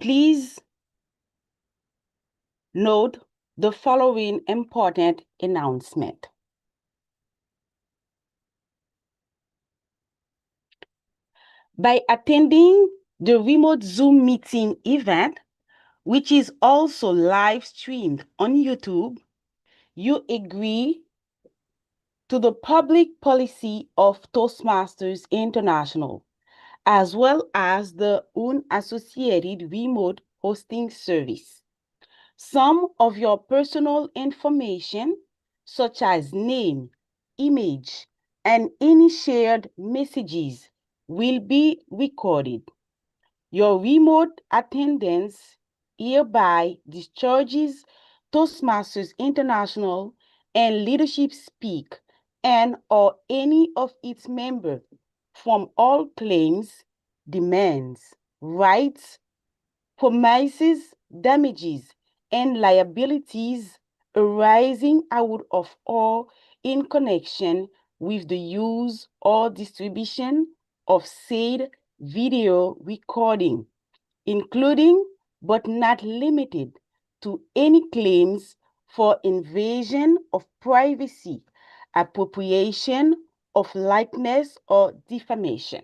Please note the following important announcement. By attending the remote Zoom meeting event, which is also live streamed on YouTube, you agree to the public policy of Toastmasters International, as well as the unassociated remote hosting service. Some of your personal information, such as name, image, and any shared messages, will be recorded. Your remote attendance hereby discharges Toastmasters International and Leadership Speak and or any of its members from all claims, demands, rights, promises, damages, and liabilities arising out of or in connection with the use or distribution of said video recording, including but not limited to any claims for invasion of privacy, appropriation of likeness, or defamation.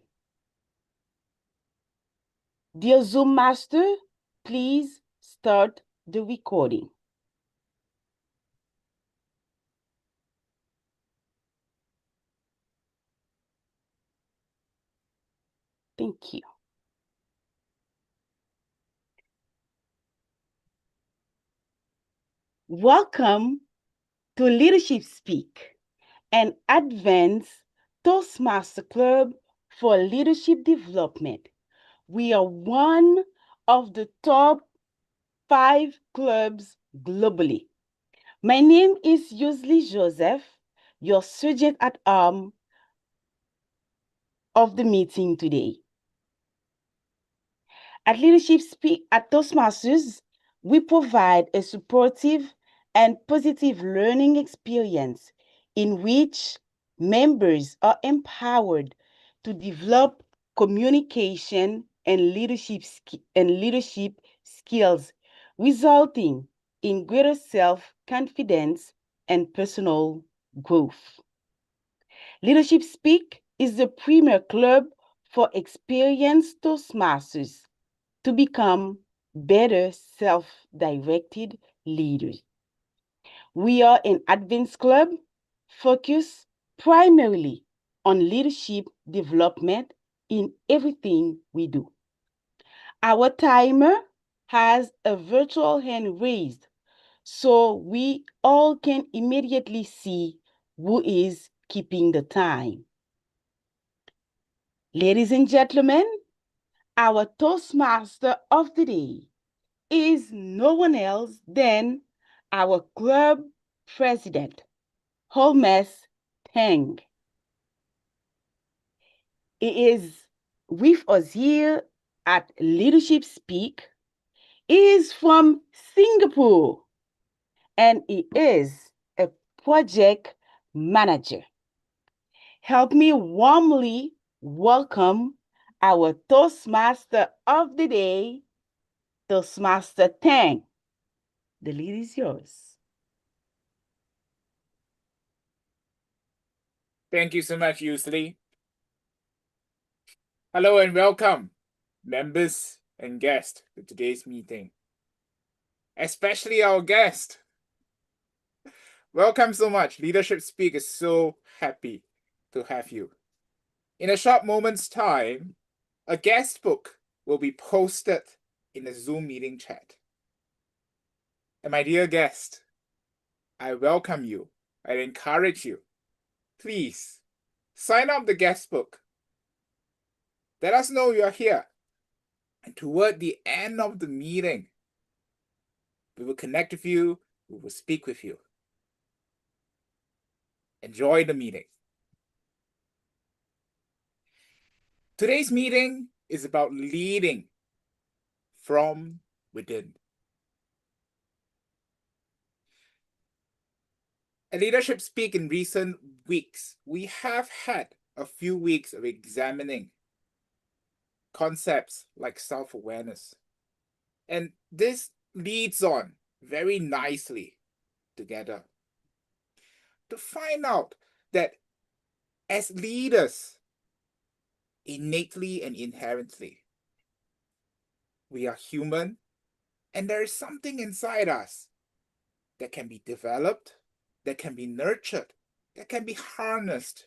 Dear Zoom Master, please start the recording. Thank you. Welcome to Leadership Speak, an advanced Toastmaster Club for leadership development. We are one of the top 5 clubs globally. My name is Usually Joseph, your sergeant at arms of the meeting today. At Leadership Speak at Toastmasters, we provide a supportive and positive learning experience in which members are empowered to develop communication and leadership skills, resulting in greater self-confidence and personal growth. Leadership Speak is the premier club for experienced Toastmasters to become better self-directed leaders. We are an advanced club focused primarily on leadership development in everything we do. Our timer has a virtual hand raised, so we all can immediately see who is keeping the time. Ladies and gentlemen, our Toastmaster of the day is no one else than our club president, Holmes Teng. He is with us here at Leadership Speak. He is from Singapore and he is a project manager. Help me warmly welcome our Toastmaster of the day, Toastmaster Teng. The lead is yours. Thank you so much, Usually. Hello and welcome, members and guests, to today's meeting. Especially our guest. Welcome so much. Leadership Speak is so happy to have you. In a short moment's time, a guest book will be posted in the Zoom meeting chat. And my dear guest, I welcome you. I encourage you. Please sign up the guest book. Let us know you are here. And toward the end of the meeting, we will connect with you. We will speak with you. Enjoy the meeting. Today's meeting is about leading from within. At Leadership Speak in recent weeks, we have had a few weeks of examining concepts like self-awareness, And this leads on very nicely together to find out that as leaders, innately and inherently, we are human, and there is something inside us that can be developed, that can be nurtured, that can be harnessed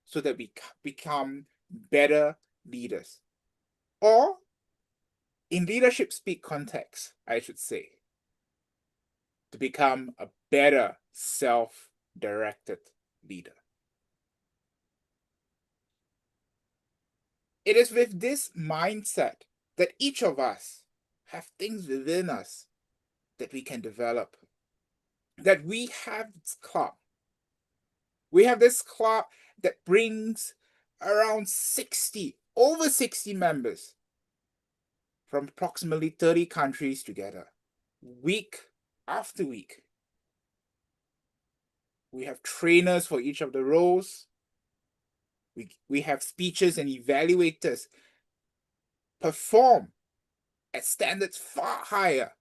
so that we become better leaders. Or, in leadership speak context, I should say, to become a better self-directed leader. It is with this mindset that each of us have things within us that we can develop, that we have this club. We have this club that brings around over 60 members from approximately 30 countries together, week after week. We have trainers for each of the roles. We have speeches and evaluators perform at standards far higher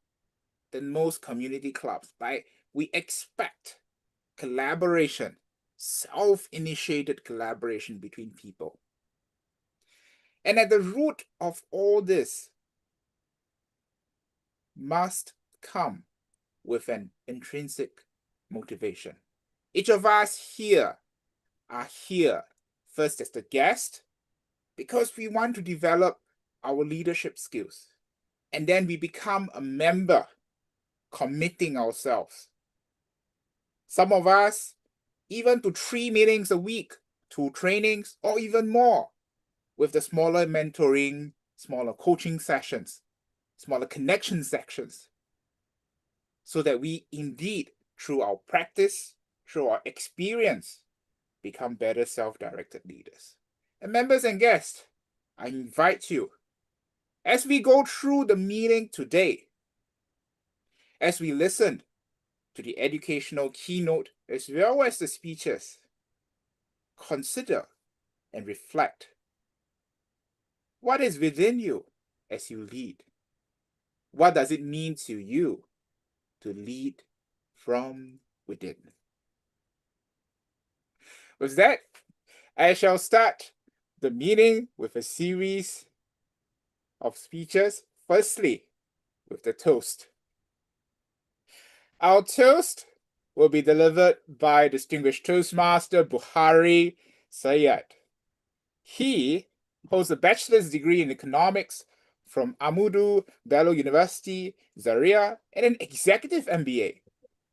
than most community clubs. We expect collaboration, self-initiated collaboration between people. And at the root of all this must come with an intrinsic motivation. Each of us here are here first as the guest because we want to develop our leadership skills. And then we become a member, committing ourselves. Some of us even to 3 meetings a week, 2 trainings, or even more, with the smaller mentoring, smaller coaching sessions, smaller connection sections, so that we indeed, through our practice, through our experience, become better self-directed leaders. And members and guests, I invite you, as we go through the meeting today, as we listen to the educational keynote as well as the speeches, consider and reflect what is within you as you lead. What does it mean to you to lead from within? With that, I shall start the meeting with a series of speeches. Firstly, with the toast. Our toast will be delivered by distinguished Toastmaster Buhari Sayed. He holds a bachelor's degree in economics from Ahmadu Bello University, Zaria, and an executive MBA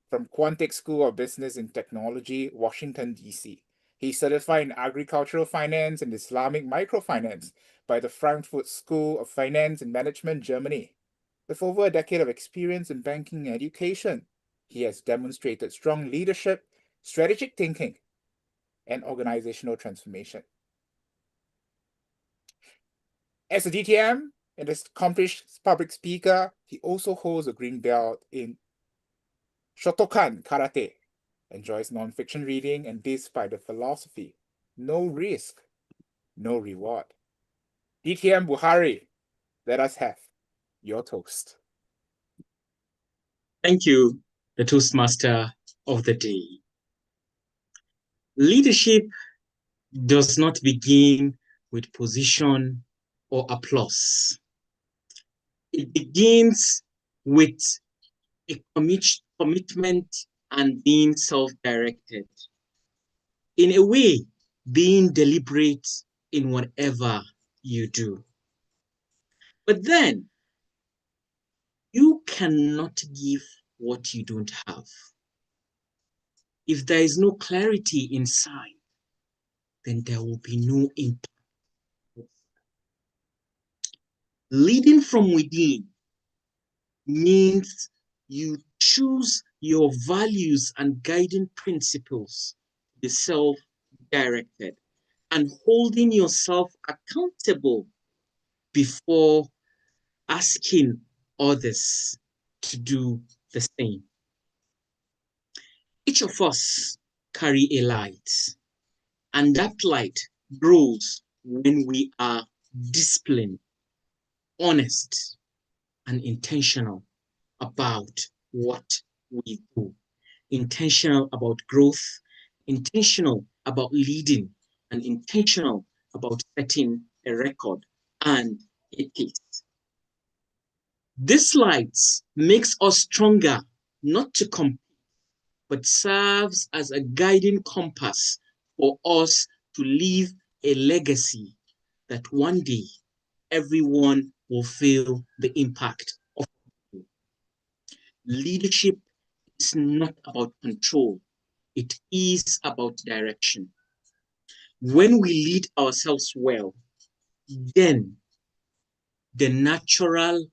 from Quantic School of Business and Technology, Washington, D.C. He's certified in agricultural finance and Islamic microfinance by the Frankfurt School of Finance and Management, Germany. With over a decade of experience in banking and education, he has demonstrated strong leadership, strategic thinking, and organizational transformation. As a DTM and an accomplished public speaker, he also holds a green belt in Shotokan Karate, enjoys non-fiction reading, and lives by the philosophy, no risk, no reward. DTM Buhari, let us have your toast. Thank you, the Toastmaster of the day. Leadership does not begin with position or applause. It begins with a commitment and being self-directed. In a way, being deliberate in whatever you do. But then, you cannot give what you don't have. If there is no clarity inside, then there will be no impact. Leading from within means you choose your values and guiding principles to be self-directed and holding yourself accountable before asking others to do the same. Each of us carry a light, and that light grows when we are disciplined, honest, and intentional about what we do, intentional about growth, intentional about leading, and intentional about setting a record and a pace. This slides makes us stronger, not to compete, but serves as a guiding compass for us to leave a legacy that one day everyone will feel the impact of it. Leadership is not about control, it is about direction. When we lead ourselves well, then the natural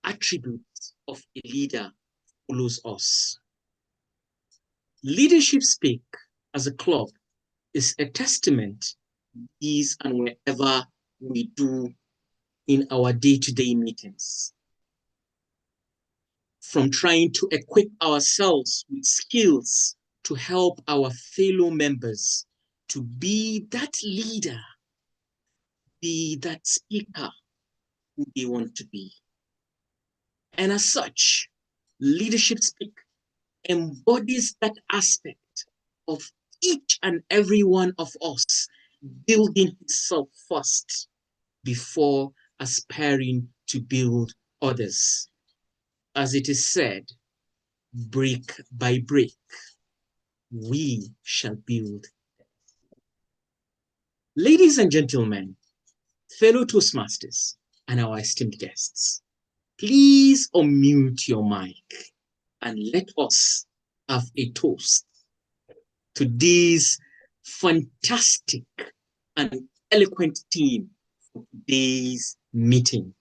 attributes of a leader follows us. Leadership Speak as a club is a testament is and wherever we do in our day-to-day meetings. From trying to equip ourselves with skills to help our fellow members to be that leader, be that speaker who they want to be. And as such, Leadership Speak embodies that aspect of each and every one of us building himself first before aspiring to build others. As it is said, brick by brick, we shall build. Ladies and gentlemen, fellow Toastmasters, and our esteemed guests, please unmute your mic and let us have a toast to this fantastic and eloquent team for today's meeting.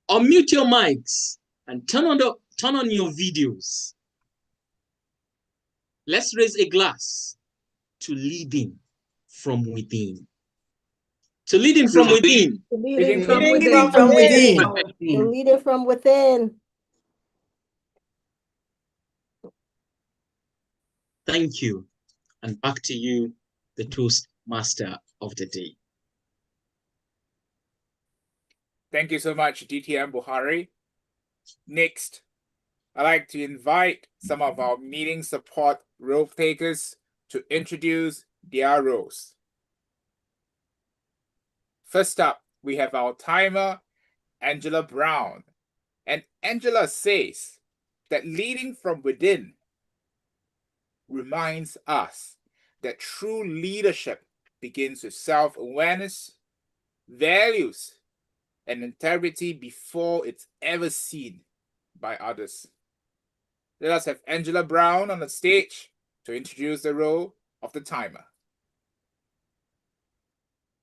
Unmute your mics and turn on your videos. Let's raise a glass to leading from within. To leading from within. Leading from from within. The leader from within. Thank you. And back to you, the Toastmaster of the day. Thank you so much, DTM Buhari. Next, I'd like to invite some of our meeting support role takers to introduce their roles. First up, we have our timer, Angela Brown. And Angela says that leading from within reminds us that true leadership begins with self-awareness, values, and integrity before it's ever seen by others. Let us have Angela Brown on the stage to introduce the role of the timer.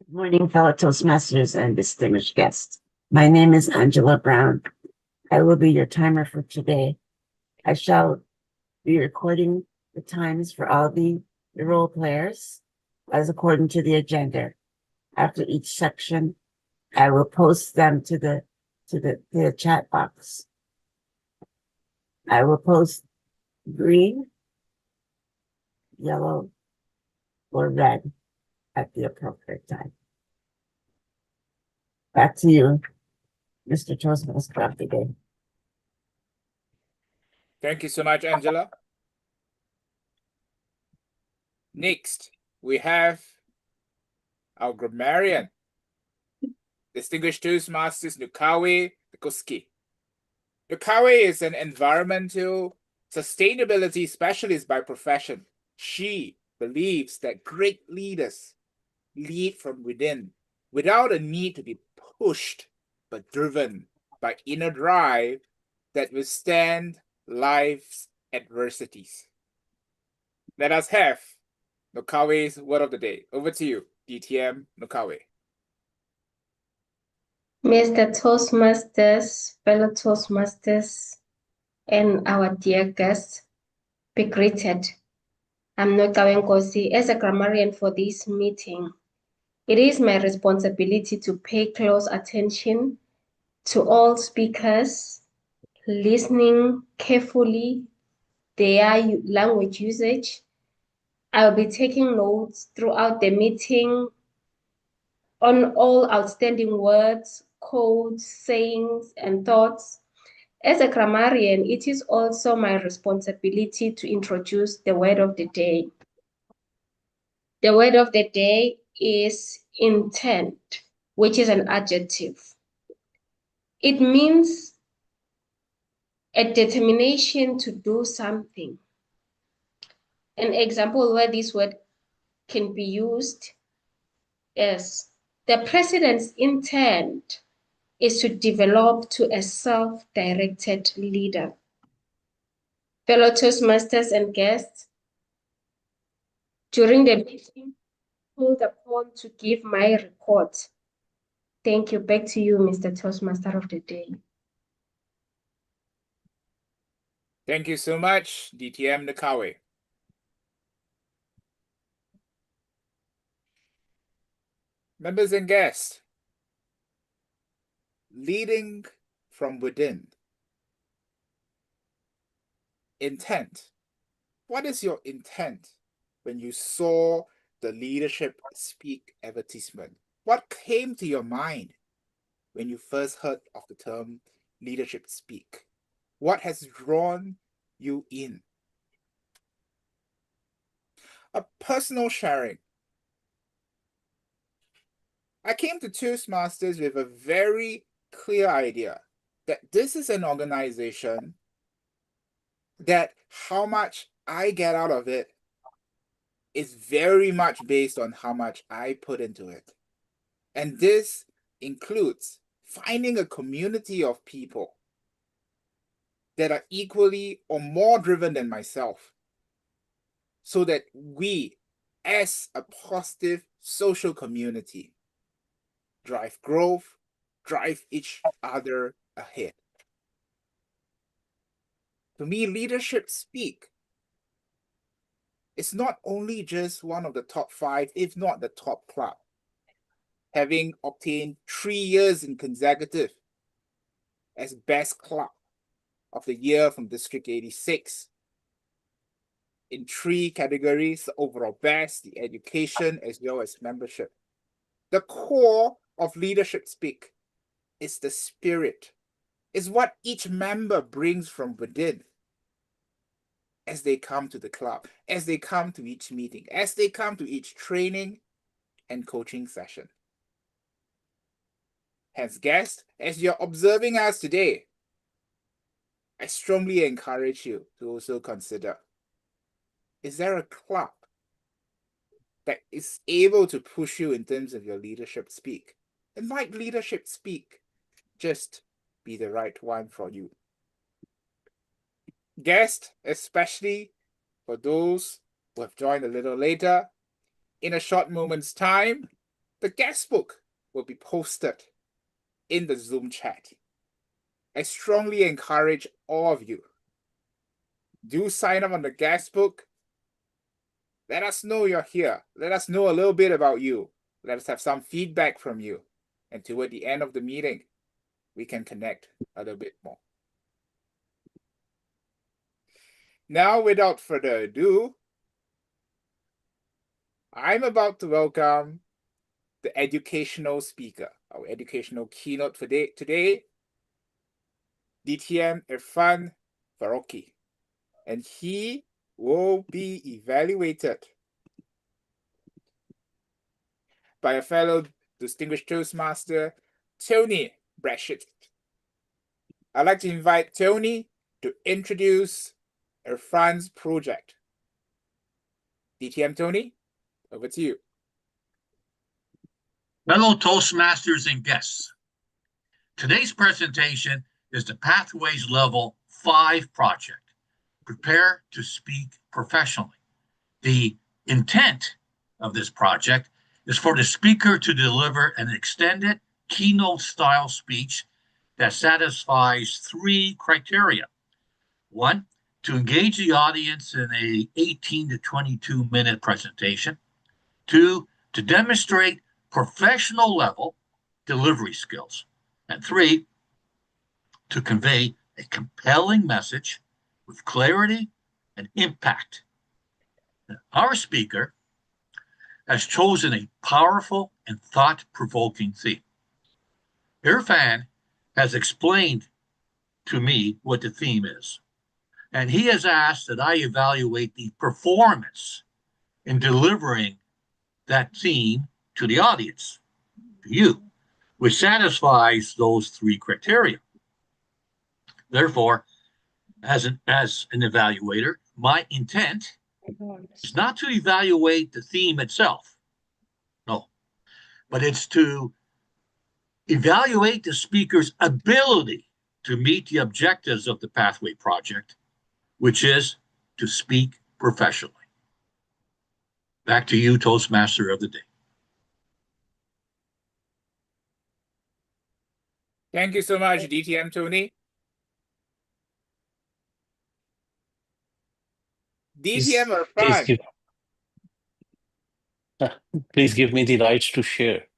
Good morning, fellow Toastmasters and distinguished guests. My name is Angela Brown. I will be your timer for today. I shall be recording the times for all the role players as according to the agenda. After each section, I will post them to the chat box. I will post green, yellow, or red at the appropriate time. Back to you, Mr. Toastmaster of the day. Thank you so much, Angela. Next, we have our grammarian, distinguished Toastmasters Nukawe Koski. Nukawe is an environmental sustainability specialist by profession. She believes that great leaders lead from within without a need to be pushed, but driven by inner drive that withstand life's adversities. Let us have Nukawe's word of the day. Over to you, DTM Nukawe. Mr. Toastmasters, fellow Toastmasters, and our dear guests, be greeted. I'm Nukawe Nkosi. As a grammarian for this meeting, it is my responsibility to pay close attention to all speakers, listening carefully their language usage. I'll be taking notes throughout the meeting on all outstanding words, quotes, sayings, and thoughts. As a grammarian, it is also my responsibility to introduce the word of the day. The word of the day is intent, which is an adjective. It means a determination to do something. An example where this word can be used is the president's intent is to develop to a self-directed leader. Fellow Toastmasters and guests, during the meeting, called upon to give my report. Thank you. Back to you, Mr. Toastmaster of the Day. Thank you so much, DTM Nakawe. Members and guests, leading from within. Intent. What is your intent when you saw the Leadership Speak advertisement? What came to your mind when you first heard of the term Leadership Speak? What has drawn you in? A personal sharing. I came to Toastmasters with a very clear idea that this is an organization that how much I get out of it is very much based on how much I put into it. And this includes finding a community of people that are equally or more driven than myself, so that we, as a positive social community, drive growth, drive each other ahead. To me, Leadership Speak is not only just one of the top 5, if not the top club. Having obtained 3 years in consecutive as best club of the year from District 86 in 3 categories: the overall best, the education, as well as membership. The core of Leadership Speak is the spirit, is what each member brings from within as they come to the club, as they come to each meeting, as they come to each training and coaching session. Hence, guests, as you're observing us today, I strongly encourage you to also consider, is there a club that is able to push you in terms of your Leadership Speak? And might Leadership Speak just be the right one for you? Guests, especially for those who have joined a little later, in a short moment's time, the guest book will be posted in the Zoom chat. I strongly encourage all of you, do sign up on the guest book. Let us know you're here. Let us know a little bit about you. Let us have some feedback from you. And toward the end of the meeting, we can connect a little bit more. Now, without further ado, I'm about to welcome the educational speaker, our educational keynote for today, DTM Irfan Farooqui. And he will be evaluated by a fellow distinguished Toastmaster, Tony Brashet. I'd like to invite Tony to introduce Irfan's project. DTM Tony, over to you. Fellow Toastmasters and guests, today's presentation is the Pathways Level 5 project. Prepare to speak professionally. The intent of this project is for the speaker to deliver an extended keynote-style speech that satisfies 3 criteria. 1, to engage the audience in a 18 to 22-minute presentation. 2, to demonstrate professional level delivery skills. And 3, to convey a compelling message with clarity and impact. Our speaker has chosen a powerful and thought-provoking theme. Irfan has explained to me what the theme is, and he has asked that I evaluate the performance in delivering that theme to the audience, to you, which satisfies those three criteria. Therefore, as an evaluator, my intent is not to evaluate the theme itself, no, but it's to evaluate the speaker's ability to meet the objectives of the Pathway Project, which is to speak professionally. Back to you, Toastmaster of the Day. Thank you so much, DTM Tony. DTM Irfan. Please give me the rights to share.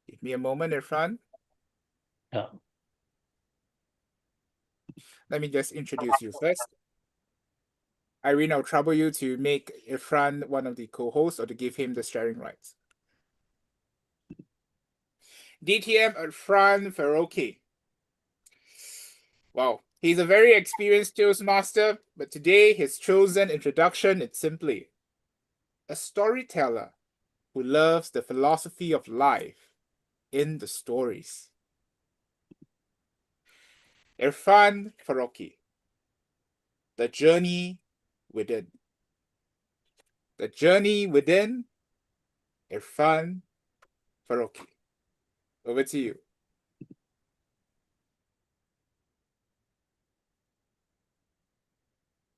Give me a moment, Irfan. Yeah. Let me just introduce you first. Irene, I'll trouble you to make Irfan one of the co-hosts or to give him the sharing rights. DTM Irfan Farooqui. Wow, he's a very experienced Toastmaster, but today his chosen introduction is simply a storyteller who loves the philosophy of life in the stories. Irfan Farooqui. The journey within. The journey within Irfan Farooqui. Over to you.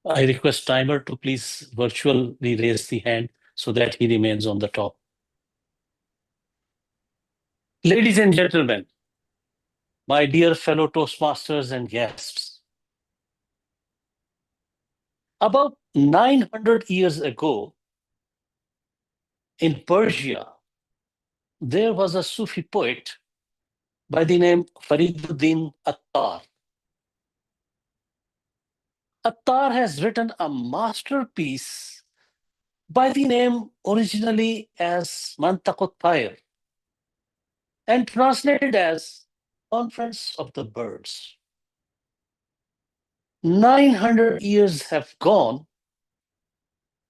I request timer to please virtually raise the hand so that he remains on the top. Ladies and gentlemen, my dear fellow Toastmasters and guests, about 900 years ago in Persia, there was a Sufi poet by the name Fariduddin Attar. Attar has written a masterpiece by the name originally as Mantakot Tayr and translated as Conference of the Birds. 900 years have gone,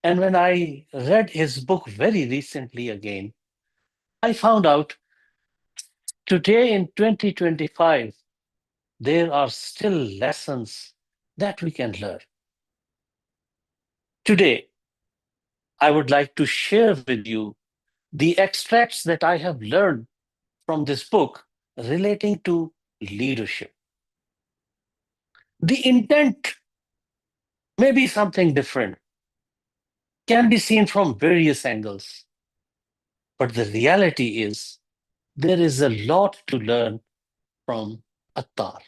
and when I read his book very recently again, I found out today in 2025, there are still lessons that we can learn. Today, I would like to share with you the extracts that I have learned from this book relating to leadership. The intent may be something different, can be seen from various angles, but the reality is there is a lot to learn from Attar.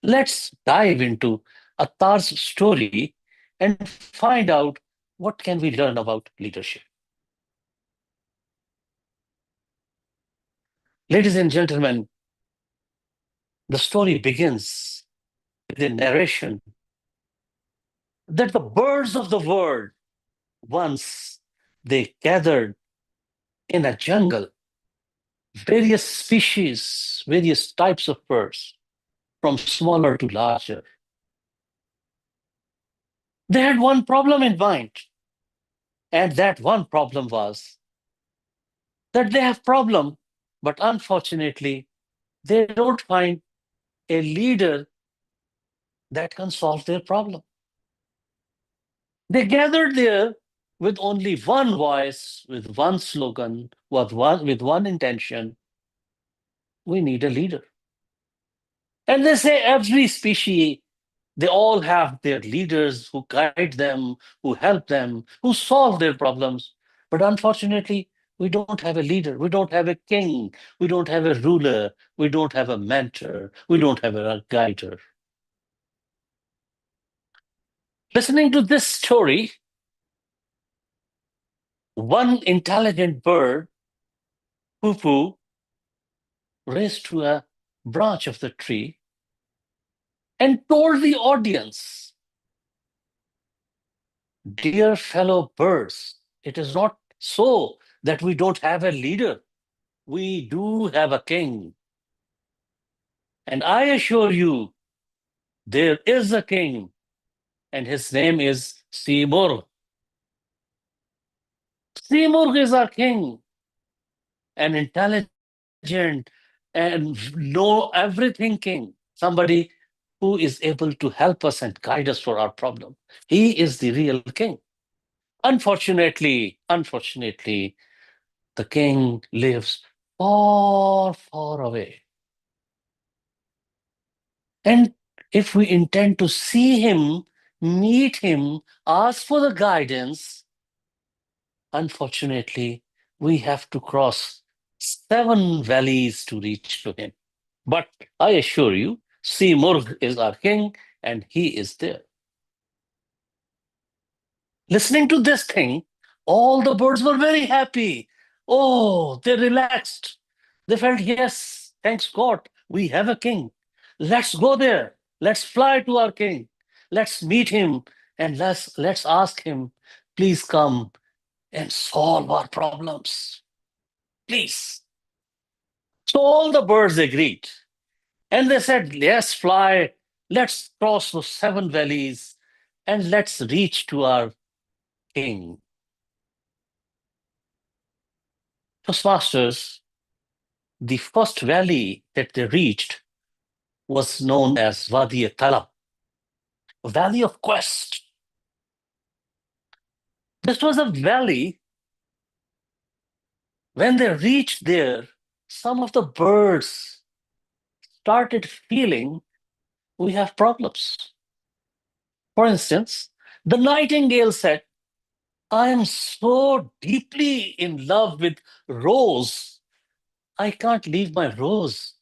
Let's dive into Attar's story and find out what can we learn about leadership. Ladies and gentlemen, the story begins with a narration that the birds of the world once they gathered in a jungle, various species, various types of birds, from smaller to larger. They had one problem in mind, and that one problem was that they have problem, but unfortunately, they don't find a leader that can solve their problem. They gathered there with only one voice, with one slogan, with one intention. We need a leader. And they say every species, they all have their leaders who guide them, who help them, who solve their problems. But unfortunately, we don't have a leader. We don't have a king. We don't have a ruler. We don't have a mentor. We don't have a guider. Listening to this story, one intelligent bird, Poo-Poo, raised to a branch of the tree and told the audience, "Dear fellow birds, it is not so that we don't have a leader. We do have a king. And I assure you, there is a king, and his name is Seymour. Seymour is our king, an intelligent and know everything king, somebody who is able to help us and guide us for our problem. He is the real king. Unfortunately, the king lives far, far away. And if we intend to see him, meet him, ask for the guidance, unfortunately, we have to cross 7 valleys to reach to him. But I assure you, Seymour is our king and he is there. Listening to this thing, all the birds were very happy. Oh, they relaxed. They felt, yes, thanks God, we have a king. Let's go there. Let's fly to our king. Let's meet him and let's ask him, please come and solve our problems. Please. So all the birds agreed. And they said, yes, fly. Let's cross those 7 valleys and let's reach to our king. Toastmasters, the first valley that they reached was known as Wadi Talab, a valley of quest. This was a valley. When they reached there, some of the birds started feeling we have problems. For instance, the nightingale said, I am so deeply in love with Rose, I can't leave my Rose.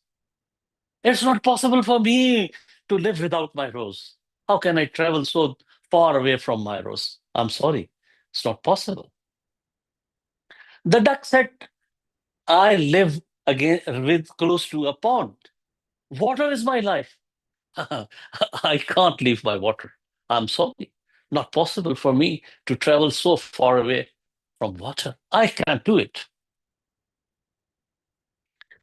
It's not possible for me to live without my Rose. How can I travel so far away from my Rose? I'm sorry, it's not possible. The duck said, I live again with close to a pond. Water is my life. I can't leave my water. I'm sorry. Not possible for me to travel so far away from water. I can't do it.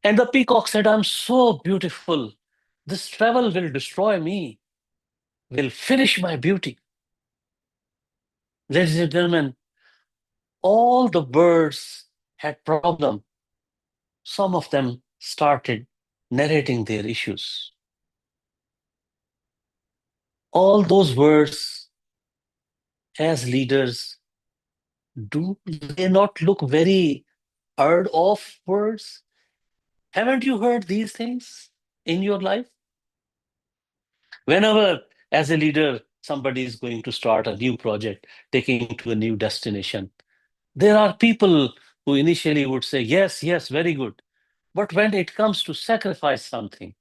And the peacock said, I'm so beautiful. This travel will destroy me, will finish my beauty. Ladies and gentlemen, all the birds had problem. Some of them started narrating their issues. All those words, as leaders, do they not look very heard of words? Haven't you heard these things in your life? Whenever, as a leader, somebody is going to start a new project, taking to a new destination, there are people who initially would say, yes, yes, very good. But when it comes to sacrifice something,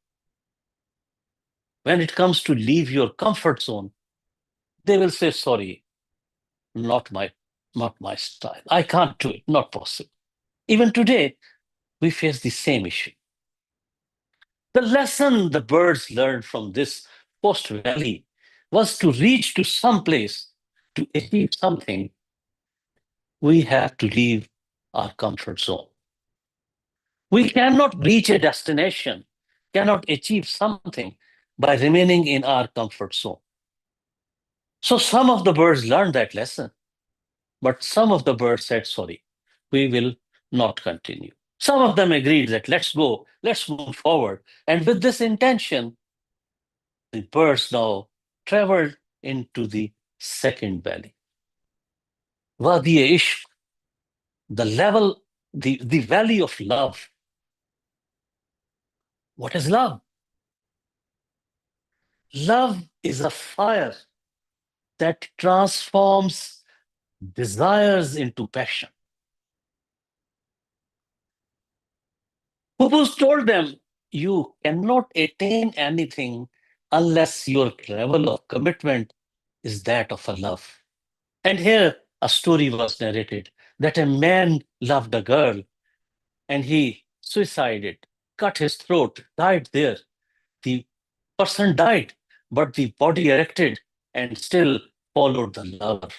when it comes to leave your comfort zone, they will say, sorry, not my style. I can't do it, not possible. Even today, we face the same issue. The lesson the birds learned from this post valley was to reach to some place, to achieve something, we have to leave our comfort zone. We cannot reach a destination, cannot achieve something by remaining in our comfort zone. So some of the birds learned that lesson, but some of the birds said, sorry, we will not continue. Some of them agreed that let's go, let's move forward. And with this intention, the birds now traveled into the second valley. Wadi Ishq, the level, the valley of love. What is love? Love is a fire that transforms desires into passion. Who told them, you cannot attain anything unless your level of commitment is that of a love. And here a story was narrated that a man loved a girl and he suicided, cut his throat, died there. The person died, but the body erected and still followed the lover.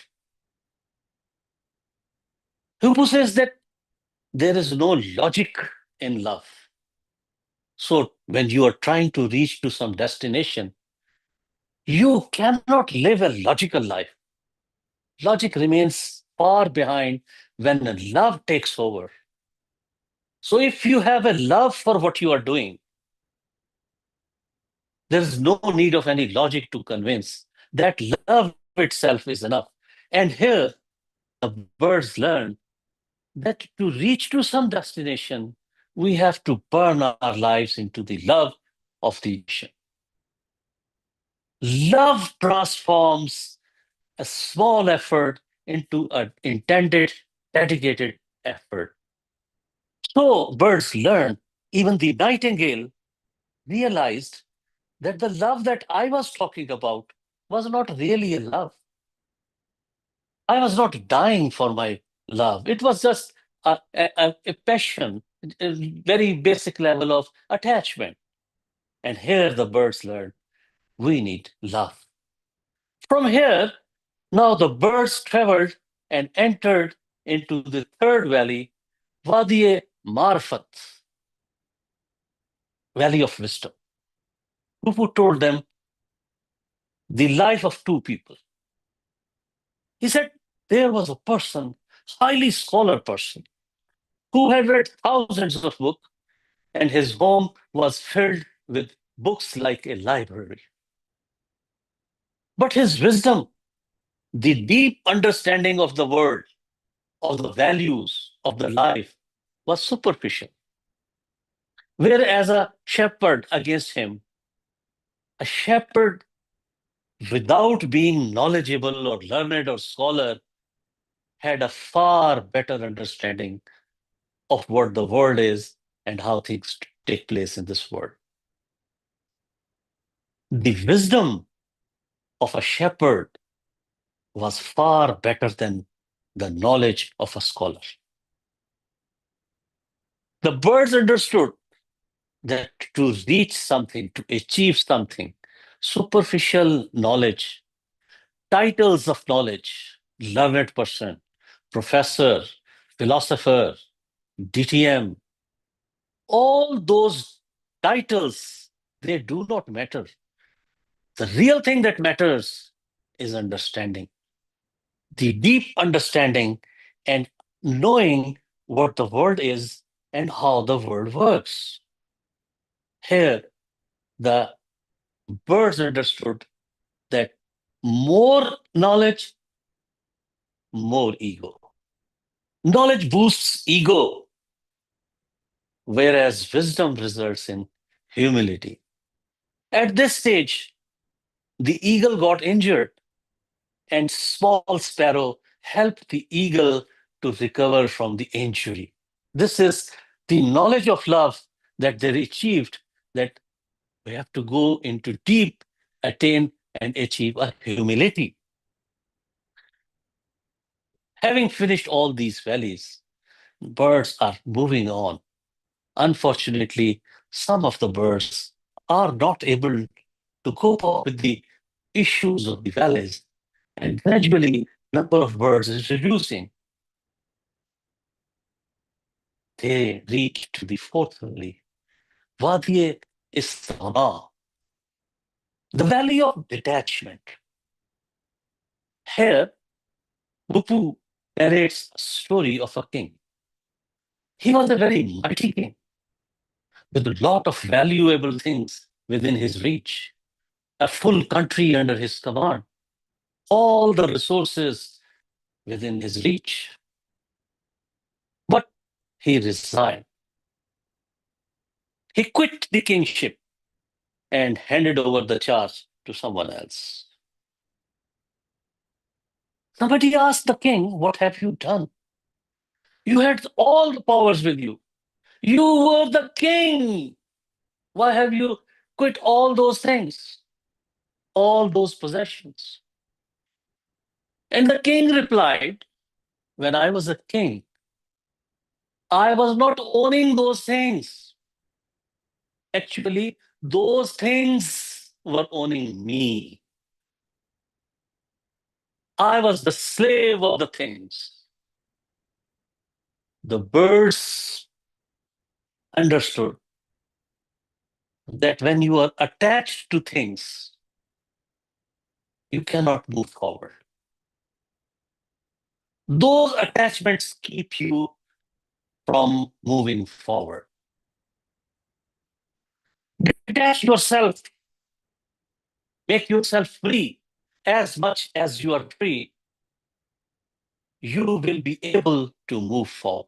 Who says that there is no logic in love. So when you are trying to reach to some destination, you cannot live a logical life. Logic remains far behind when love takes over. So if you have a love for what you are doing, there is no need of any logic to convince. That love itself is enough. And here, the birds learn that to reach to some destination, we have to burn our lives into the love of the ocean. Love transforms a small effort into an intended, dedicated effort. So birds learn, even the nightingale realized that the love that I was talking about was not really a love. I was not dying for my love. It was just a passion, a very basic level of attachment. And here the birds learn we need love. From here, now the birds traveled and entered into the third valley, Wadi Marfat, Valley of Wisdom. Pupu told them the life of two people. He said there was a person, highly scholar person, who had read thousands of books, and his home was filled with books like a library. But his wisdom, the deep understanding of the world, of the values of the life, was superficial. Whereas a shepherd against him, a shepherd without being knowledgeable or learned or scholar, had a far better understanding of what the world is and how things take place in this world. The wisdom of a shepherd was far better than the knowledge of a scholar. The birds understood that to reach something, to achieve something, superficial knowledge, titles of knowledge, learned person, professor, philosopher, DTM, all those titles, they do not matter. The real thing that matters is understanding. The deep understanding and knowing what the world is and how the world works. Here, the birds understood that more knowledge, more ego. Knowledge boosts ego, whereas wisdom results in humility. At this stage, the eagle got injured, and small sparrow helped the eagle to recover from the injury. This is the knowledge of love that they achieved, that we have to go into deep, attain and achieve a humility. Having finished all these valleys, birds are moving on. Unfortunately, some of the birds are not able to cope up with the issues of the valleys, and gradually number of birds is reducing. They reach to the fourth valley, Wadi Istana, the valley of detachment. Here, Bupu narrates a story of a king. He was a very mighty king with a lot of valuable things within his reach, a full country under his command, all the resources within his reach. But he resigned. He quit the kingship and handed over the charge to someone else. Somebody asked the king, "What have you done? You had all the powers with you. You were the king. Why have you quit all those things, all those possessions?" And the king replied, "When I was a king, I was not owning those things. Actually, those things were owning me. I was the slave of the things." The birds understood that when you are attached to things, you cannot move forward. Those attachments keep you from moving forward. Detach yourself, make yourself free. As much as you are free, you will be able to move forward.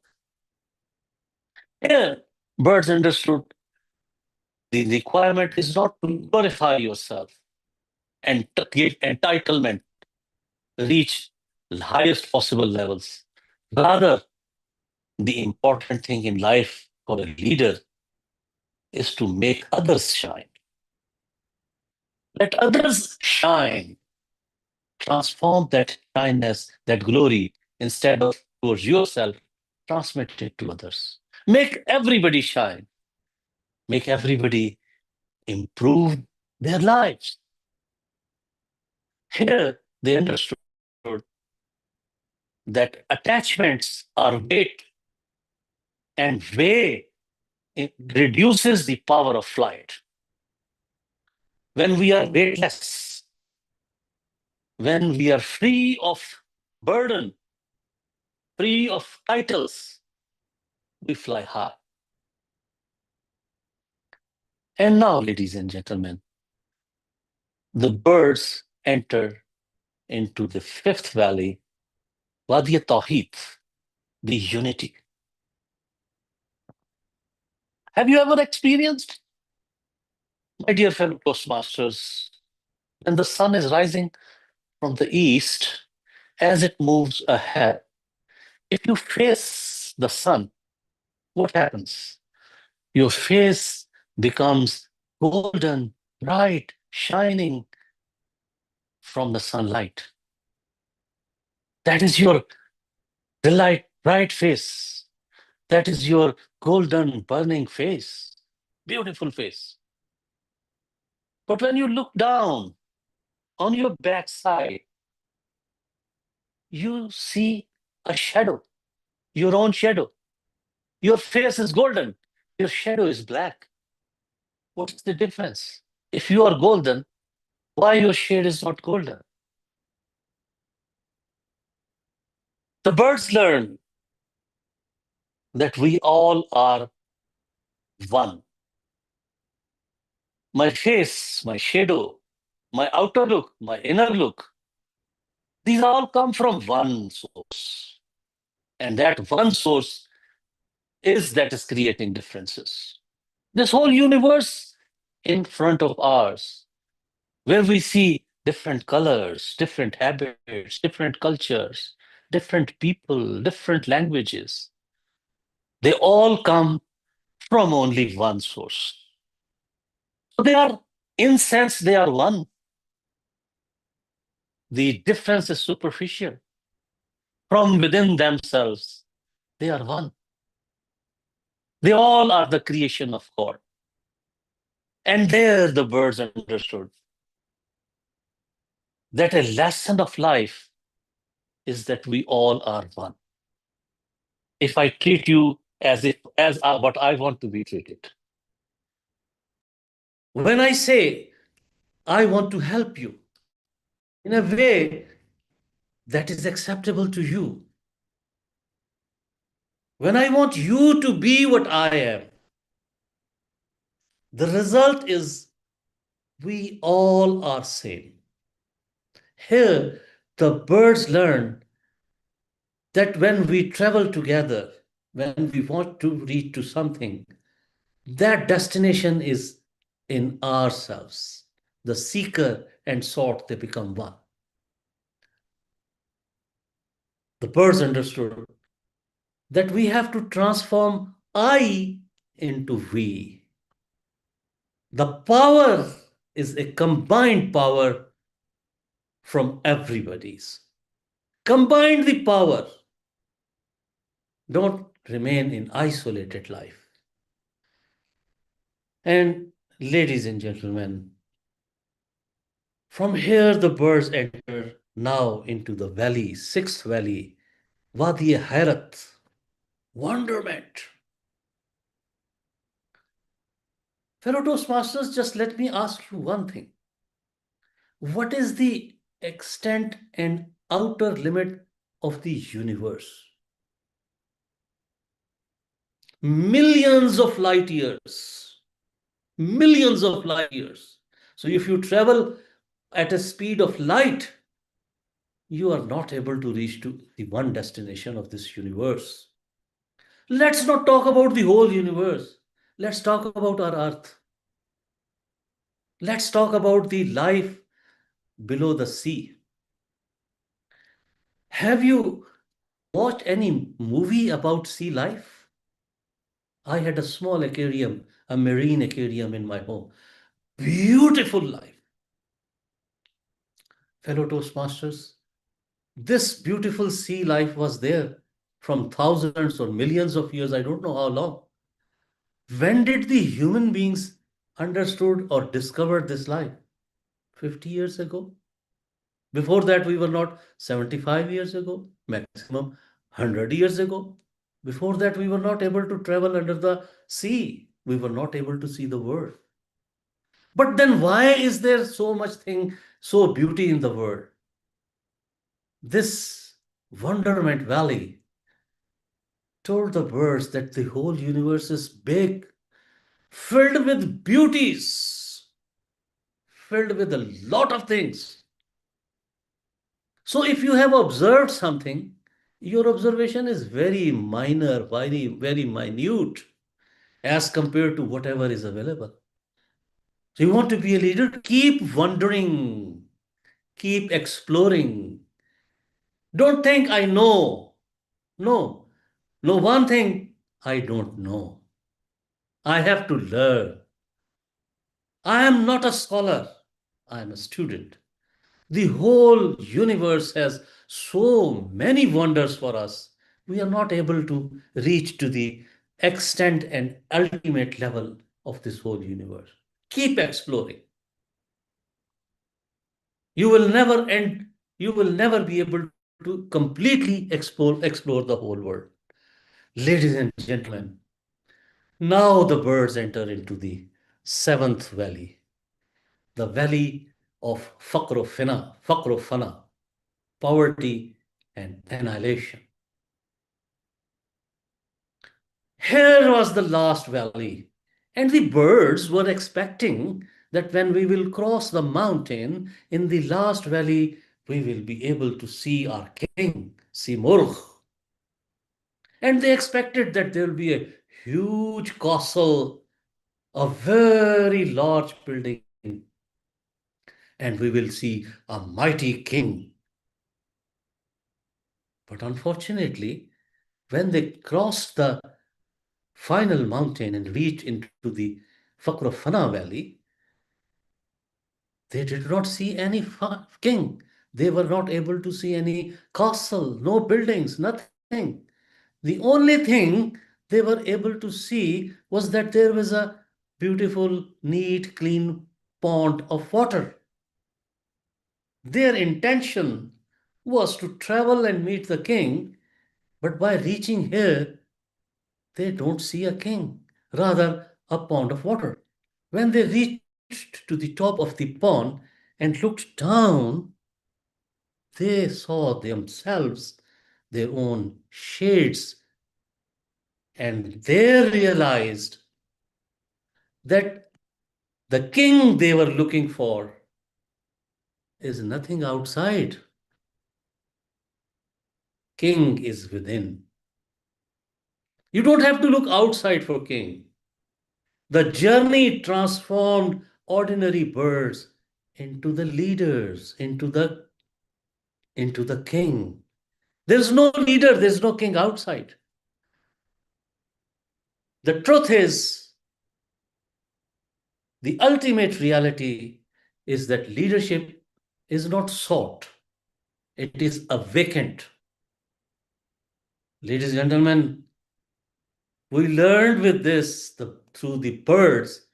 Here, birds understood the requirement is not to glorify yourself and to give entitlement, reach the highest possible levels. Rather, the important thing in life for a leader is to make others shine. Let others shine. Transform that shyness, that glory, instead of towards yourself, transmit it to others. Make everybody shine. Make everybody improve their lives. Here, they understood that attachments are weight, and weight it reduces the power of flight. When we are weightless, when we are free of burden, free of titles, we fly high. And now, ladies and gentlemen, the birds enter into the fifth valley, Wadi Tawheed, the unity. Have you ever experienced, my dear fellow Toastmasters, when the sun is rising from the east, as it moves ahead, if you face the sun, what happens? Your face becomes golden, bright, shining from the sunlight. That is your delight, bright face. That is your golden, burning face. Beautiful face. But when you look down on your backside, you see a shadow, your own shadow. Your face is golden, your shadow is black. What's the difference? If you are golden, why your shade is not golden? The birds learn that we all are one. My face, my shadow, my outer look, my inner look, these all come from one source. And that one source that is creating differences. This whole universe in front of ours, where we see different colors, different habits, different cultures, different people, different languages, they all come from only one source. So they are, in sense, they are one. The difference is superficial. From within themselves, they are one. They all are the creation of God. And there the birds understood that a lesson of life is that we all are one. If I treat you as what I want to be treated. When I say I want to help you in a way that is acceptable to you, when I want you to be what I am, the result is we all are same. Here, the birds learn that when we travel together, when we want to reach to something, that destination is in ourselves. The seeker and sought, they become one. The birds understood that we have to transform I into we. The power is a combined power from everybody's. Combine the power. Don't remain in isolated life. And ladies and gentlemen, from here the birds enter now into the valley, sixth valley, Wadi Hayrat. wonderment. Fellow Toastmasters, just let me ask you one thing. What is the extent and outer limit of the universe? Millions of light years. Millions of light years. So if you travel at a speed of light, you are not able to reach to the one destination of this universe. Let's not talk about the whole universe. Let's talk about our earth. Let's talk about the life below the sea. Have you watched any movie about sea life? I had a small aquarium, a marine aquarium in my home. Beautiful life. Fellow Toastmasters, this beautiful sea life was there from thousands or millions of years, I don't know how long. When did the human beings understood or discovered this life? 50 years ago? Before that, we were not 75 years ago, maximum 100 years ago. Before that, we were not able to travel under the sea. We were not able to see the world. But then why is there so much thing, so beauty in the world? This wonderment valley told the birds that the whole universe is big, filled with beauties, filled with a lot of things. So if you have observed something, your observation is very minor, very minute as compared to whatever is available. So you want to be a leader? Keep wondering, keep exploring. Don't think I know. No, no, one thing I don't know. I have to learn. I am not a scholar. I am a student. The whole universe has so many wonders for us. We are not able to reach to the extent and ultimate level of this whole universe. Keep exploring. You will never end, you will never be able to completely explore the whole world. Ladies and gentlemen, now the birds enter into the seventh valley, the valley of Fana, poverty and annihilation. Here was the last valley, and the birds were expecting that when we will cross the mountain in the last valley, we will be able to see our king, see Murgh. And they expected that there will be a huge castle, a very large building, and we will see a mighty king. But unfortunately, when they crossed the final mountain and reached into the Fana valley, they did not see any king. They were not able to see any castle, no buildings, nothing. The only thing they were able to see was that there was a beautiful, neat, clean pond of water. Their intention was to travel and meet the king, but by reaching here, they don't see a king, rather a pond of water. When they reached to the top of the pond and looked down, they saw themselves, their own shades, and they realized that the king they were looking for is nothing outside. King is within. You don't have to look outside for king. The journey transformed ordinary birds into the leaders, into the king. There's no leader, there's no king outside. The truth is, the ultimate reality is that leadership is not sought, it is a vacant. Ladies and gentlemen, we learned with this through the birds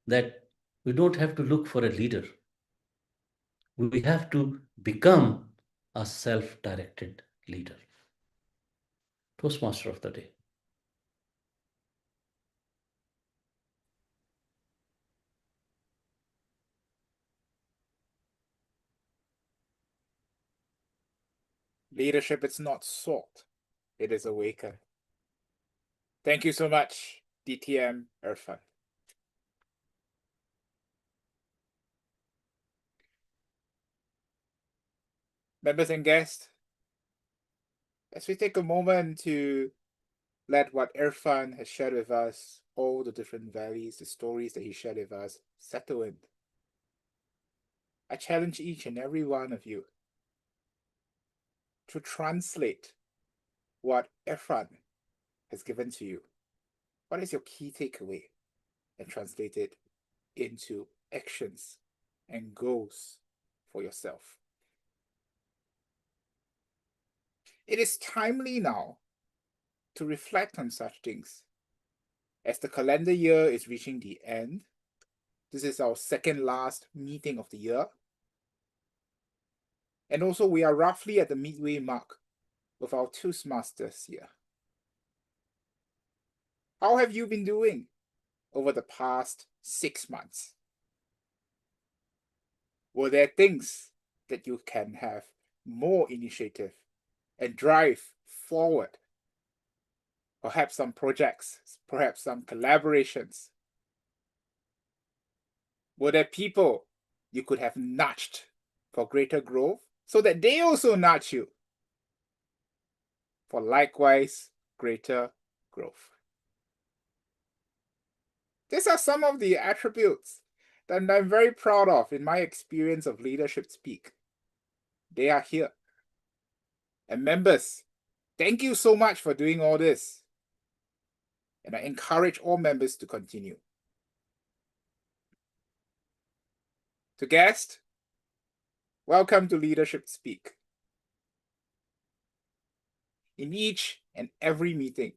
that we don't have to look for a leader. We have to become a self-directed leader. Toastmaster of the day. Leadership is not sought, it is awakened. Thank you so much, DTM Irfan. Members and guests, as we take a moment to let what Irfan has shared with us, all the different values, the stories that he shared with us, settle in. I challenge each and every one of you to translate what Irfan has given to you. What is your key takeaway? And translate it into actions and goals for yourself. It is timely now to reflect on such things. As the calendar year is reaching the end, this is our second last meeting of the year. And also we are roughly at the midway mark of our Toastmasters here. How have you been doing over the past 6 months? Were there things that you can have more initiative and drive forward? Perhaps some projects, perhaps some collaborations. Were there people you could have nudged for greater growth so that they also nudge you for likewise greater growth? These are some of the attributes that I'm very proud of in my experience of Leadership Speak. They are here. And members, thank you so much for doing all this. And I encourage all members to continue. To guests, welcome to Leadership Speak. In each and every meeting,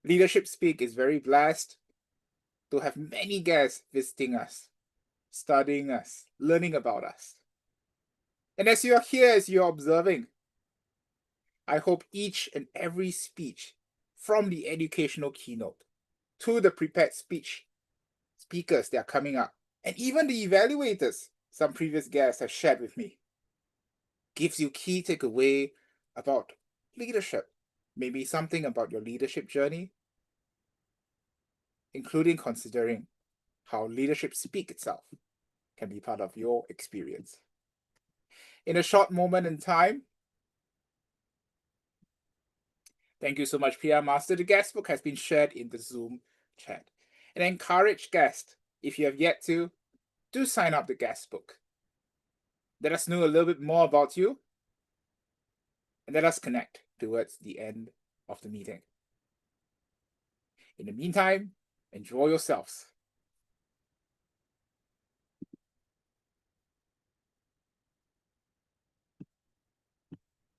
Leadership Speak is very blessed to have many guests visiting us, studying us, learning about us. And as you are here, as you're observing, I hope each and every speech, from the educational keynote to the prepared speakers that are coming up, and even the evaluators some previous guests have shared with me, gives you key takeaway about leadership, maybe something about your leadership journey, including considering how Leadership Speak itself can be part of your experience. In a short moment in time, thank you so much, PR Master. The guest book has been shared in the Zoom chat. And I encourage guests, if you have yet to, do sign up the guest book. Let us know a little bit more about you, and let us connect towards the end of the meeting. In the meantime, enjoy yourselves.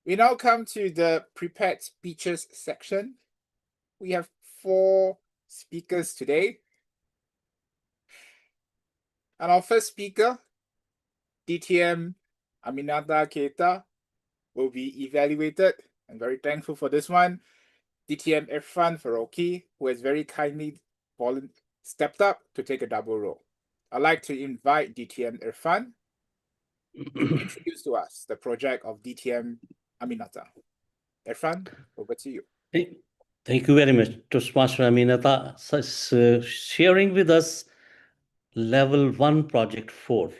We now come to the prepared speeches section. We have 4 speakers today. And our first speaker, DTM Aminata Keita, will be evaluated. I'm very thankful for this one. DTM Irfan Farooqui, who has very kindly stepped up to take a double role. I'd like to invite DTM Irfan to introduce to us the project of DTM Aminata. Irfan, over to you. Thank you very much, Toastmaster Aminata, sharing with us Level 1 Project 4.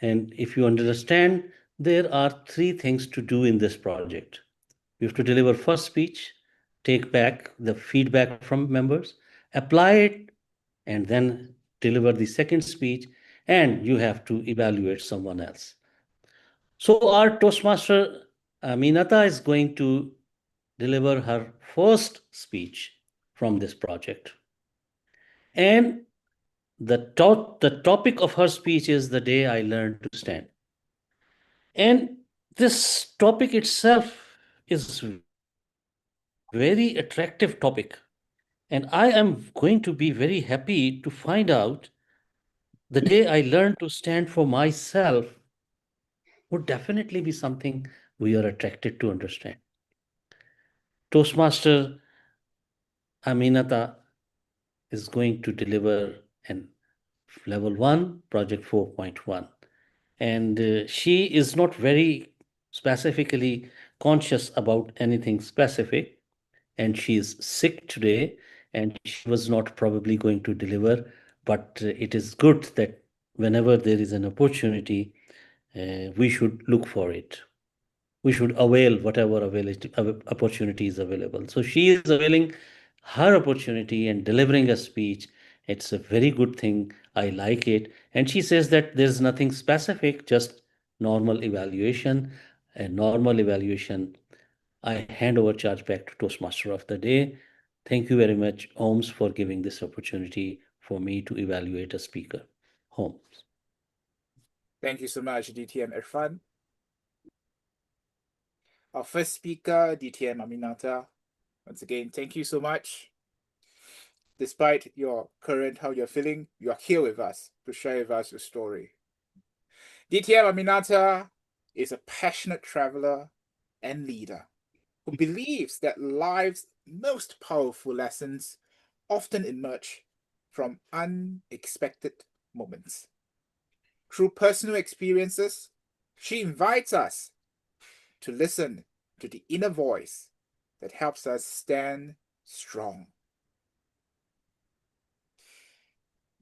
And if you understand, there are 3 things to do in this project. You have to deliver first speech, take back the feedback from members, apply it, and then deliver the second speech, and you have to evaluate someone else. So our Toastmaster Aminata is going to deliver her first speech from this project. And the topic of her speech is The Day I Learned to Stand. And this topic itself is very attractive topic. And I am going to be very happy to find out the day I learned to stand for myself would definitely be something we are attracted to understand. Toastmaster Aminata is going to deliver an Level 1, Project 4.1. And she is not very specifically conscious about anything specific. And she is sick today, and she was not probably going to deliver. But it is good that whenever there is an opportunity, we should look for it. We should avail whatever opportunity is available. So she is availing her opportunity and delivering a speech. It's a very good thing. I like it. And she says that there's nothing specific, just normal evaluation. And normal evaluation, I hand over charge back to Toastmaster of the day. Thank you very much, Holmes, for giving this opportunity for me to evaluate a speaker. Holmes. Thank you so much, DTM Irfan. Our first speaker, DTM Aminata. Once again, thank you so much. Despite your current, how you're feeling, you are here with us to share with us your story. DTM Aminata is a passionate traveler and leader who believes that life's most powerful lessons often emerge from unexpected moments. Through personal experiences, she invites us to listen to the inner voice that helps us stand strong.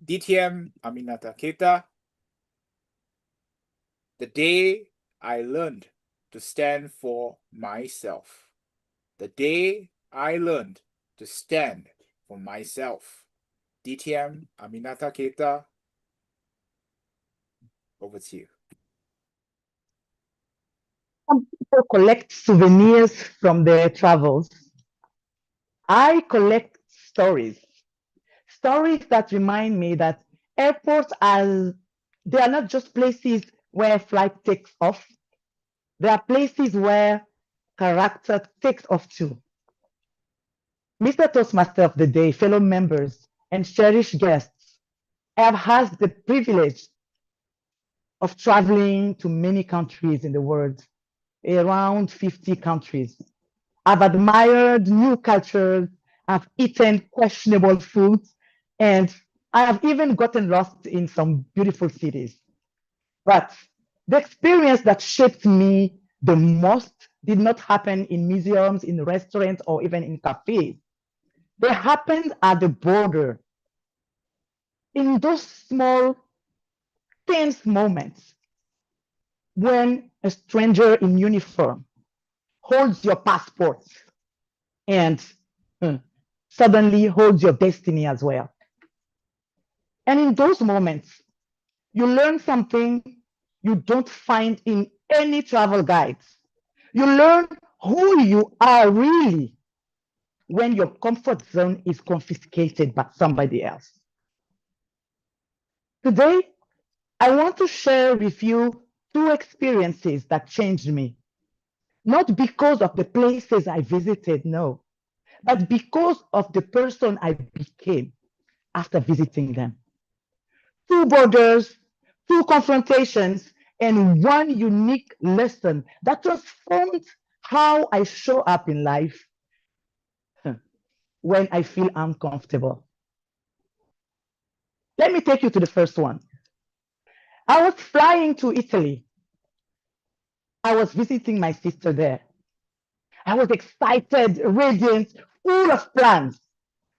DTM Aminata Keita. The day I learned to stand for myself. The day I learned to stand for myself. DTM Aminata Keita. Over to you. Some people collect souvenirs from their travels. I collect stories. Stories that remind me that airports they are not just places where flight takes off. They are places where character takes off too. Mr. Toastmaster of the day, fellow members, and cherished guests, I have had the privilege of traveling to many countries in the world, around 50 countries. I've admired new cultures, I've eaten questionable foods, and I have even gotten lost in some beautiful cities. But the experience that shaped me the most did not happen in museums, in restaurants, or even in cafes. They happened at the border. In those small, tense moments when a stranger in uniform holds your passport and suddenly holds your destiny as well. And in those moments, you learn something you don't find in any travel guides. You learn who you are really when your comfort zone is confiscated by somebody else. Today, I want to share with you two experiences that changed me. Not because of the places I visited, no, but because of the person I became after visiting them. Two borders, two confrontations, and one unique lesson that transformed how I show up in life when I feel uncomfortable. Let me take you to the first one. I was flying to Italy. I was visiting my sister there. I was excited, radiant, full of plans,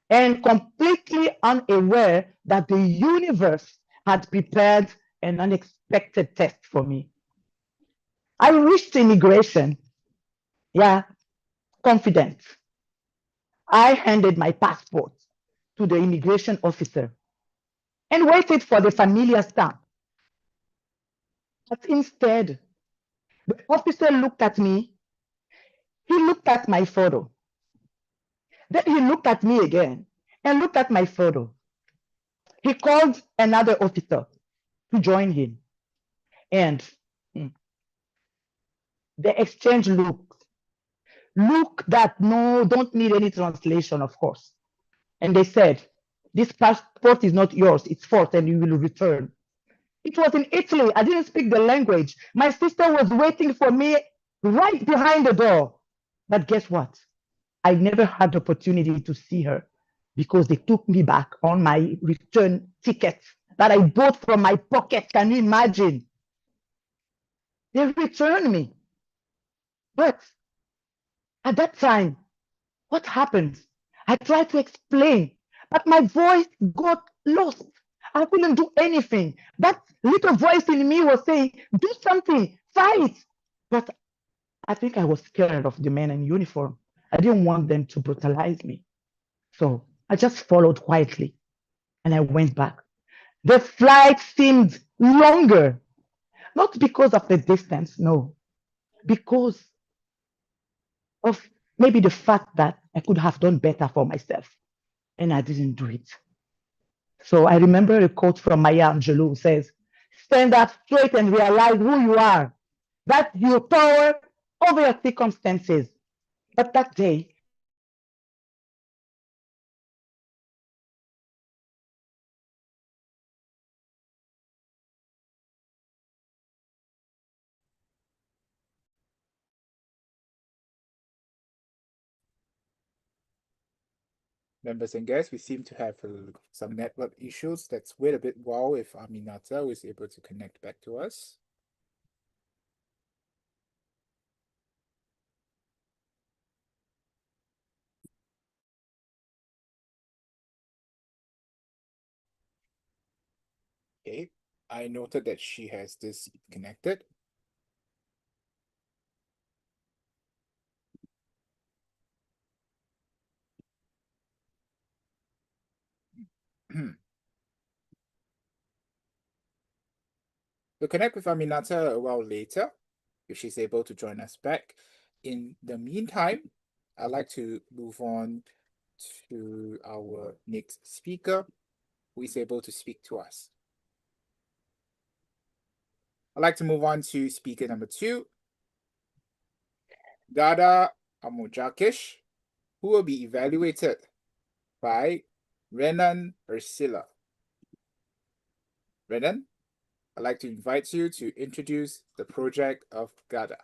and completely unaware that the universe had prepared an unexpected test for me. I reached immigration, confident. I handed my passport to the immigration officer and waited for the familiar stamp. But instead, the officer looked at me. He looked at my photo. Then he looked at me again and looked at my photo. He called another officer to join him. And they exchanged looks. Look that don't need any translation, of course. And they said, this passport is not yours, it's false, and you will return. It was in Italy. I didn't speak the language. My sister was waiting for me right behind the door. But guess what? I never had the opportunity to see her because they took me back on my return ticket that I bought from my pocket. Can you imagine? they returned me. But at that time, what happened? I tried to explain, but my voice got lost. I couldn't do anything. That little voice in me was saying, do something, fight. But I think I was scared of the men in uniform. I didn't want them to brutalize me. So I just followed quietly and I went back. The flight seemed longer, not because of the distance, no, because of maybe the fact that I could have done better for myself and I didn't do it. So I remember a quote from Maya Angelou who says, stand up straight and realize who you are. That's your power over your circumstances. But that day, Members and guests, we seem to have some network issues. Let's wait a bit while if Aminata was able to connect back to us. Okay, I noted that she has this connected. We'll connect with Aminata a while later if she's able to join us back. In the meantime, I'd like to move on to our next speaker who is able to speak to us. I'd like to move on to speaker number 2, Ghada Almojarkish, who will be evaluated by Renan Ursula. Renan, I'd like to invite you to introduce the project of Ghada.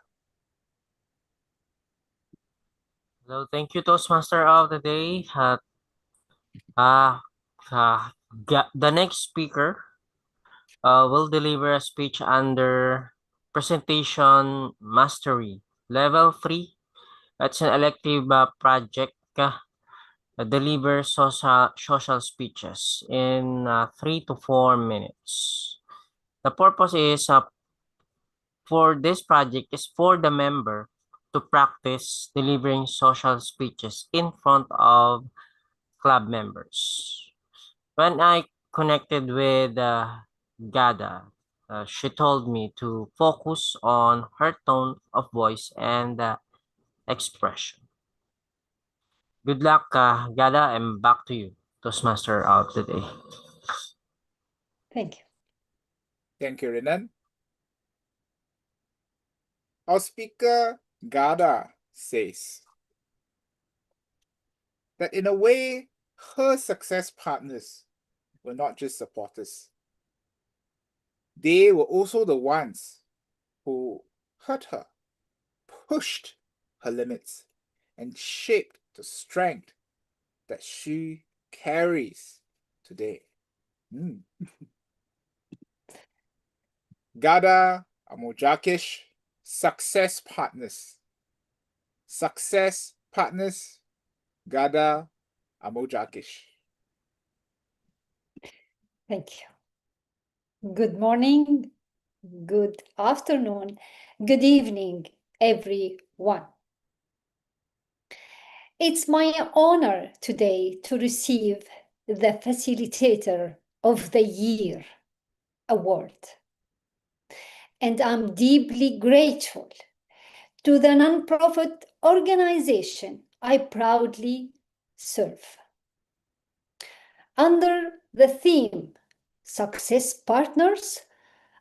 Hello, thank you, Toastmaster of the day. The next speaker will deliver a speech under Presentation Mastery, Level 3. It's an elective project. Deliver social speeches in 3 to 4 minutes. The purpose is for this project is for the member to practice delivering social speeches in front of club members. When I connected with Ghada, she told me to focus on her tone of voice and expression. Good luck, Ghada, and back to you, Toastmaster of the day. Thank you. Thank you, Renan. Our speaker, Ghada, says that in a way, her success partners were not just supporters. They were also the ones who hurt her, pushed her limits, and shaped the strength that she carries today. Ghada Almojarkish, success partners. Success partners, Ghada Almojarkish. Thank you. Good morning, good afternoon, good evening, everyone. It's my honor today to receive the Facilitator of the Year award. And I'm deeply grateful to the nonprofit organization I proudly serve. Under the theme Success Partners,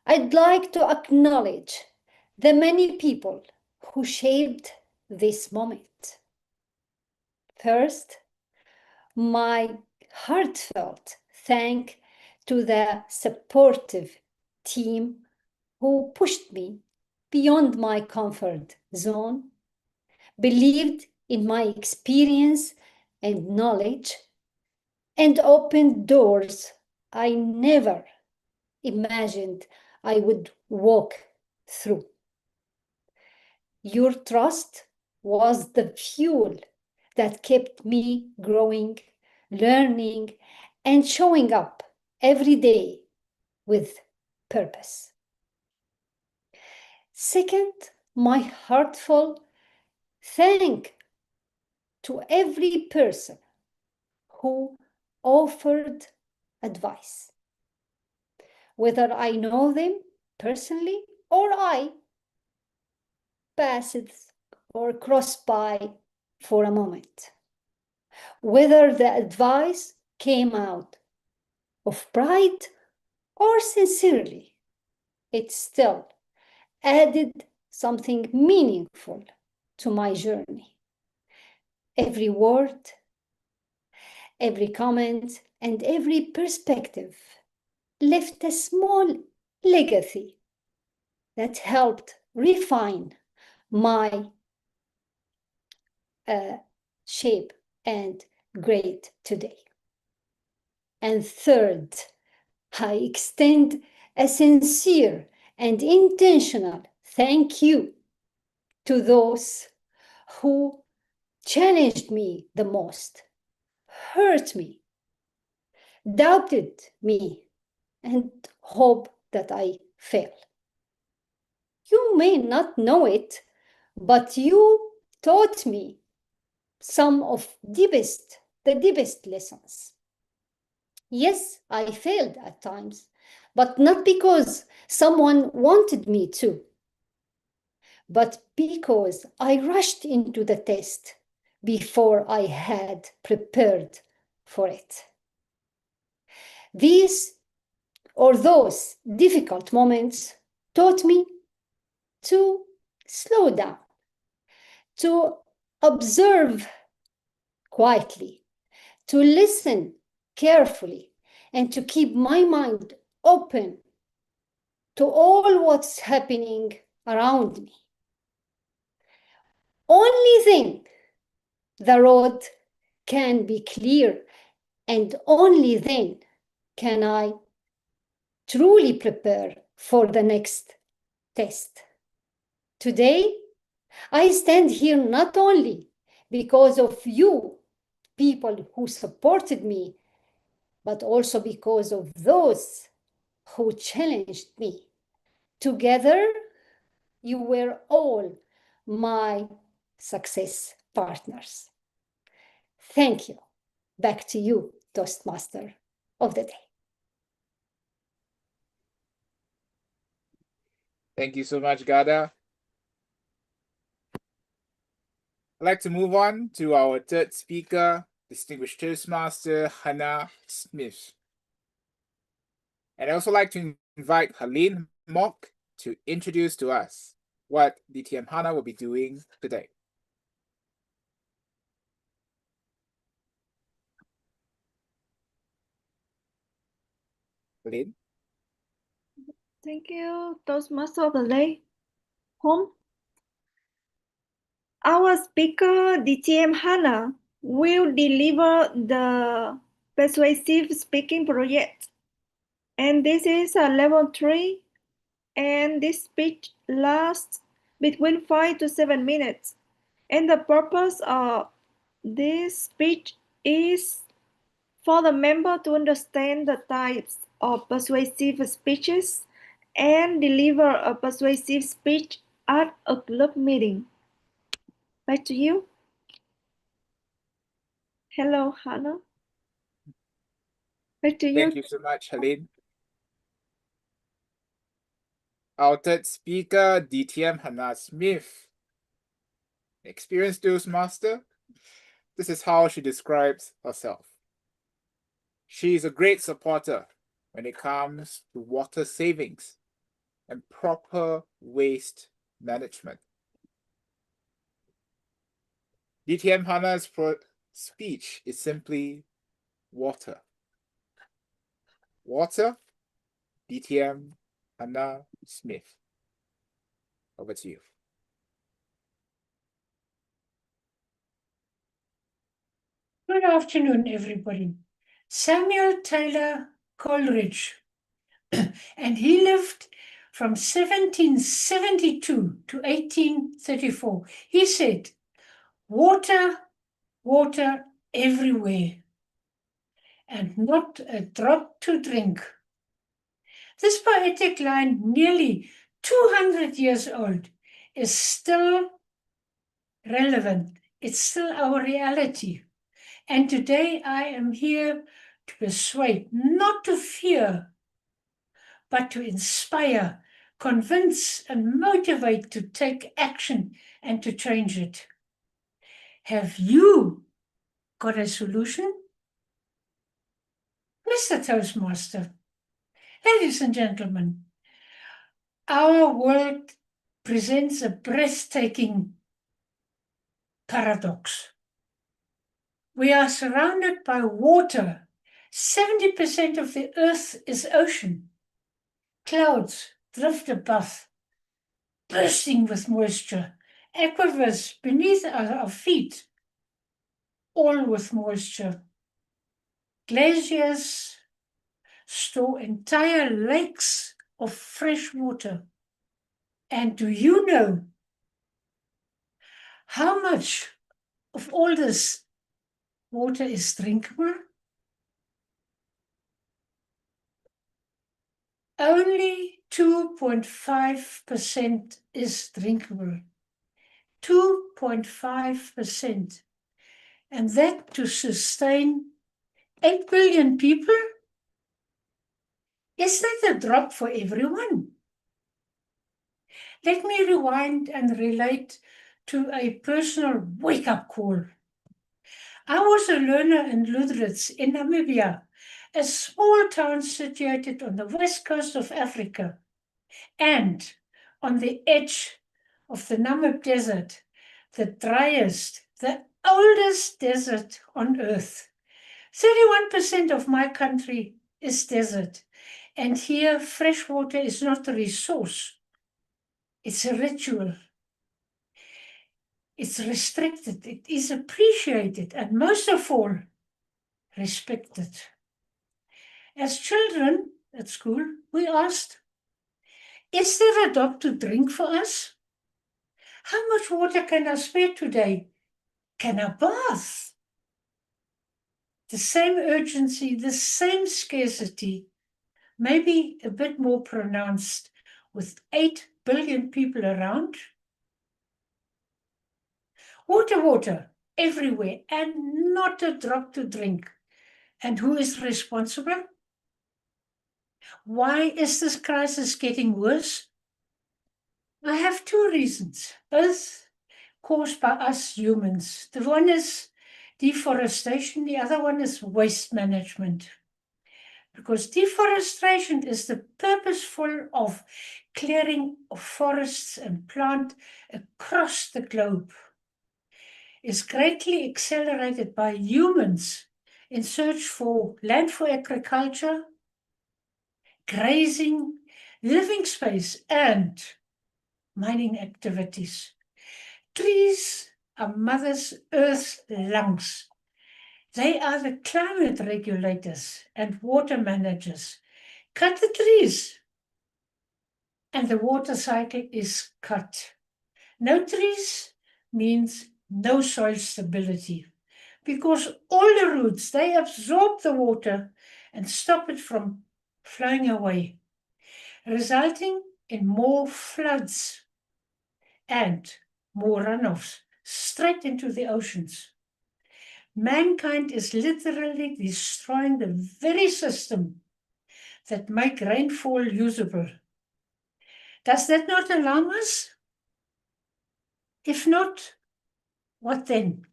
I'd like to acknowledge the many people who shaped this moment. First, my heartfelt thanks to the supportive team who pushed me beyond my comfort zone, believed in my experience and knowledge, and opened doors I never imagined I would walk through. Your trust was the fuel that kept me growing, learning, and showing up every day with purpose. Second, my heartfelt thank to every person who offered advice, whether I know them personally or I passed or crossed by for a moment. Whether the advice came out of pride or sincerely, it still added something meaningful to my journey. Every word, every comment, and every perspective left a small legacy that helped refine my shape and grade today. And third, I extend a sincere and intentional thank you to those who challenged me the most, hurt me, doubted me, and hope that I fail. You may not know it, but you taught me some of the deepest lessons. Yes, I failed at times, but not because someone wanted me to, but because I rushed into the test before I had prepared for it. These or those difficult moments taught me to slow down, to observe quietly, to listen carefully, and to keep my mind open to all what's happening around me. Only then the road can be clear, and only then can I truly prepare for the next test. Today, I stand here not only because of you, people who supported me, but also because of those who challenged me. Together, you were all my success partners. Thank you. Back to you, Toastmaster of the day. Thank you so much, Ghada. I'd like to move on to our third speaker, Distinguished Toastmaster Hannah Smith. And I'd also like to invite Helene Mock to introduce to us what DTM Hannah will be doing today. Helene? Thank you, Toastmaster of the day, Holmes. Our speaker, DTM Hannah, will deliver the Persuasive Speaking Project. And this is a level 3, and this speech lasts between 5 to 7 minutes. And the purpose of this speech is for the member to understand the types of persuasive speeches and deliver a persuasive speech at a club meeting. Back to you. Hello, Hannah. Back to you. Thank you so much, Helene. Our third speaker, DTM Hannah Smith. Experienced Toastmaster. This is how she describes herself. She is a great supporter when it comes to water savings and proper waste management. DTM Hannah's speech is simply water. Water, DTM Hannah Smith. Over to you. Good afternoon, everybody. Samuel Taylor Coleridge, and he lived from 1772 to 1834. He said, water, water everywhere, and not a drop to drink. This poetic line, nearly 200 years old, is still relevant. It's still our reality. And today I am here to persuade, not to fear, but to inspire, convince, and motivate to take action and to change it. Have you got a solution? Mr. Toastmaster, ladies and gentlemen, our world presents a breathtaking paradox. We are surrounded by water. 70% of the earth is ocean. Clouds drift above, bursting with moisture. Aquifers beneath our feet, all with moisture. Glaciers store entire lakes of fresh water. And do you know how much of all this water is drinkable? Only 2.5% is drinkable. 2.5%. And that to sustain 8 billion people? Is that a drop for everyone? Let me rewind and relate to a personal wake-up call. I was a learner in Lutherits in Namibia, a small town situated on the west coast of Africa and on the edge of the Namib Desert, the driest, the oldest desert on earth. 31% of my country is desert, and here fresh water is not a resource. It's a ritual. It's restricted, it is appreciated, and most of all, respected. As children at school, we asked, is there a drop to drink for us? How much water can I spare today? Can I bath? The same urgency, the same scarcity, maybe a bit more pronounced with 8 billion people around. Water, water, everywhere, and not a drop to drink. And who is responsible? Why is this crisis getting worse? I have two reasons, both caused by us humans. The one is deforestation, the other one is waste management. Because deforestation is the purposeful of clearing of forests and plant across the globe. Is greatly accelerated by humans in search for land for agriculture, grazing, living space, and mining activities. Trees are Mother Earth's lungs. They are the climate regulators and water managers. Cut the trees, and the water cycle is cut. No trees means no soil stability, because all the roots, they absorb the water and stop it from flowing away, resulting in more floods and more runoffs straight into the oceans. Mankind is literally destroying the very system that make rainfall usable. Does that not alarm us? If not, what then?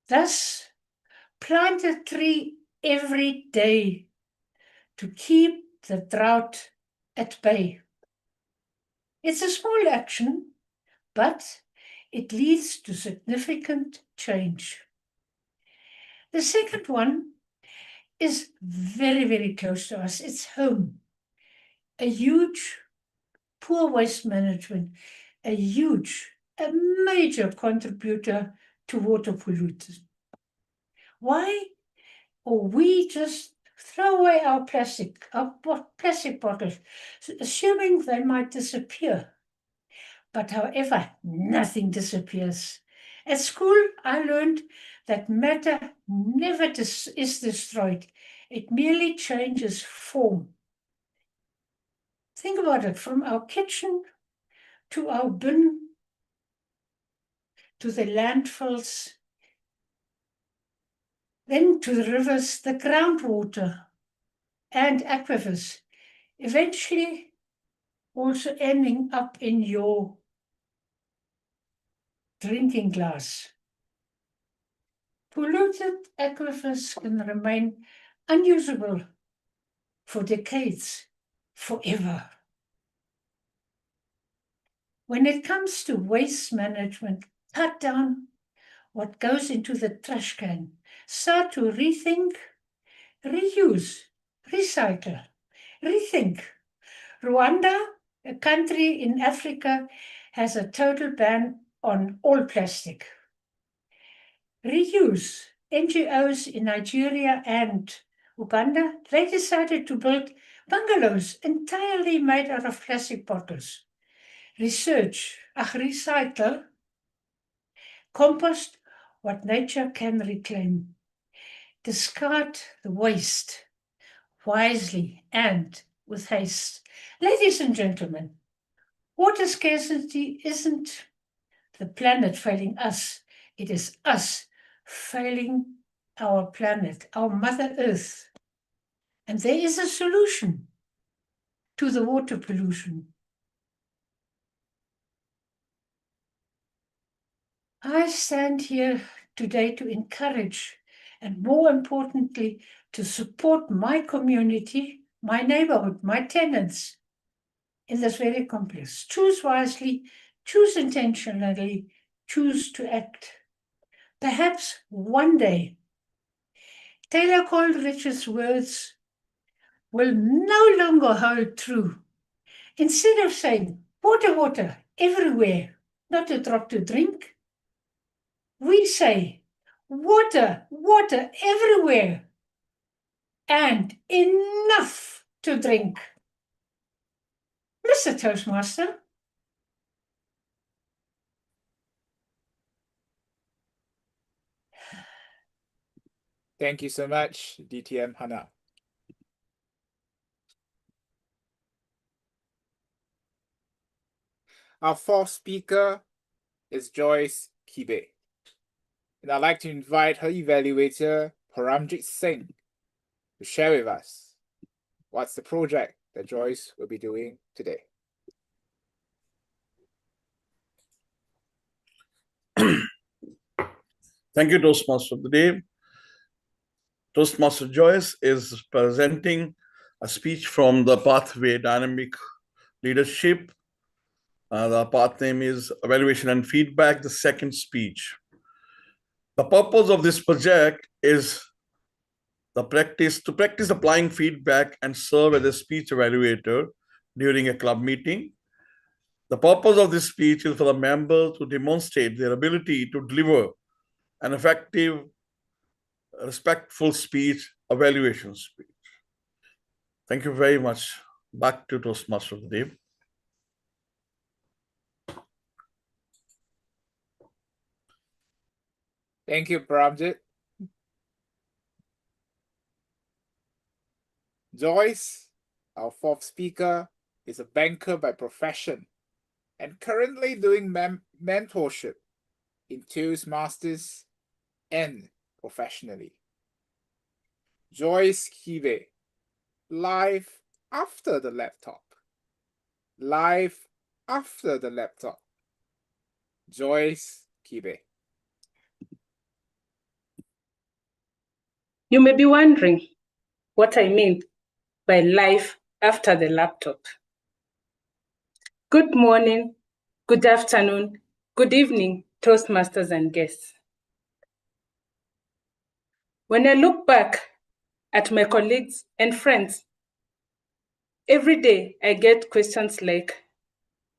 Thus, plant a tree every day to keep the drought at bay. It's a small action, but it leads to significant change. The second one is very, very close to us. It's home. A huge poor waste management, a major contributor to water pollution. Why? Or we just throw away our plastic bottles, assuming they might disappear. But however, nothing disappears. At school, I learned that matter never is destroyed. It merely changes form. Think about it, from our kitchen to our bin, to the landfills, then to the rivers, the groundwater, and aquifers, eventually also ending up in your drinking glass. Polluted aquifers can remain unusable for decades, forever. When it comes to waste management, cut down what goes into the trash can. Start to rethink, reuse, recycle, rethink. Rwanda, a country in Africa, has a total ban on all plastic. Reuse. NGOs in Nigeria and Uganda, they decided to build bungalows entirely made out of plastic bottles. Research, recycle, compost what nature can reclaim. Discard the waste wisely and with haste. Ladies and gentlemen, water scarcity isn't the planet failing us. It is us failing our planet, our Mother Earth. And there is a solution to the water pollution. I stand here today to encourage and, more importantly, to support my community, my neighborhood, my tenants in this very complex. Choose wisely, choose intentionally, choose to act. Perhaps one day, Taylor Coleridge's words will no longer hold true. Instead of saying, water, water, everywhere, not a drop to drink, we say, water, water, everywhere, and enough to drink. Mr. Toastmaster. Thank you so much, DTM Hana. Our fourth speaker is Joyce Kibe. And I'd like to invite her evaluator, Paramjit Singh, to share with us what's the project that Joyce will be doing today. Thank you, Toastmaster of the day. Toastmaster Joyce is presenting a speech from the Pathway Dynamic Leadership. The path name is Evaluation and Feedback, the second speech. The purpose of this project is to practice applying feedback and serve as a speech evaluator during a club meeting. The purpose of this speech is for the members to demonstrate their ability to deliver an effective, respectful speech, evaluation speech. Thank you very much. Back to Toastmaster of the day. Thank you, Paramjit. Joyce, our fourth speaker, is a banker by profession and currently doing mentorship in Toastmasters and professionally. Joyce Kibe, live after the laptop. Live after the laptop. Joyce Kibe. You may be wondering what I mean by life after the laptop. Good morning, good afternoon, good evening, Toastmasters and guests. When I look back at my colleagues and friends, every day I get questions like,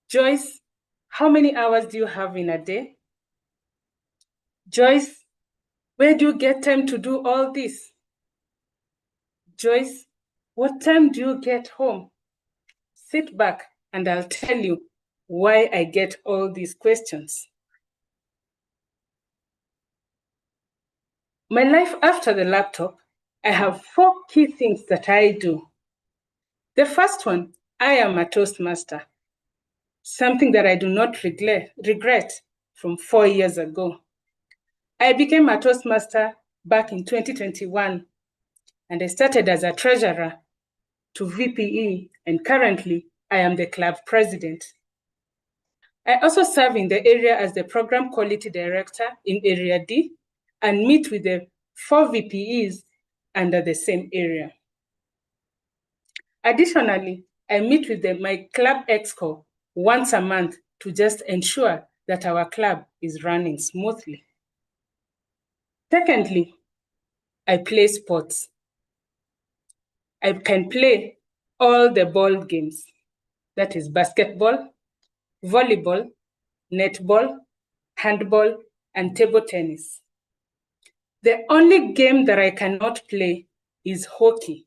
Joyce, how many hours do you have in a day? Joyce, where do you get time to do all this? Joyce, what time do you get home? Sit back and I'll tell you why I get all these questions. My life after the laptop, I have 4 key things that I do. The first one, I am a Toastmaster, something that I do not regret from 4 years ago. I became a Toastmaster back in 2021, and I started as a treasurer to VPE, and currently I am the club president. I also serve in the area as the program quality director in Area D and meet with the 4 VPEs under the same area. Additionally, I meet with my club exco once a month to just ensure that our club is running smoothly. Secondly, I play sports. I can play all the ball games, that is basketball, volleyball, netball, handball, and table tennis. The only game that I cannot play is hockey.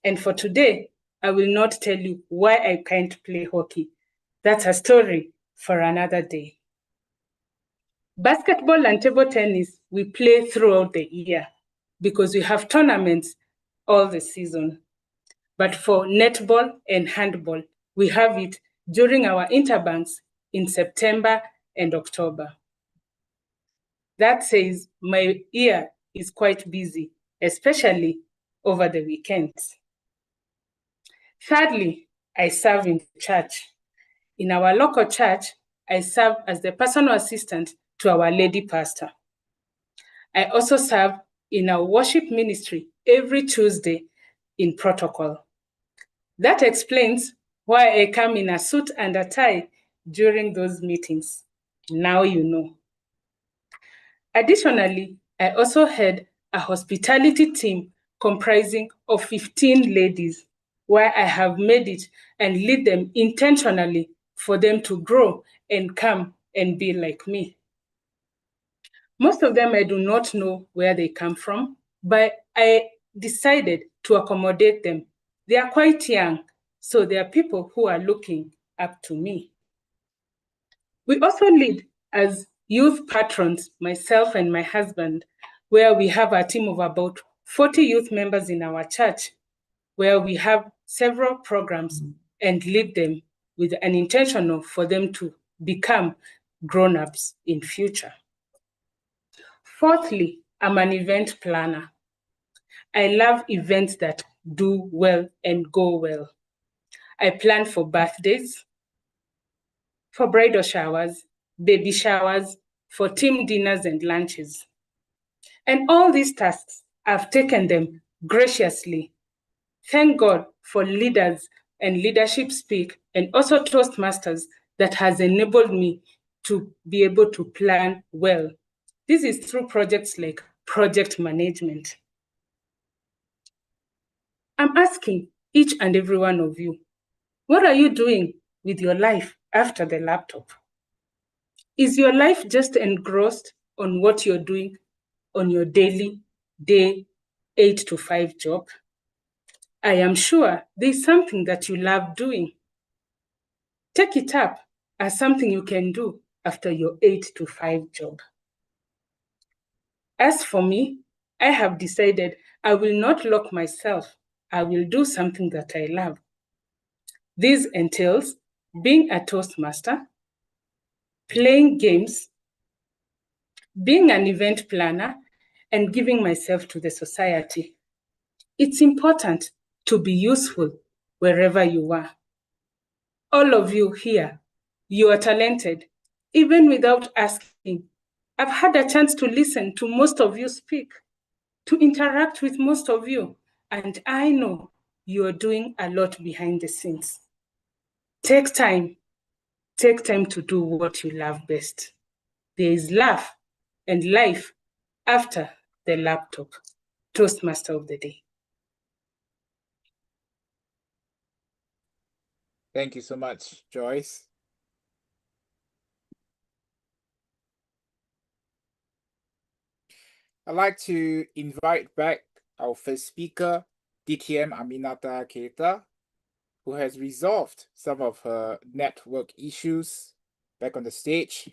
And for today, I will not tell you why I can't play hockey. That's a story for another day. Basketball and table tennis, we play throughout the year because we have tournaments all the season. But for netball and handball, we have it during our interbanks in September and October. That says my year is quite busy, especially over the weekends. Thirdly, I serve in the church. In our local church, I serve as the personal assistant to our lady pastor. I also serve in our worship ministry every Tuesday in protocol. That explains why I come in a suit and a tie during those meetings. Now you know. Additionally, I also head a hospitality team comprising of 15 ladies, where I have made it and lead them intentionally for them to grow and come and be like me. Most of them I do not know where they come from, but I decided to accommodate them. They are quite young, so they are people who are looking up to me. We also lead as youth patrons, myself and my husband, where we have a team of about 40 youth members in our church, where we have several programs and lead them with an intention for them to become grown-ups in future. Fourthly, I'm an event planner. I love events that do well and go well. I plan for birthdays, for bridal showers, baby showers, for team dinners and lunches. And all these tasks, I've taken them graciously. Thank God for leaders and leadership speak and also Toastmasters that has enabled me to be able to plan well. This is through projects like project management. I'm asking each and every one of you, what are you doing with your life after the laptop? Is your life just engrossed on what you're doing on your daily, day 8 to 5 job? I am sure there's something that you love doing. Take it up as something you can do after your 8 to 5 job. As for me, I have decided I will not lock myself. I will do something that I love. This entails being a Toastmaster, playing games, being an event planner, and giving myself to the society. It's important to be useful wherever you are. All of you here, you are talented, even without asking. I've had a chance to listen to most of you speak, to interact with most of you, and I know you're doing a lot behind the scenes. Take time to do what you love best. There is love and life after the laptop. Toastmaster of the Day. Thank you so much, Joyce. I'd like to invite back our first speaker, DTM Aminata Keita, who has resolved some of her network issues, back on the stage.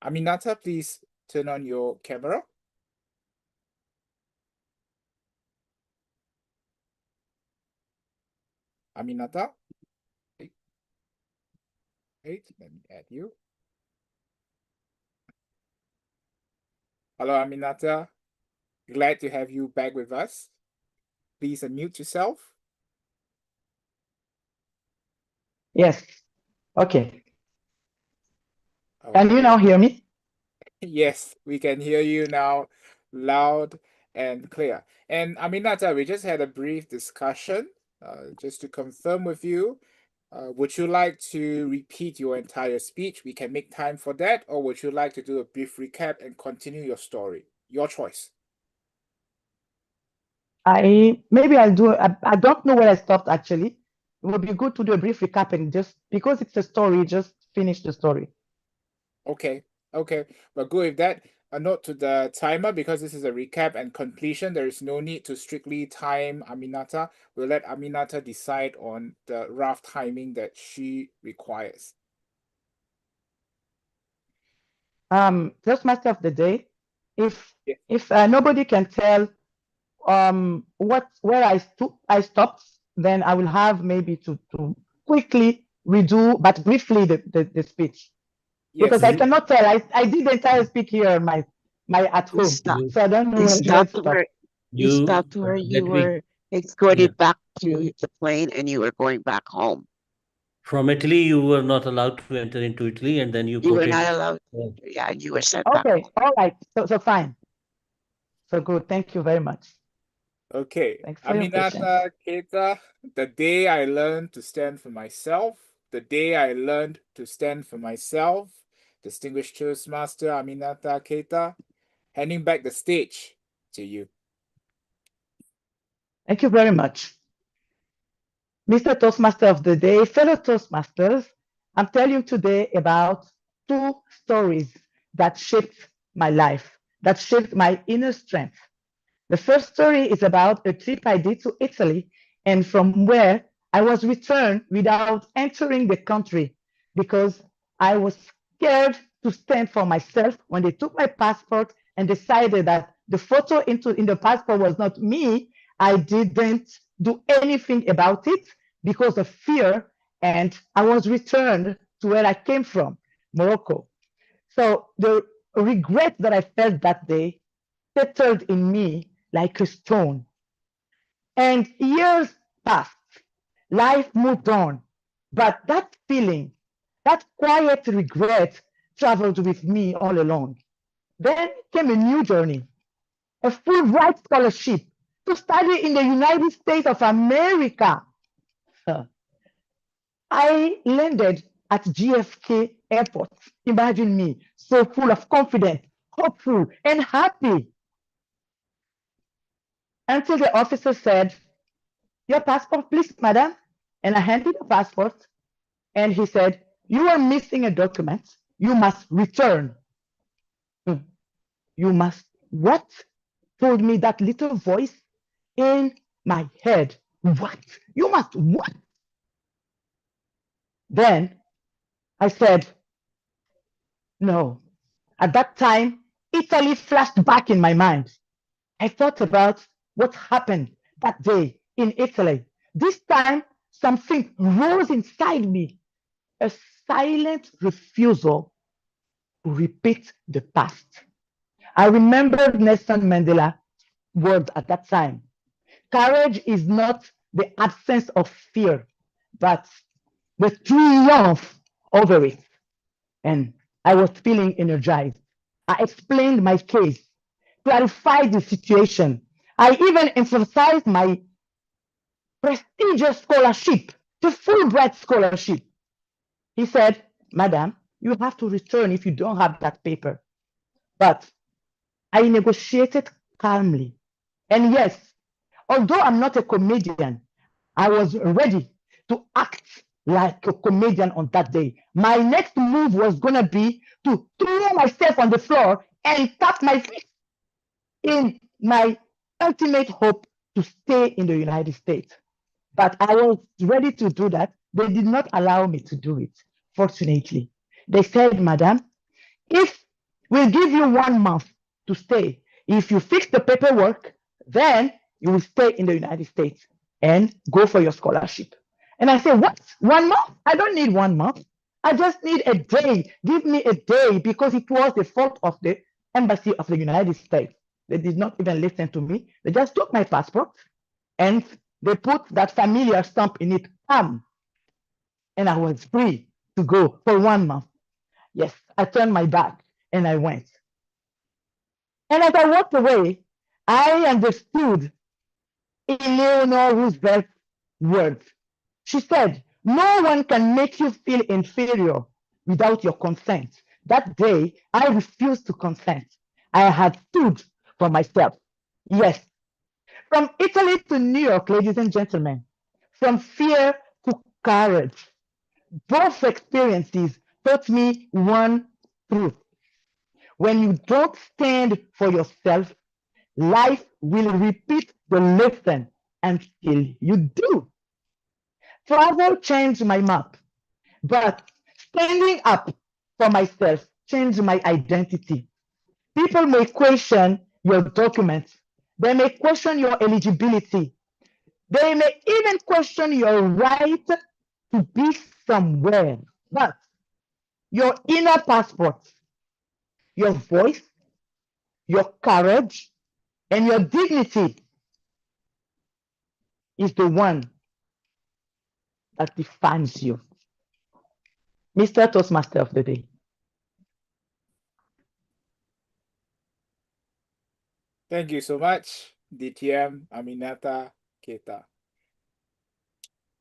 Aminata, please turn on your camera. Aminata. Wait, let me add you. Hello, Aminata. Glad to have you back with us. Please unmute yourself. Yes. Okay. Can you now hear me? Yes, we can hear you now loud and clear. And Aminata, we just had a brief discussion, just to confirm with you. Would you like to repeat your entire speech? We can make time for that, or would you like to do a brief recap and continue your story? Your choice. Maybe I'll do. I don't know where I stopped actually. It would be good to do a brief recap and just because it's a story, just finish the story. Okay, but good with that. A note to the timer, because this is a recap and completion, there is no need to strictly time Aminata. We'll let Aminata decide on the rough timing that she requires. Toastmaster of the day. If nobody can tell where I stopped, then I will have maybe to quickly redo, but briefly the speech. Yes. Because I cannot tell. I did the entire speech here on my at home. So I don't know where to stop. You stopped where you were escorted back to the plane and you were going back home. From Italy, you were not allowed to enter into Italy, and then you were not allowed. Yeah, you were sent back Okay, home. all right. So fine. So good. Thank you very much. Okay, Thanks for your patience. Aminata Keita, the day I learned to stand for myself, the day I learned to stand for myself, distinguished Toastmaster Aminata Keita, handing back the stage to you. Thank you very much. Mr. Toastmaster of the day, fellow Toastmasters, I'm telling you today about two stories that shaped my life, that shaped my inner strength. The first story is about a trip I did to Italy, and from where I was returned without entering the country because I was scared to stand for myself when they took my passport and decided that the photo in the passport was not me. I didn't do anything about it because of fear, and I was returned to where I came from, Morocco. So the regret that I felt that day settled in me like a stone. And years passed, life moved on, but that feeling, that quiet regret traveled with me all along. Then came a new journey, a full-ride scholarship to study in the United States of America. I landed at JFK Airport. Imagine me, so full of confidence, hopeful, and happy. Until the officer said, "Your passport, please, madam." And I handed the passport, and he said, "You are missing a document. You must return." You must what? Told me that little voice in my head. What? You must what? Then I said, no. At that time, Italy flashed back in my mind. I thought about what happened that day in Italy. This time, something rose inside me, a silent refusal to repeat the past. I remembered Nelson Mandela's words at that time. Courage is not the absence of fear, but the triumph over it. And I was feeling energized. I explained my case, clarified the situation. I even emphasized my prestigious scholarship, the Fulbright scholarship. He said, "Madam, you have to return if you don't have that paper." But I negotiated calmly. And yes, although I'm not a comedian, I was ready to act like a comedian on that day. My next move was going to be to throw myself on the floor and tap my feet in my ultimate hope to stay in the United States. But I was ready to do that. They did not allow me to do it, fortunately. They said, Madam, if we'll give you 1 month to stay, if you fix the paperwork, then you will stay in the United States and go for your scholarship. And I said, what? 1 month? I don't need 1 month. I just need a day. Give me a day, because it was the fault of the embassy of the United States. They did not even listen to me. They just took my passport and they put that familiar stamp in it, come. And I was free to go for 1 month. Yes, I turned my back and I went. And as I walked away, I understood Eleanor Roosevelt's words. She said, no one can make you feel inferior without your consent. That day, I refused to consent. I had stood for myself. Yes, from Italy to New York, ladies and gentlemen, from fear to courage, both experiences taught me one truth. When you don't stand for yourself, life will repeat the lesson until you do. Travel changed my map, but standing up for myself changed my identity. People may question your documents. They may question your eligibility. They may even question your right to be somewhere. But your inner passport, your voice, your courage, and your dignity is the one that defines you. Mr. Toastmaster of the Day. Thank you so much, DTM, Aminata, Keita.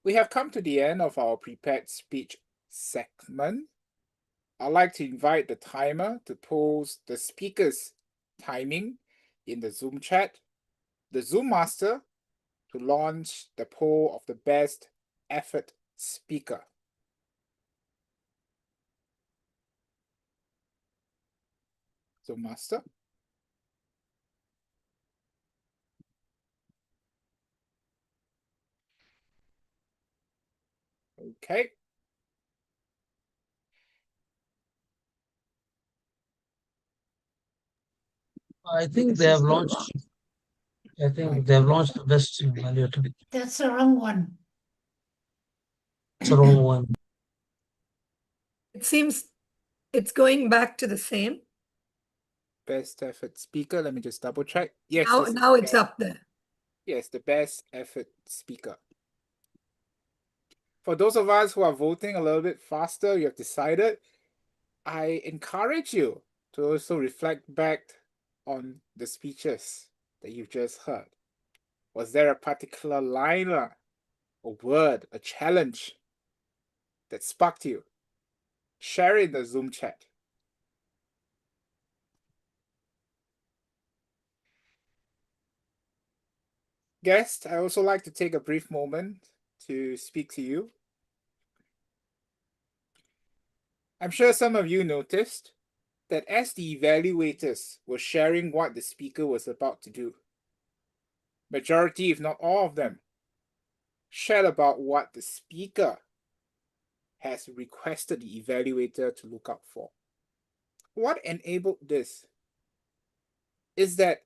We have come to the end of our prepared speech segment. I'd like to invite the timer to post the speaker's timing in the Zoom chat, the Zoom master to launch the poll of the best effort speaker. Zoom master. Okay. I think they have launched. I think they have launched the best evaluator. That's the wrong one. It's the wrong one. It seems it's going back to the same. Best effort speaker. Let me just double check. Yes. Now it's up there. Yes, the best effort speaker. For those of us who are voting a little bit faster, you have decided, I encourage you to also reflect back on the speeches that you've just heard. Was there a particular line, a word, a challenge that sparked you? Share it in the Zoom chat. Guest, I also like to take a brief moment to speak to you. I'm sure some of you noticed that as the evaluators were sharing what the speaker was about to do, majority, if not all of them, shared about what the speaker has requested the evaluator to look out for. What enabled this is that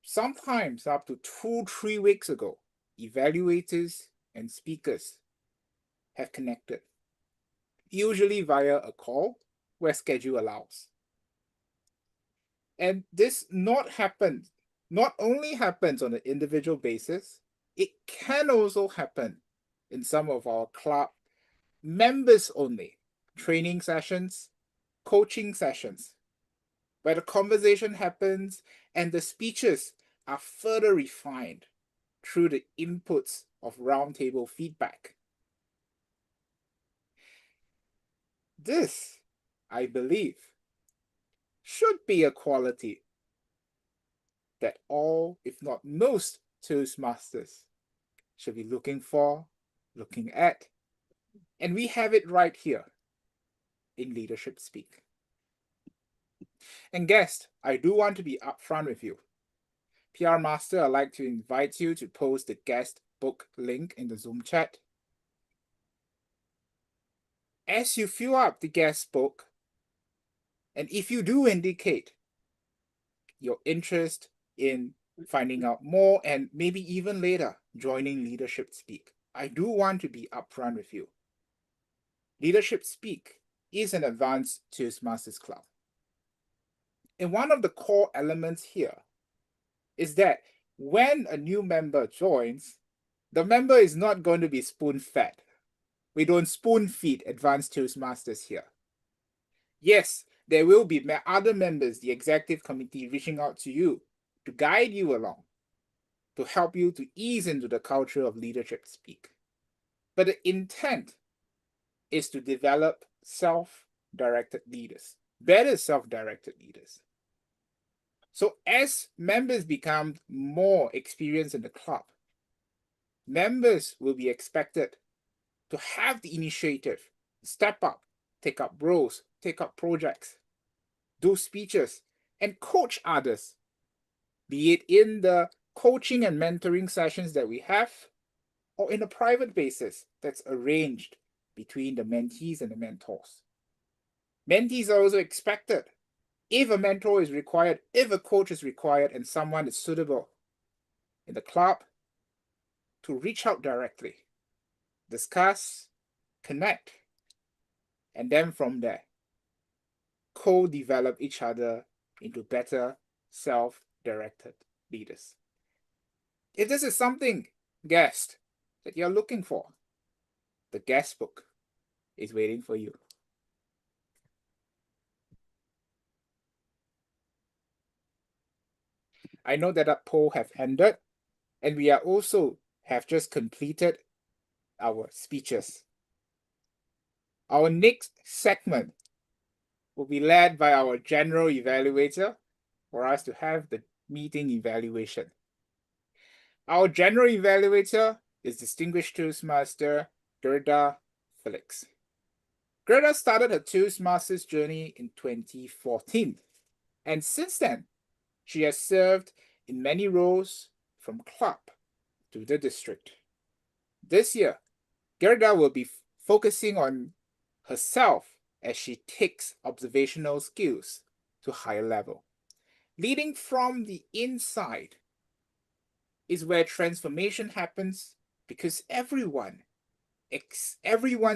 sometimes up to 2-3 weeks ago, evaluators and speakers have connected, usually via a call where schedule allows. And this not only happens on an individual basis, it can also happen in some of our club members only training sessions, coaching sessions, where the conversation happens and the speeches are further refined through the inputs of roundtable feedback. This, I believe, should be a quality that all, if not most, Toastmasters should be looking for, looking at, and we have it right here in Leadership Speak. And guest, I do want to be upfront with you. PR Master, I'd like to invite you to post the guest book link in the Zoom chat. As you fill up the guest book, and if you do indicate your interest in finding out more and maybe even later joining Leadership Speak, I do want to be upfront with you. Leadership Speak is an advanced Toastmasters club. And one of the core elements here is that when a new member joins, the member is not going to be spoon-fed. We don't spoon-feed advanced Toastmasters here. Yes, there will be other members, the executive committee, reaching out to you to guide you along, to help you to ease into the culture of Leadership Speak. But the intent is to develop self-directed leaders, better self-directed leaders. So as members become more experienced in the club, members will be expected to have the initiative, step up, take up roles, take up projects, do speeches, and coach others, be it in the coaching and mentoring sessions that we have, or in a private basis that's arranged between the mentees and the mentors. Mentees are also expected, if a mentor is required, if a coach is required, and someone is suitable in the club, to reach out directly, discuss, connect, and then from there, co-develop each other into better self-directed leaders. If this is something, guest, that you're looking for, the guest book is waiting for you. I know that that poll have ended, and we are also have just completed our speeches. Our next segment will be led by our general evaluator for us to have the meeting evaluation. Our general evaluator is Distinguished Toastmaster Guerdah Felix. Guerdah started her Toastmasters journey in 2014, and since then, she has served in many roles from club to the district. This year, Guerdah will be focusing on herself as she takes observational skills to a higher level. Leading from the inside is where transformation happens, because everyone's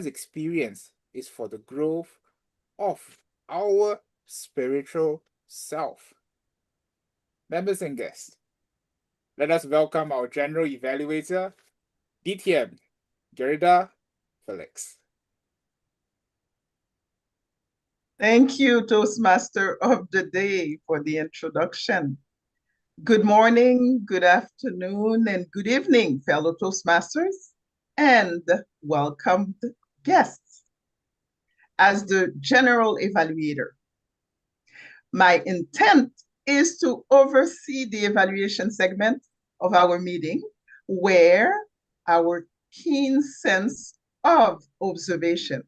experience is for the growth of our spiritual self. Members and guests, let us welcome our General Evaluator, DTM, Guerdah Felix. Thank you, Toastmaster of the Day, for the introduction. Good morning, good afternoon, and good evening, fellow Toastmasters, and welcomed guests. As the General Evaluator, my intent is to oversee the evaluation segment of our meeting, where our keen sense of observation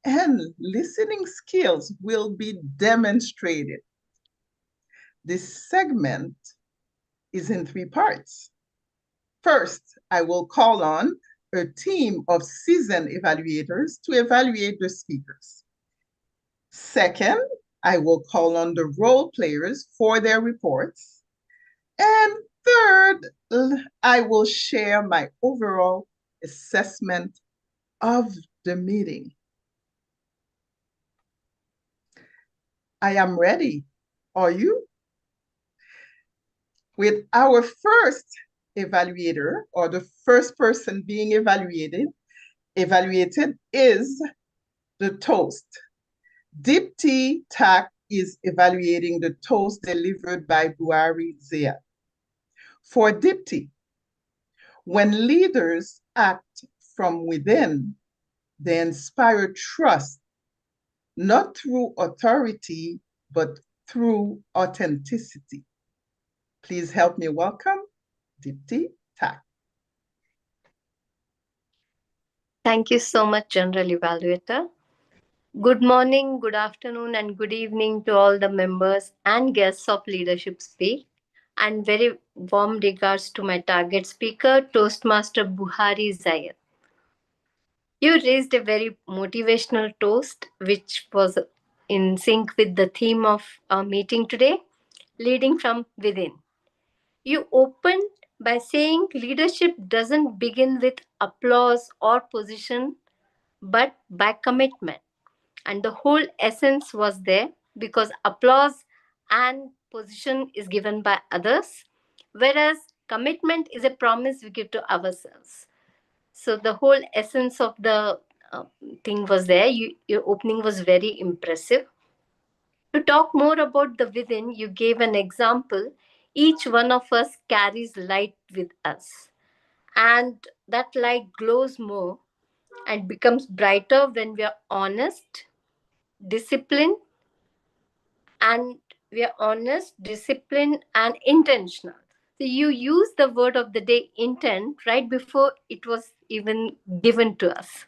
and listening skills will be demonstrated. This segment is in 3 parts. First, I will call on a team of seasoned evaluators to evaluate the speakers. Second, I will call on the role players for their reports. And third, I will share my overall assessment of the meeting. I am ready. Are you? With our first evaluator, or the first person being evaluated is the toast. Dipti Tak is evaluating the toast delivered by Buhari Zia. For Dipti, when leaders act from within, they inspire trust, not through authority, but through authenticity. Please help me welcome Dipti Tak. Thank you so much, General Evaluator. Good morning, good afternoon, and good evening to all the members and guests of Leadership Speak. and very warm regards to my target speaker, Toastmaster Buhari Zayed. You raised a very motivational toast, which was in sync with the theme of our meeting today, leading from within. You opened by saying leadership doesn't begin with applause or position, but by commitment. And the whole essence was there because applause and position is given by others, whereas commitment is a promise we give to ourselves. So the whole essence of the thing was there. Your opening was very impressive. To talk more about the within, you gave an example. Each one of us carries light with us, and that light glows more and becomes brighter when we are honest, disciplined, disciplined, and intentional. So you use the word of the day intent right before it was even given to us.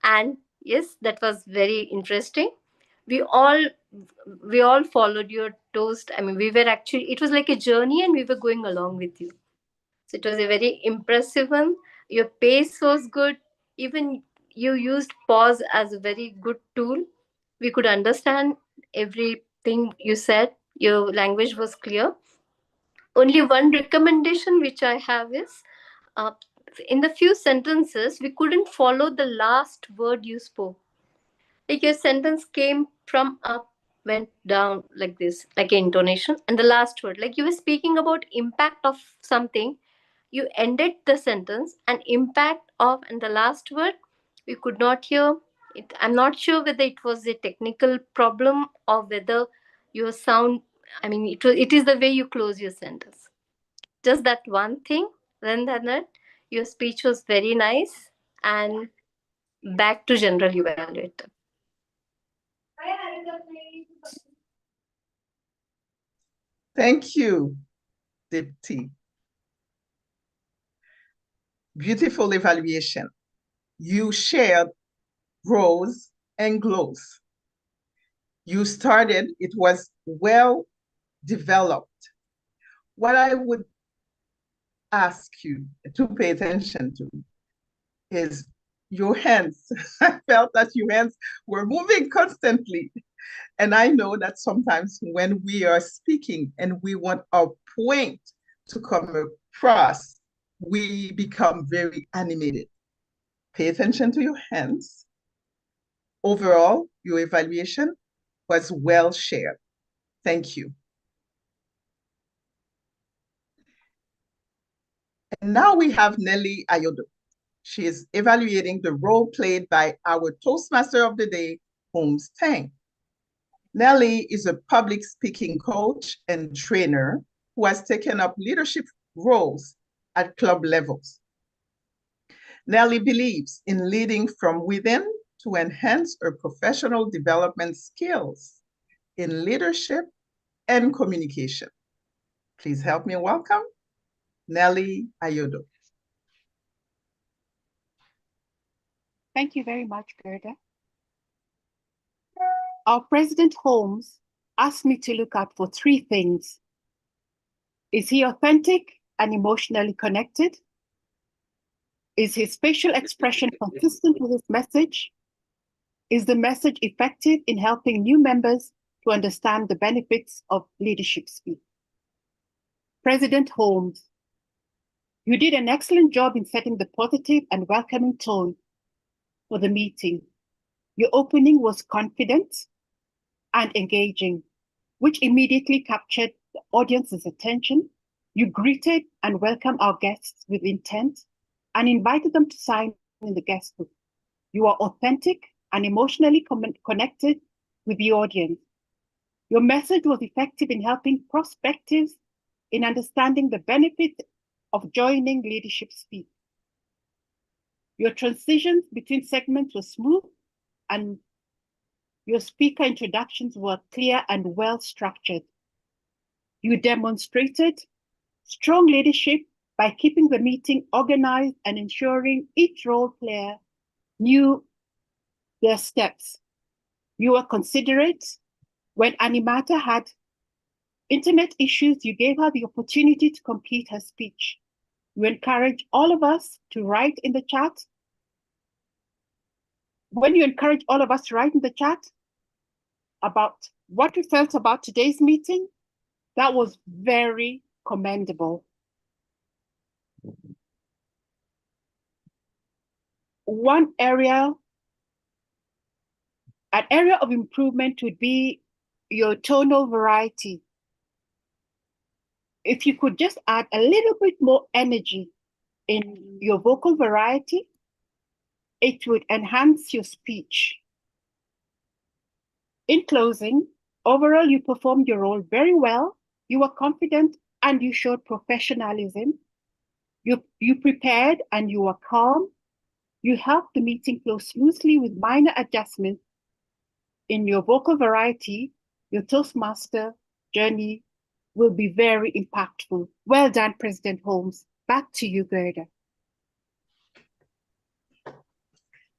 And yes, that was very interesting. We all followed your toast. I mean, we were actually, it was like a journey and we were going along with you. So it was a very impressive one. Your pace was good. Even you used pause as a very good tool. We could understand everything you said. Your language was clear. Only one recommendation which I have is uh, in the few sentences, we couldn't follow the last word you spoke. Like your sentence came from up, went down like this, like an intonation, and the last word, like you were speaking about impact of something, you ended the sentence and impact of, and the last word we could not hear it. I'm not sure whether it was a technical problem or whether your sound, I mean, it is the way you close your sentence. Just that one thing. Then that your speech was very nice. And back to general evaluator. Thank you, Dipti. Beautiful evaluation. You shared rose and glows. You started, it was well developed. What I would ask you to pay attention to is your hands. I felt that your hands were moving constantly. And I know that sometimes when we are speaking and we want our point to come across, we become very animated. Pay attention to your hands. Overall, your evaluation was well shared. Thank you. And now we have Nelly Ayodo. She is evaluating the role played by our Toastmaster of the Day, Holmes Teng. Nelly is a public speaking coach and trainer who has taken up leadership roles at club levels. Nelly believes in leading from within to enhance her professional development skills in leadership and communication. Please help me welcome Nelly Ayodo. Thank you very much, Guerdah. Our President Holmes asked me to look out for three things. Is he authentic and emotionally connected? Is his facial expression consistent with his message? Is the message effective in helping new members to understand the benefits of leadership speak? President Holmes, you did an excellent job in setting the positive and welcoming tone for the meeting. Your opening was confident and engaging, which immediately captured the audience's attention. You greeted and welcomed our guests with intent and invited them to sign in the guest book. You are authentic and emotionally connected with the audience. Your message was effective in helping prospectives in understanding the benefits of joining leadership speak. Your transitions between segments were smooth and your speaker introductions were clear and well structured. You demonstrated strong leadership by keeping the meeting organized and ensuring each role player knew their steps. You were considerate when Aminata had internet issues, you gave her the opportunity to complete her speech. You encourage all of us to write in the chat. When you encourage all of us to write in the chat about what we felt about today's meeting, that was very commendable. An area of improvement would be your tonal variety. If you could just add a little bit more energy in your vocal variety, it would enhance your speech. In closing, overall, you performed your role very well. You were confident and you showed professionalism. You prepared and you were calm. You helped the meeting flow smoothly with minor adjustments in your vocal variety. Your Toastmaster journey will be very impactful. Well done, President Holmes. Back to you, Guerdah.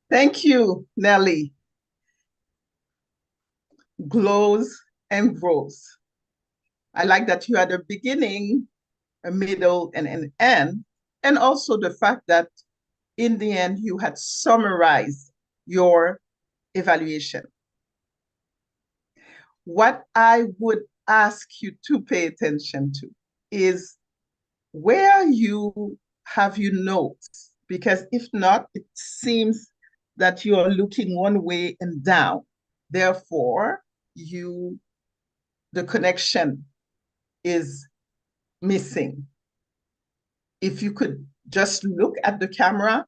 Thank you, Nelly. Glows and grows. I like that you had a beginning, a middle, and an end, and also the fact that in the end you had summarized your evaluation. What I would ask you to pay attention to is where you have your notes, because if not, it seems that you are looking one way and down. Therefore, the connection is missing. If you could just look at the camera,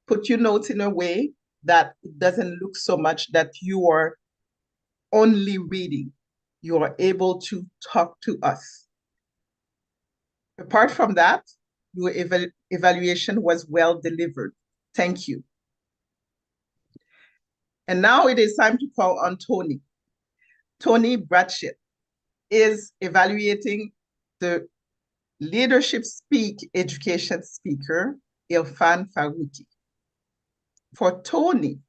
put your notes in a way that it doesn't look so much that you are only reading, you are able to talk to us. Apart from that, your evaluation was well delivered. Thank you. And now it is time to call on Tony. Tony Bratchett is evaluating the Leadership Speak education speaker, Irfan Farooqui. For Tony,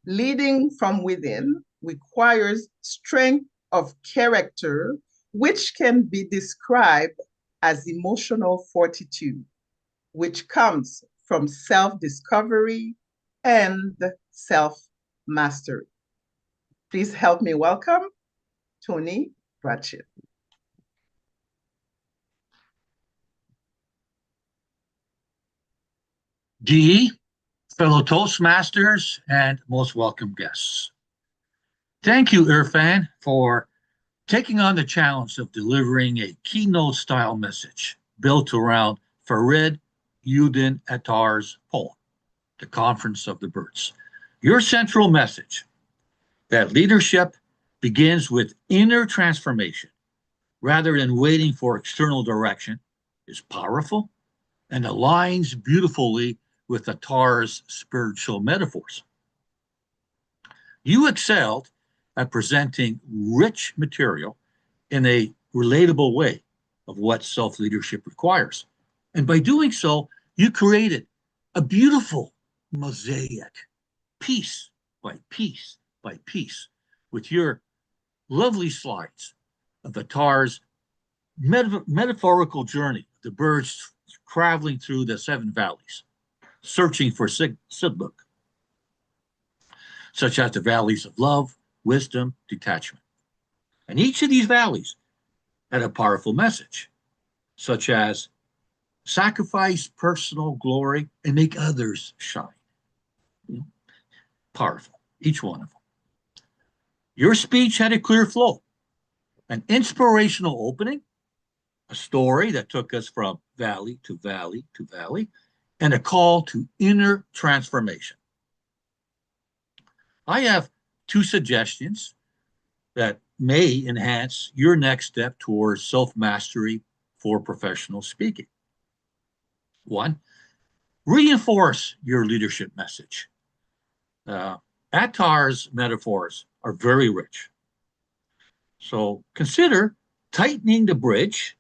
leading from within requires strength of character, which can be described as emotional fortitude, which comes from self-discovery and self-mastery. Please help me welcome Tony Bratchett. DE, fellow Toastmasters, and most welcome guests. Thank you, Irfan, for taking on the challenge of delivering a keynote-style message built around Farid Udin Attar's poem, The Conference of the Birds. Your central message, that leadership begins with inner transformation rather than waiting for external direction, is powerful and aligns beautifully with Attar's spiritual metaphors. You excelled at presenting rich material in a relatable way of what self-leadership requires. And by doing so, you created a beautiful mosaic, piece by piece by piece, with your lovely slides of Attar's metaphorical journey, the birds traveling through the 7 valleys, searching for Sidluk, such as the valleys of love, wisdom, detachment. And each of these valleys had a powerful message, such as sacrifice personal glory and make others shine. Powerful, each one of them. Your speech had a clear flow, an inspirational opening, a story that took us from valley to valley to valley, and a call to inner transformation. I have 2 suggestions that may enhance your next step towards self-mastery for professional speaking. 1, reinforce your leadership message. Attar's metaphors are very rich. So consider tightening the bridge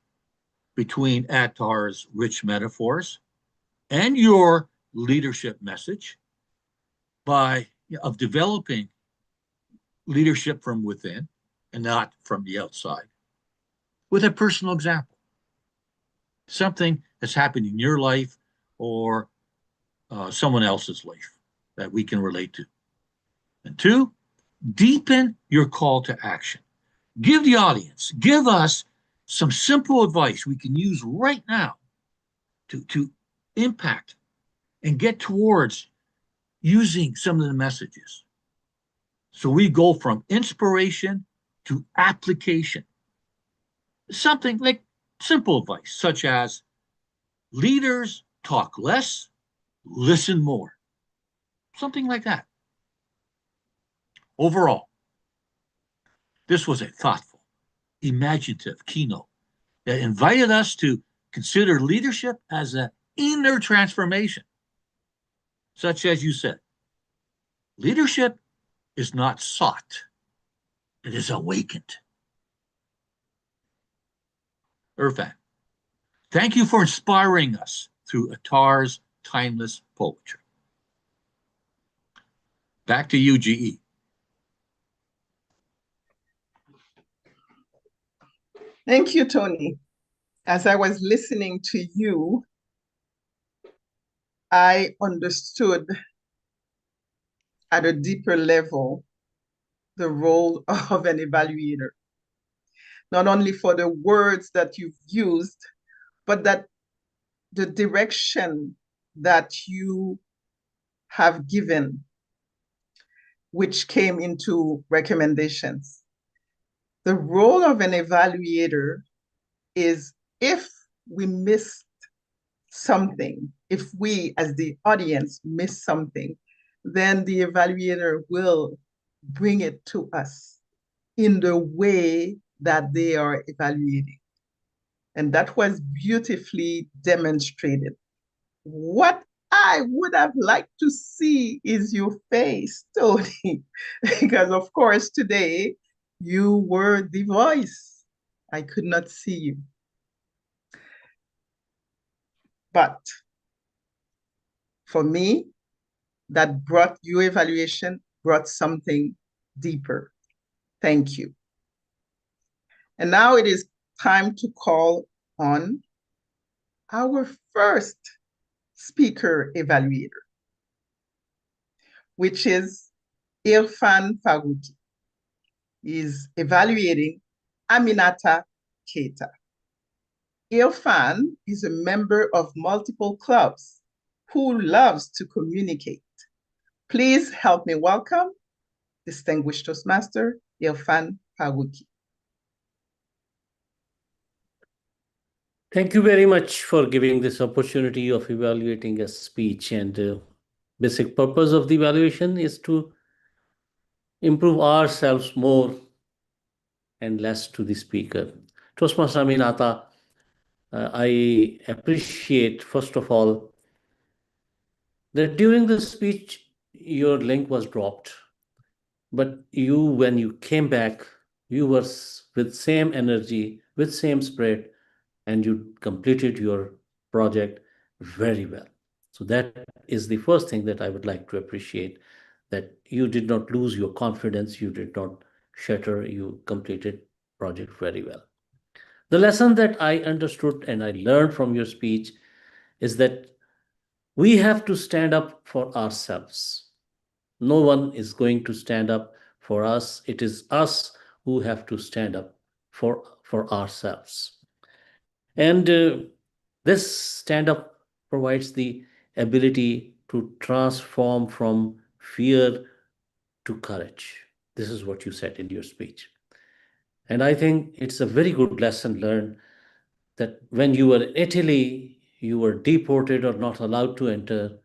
between Attar's rich metaphors and your leadership message of developing leadership from within and not from the outside. with a personal example, something that's happened in your life or someone else's life that we can relate to. And 2, deepen your call to action. Give the audience, give us some simple advice we can use right now to impact and get towards using some of the messages. So we go from inspiration to application. Something like simple advice, such as leaders talk less, listen more. Something like that. Overall, this was a thoughtful, imaginative keynote that invited us to consider leadership as an inner transformation. Such as you said, leadership is not sought, it is awakened. Irfan, thank you for inspiring us through Attar's timeless poetry. Back to you, GE. Thank you, Tony. As I was listening to you, I understood at a deeper level the role of an evaluator. Not only for the words that you've used, but that the direction that you have given, which came into recommendations. The role of an evaluator is, if we missed something, if we as the audience miss something, then the evaluator will bring it to us in the way that they are evaluating. And that was beautifully demonstrated. What I would have liked to see is your face, Tony, because of course today you were the voice. I could not see you. But for me, that brought your evaluation, brought something deeper. Thank you. And now it is time to call on our first speaker evaluator, which is Irfan Farooqui. He is evaluating Aminata Keita. Irfan is a member of multiple clubs who loves to communicate. Please help me welcome distinguished Toastmaster Irfan Farooqui. Thank you very much for giving this opportunity of evaluating a speech. And basic purpose of the evaluation is to improve ourselves more and less to the speaker. Toastmaster Aminata, I appreciate, first of all, that during the speech, your link was dropped. But you, when you came back, you were with same energy, with same spirit, and you completed your project very well. So that is the first thing that I would like to appreciate, that you did not lose your confidence, you did not shatter, you completed project very well. The lesson that I understood and I learned from your speech is that we have to stand up for ourselves. No one is going to stand up for us. It is us who have to stand up for ourselves. And this stand-up provides the ability to transform from fear to courage. This is what you said in your speech. And I think it's a very good lesson learned that when you were in Italy, you were deported or not allowed to enter,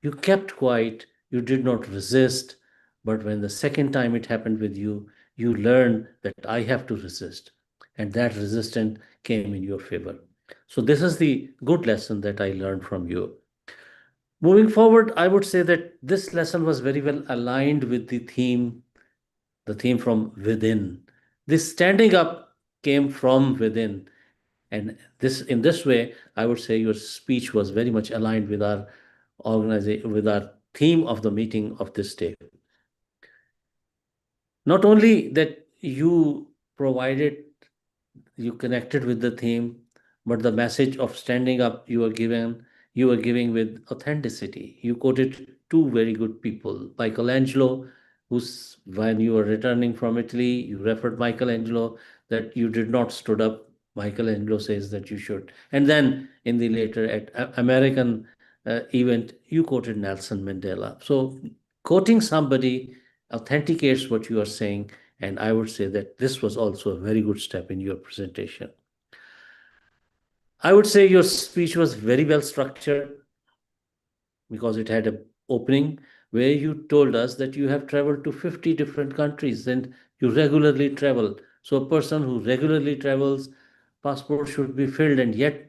you kept quiet, you did not resist. But when the second time it happened with you, you learned that I have to resist. And that resistance came in your favor. So this is the good lesson that I learned from you. Moving forward, I would say that this lesson was very well aligned with the theme from within. This standing up came from within. And in this way, I would say your speech was very much aligned with our organization, with our theme of the meeting of this day. Not only that you provided you connected with the theme, but the message of standing up you were giving with authenticity. You quoted two very good people, Michelangelo, who's when you were returning from Italy, you referred Michelangelo that you did not stood up. Michelangelo says that you should. And then in the later American event, you quoted Nelson Mandela. So quoting somebody authenticates what you are saying, and I would say that this was also a very good step in your presentation. I would say your speech was very well structured because it had an opening where you told us that you have traveled to 50 different countries and you regularly travel. So a person who regularly travels, passport should be filled, and yet,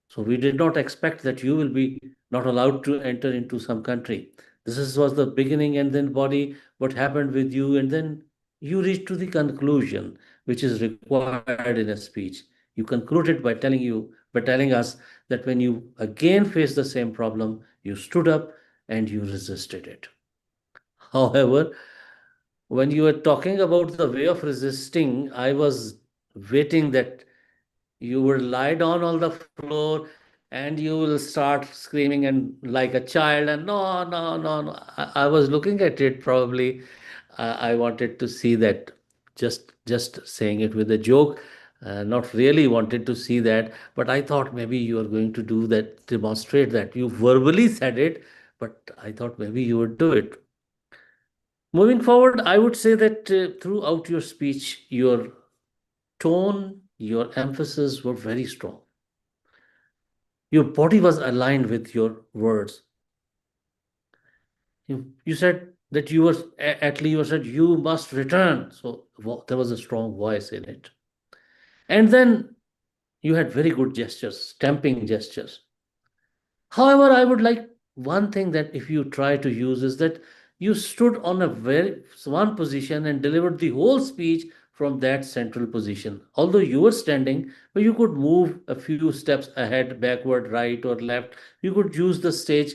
so we did not expect that you will be not allowed to enter into some country. Was the beginning, and then body, what happened with you, and then you reached to the conclusion, which is required in a speech. You concluded by telling us that when you again faced the same problem, you stood up and you resisted it. However, when you were talking about the way of resisting, I was waiting that you will lie down on the floor and you will start screaming and like a child, and no, no, no, no. I was looking at it probably. I wanted to see that, just saying it with a joke, not really wanted to see that, but I thought maybe you are going to do that, demonstrate that. You verbally said it, but I thought maybe you would do it. Moving forward, I would say that throughout your speech, your tone, your emphasis were very strong. Your body was aligned with your words. You said that you were, at least you said, you must return. So there was a strong voice in it. And then you had very good gestures, stamping gestures. However, I would like one thing that if you try to use is that you stood on one position and delivered the whole speech from that central position. Although you were standing, but you could move a few steps ahead, backward, right, or left. You could use the stage.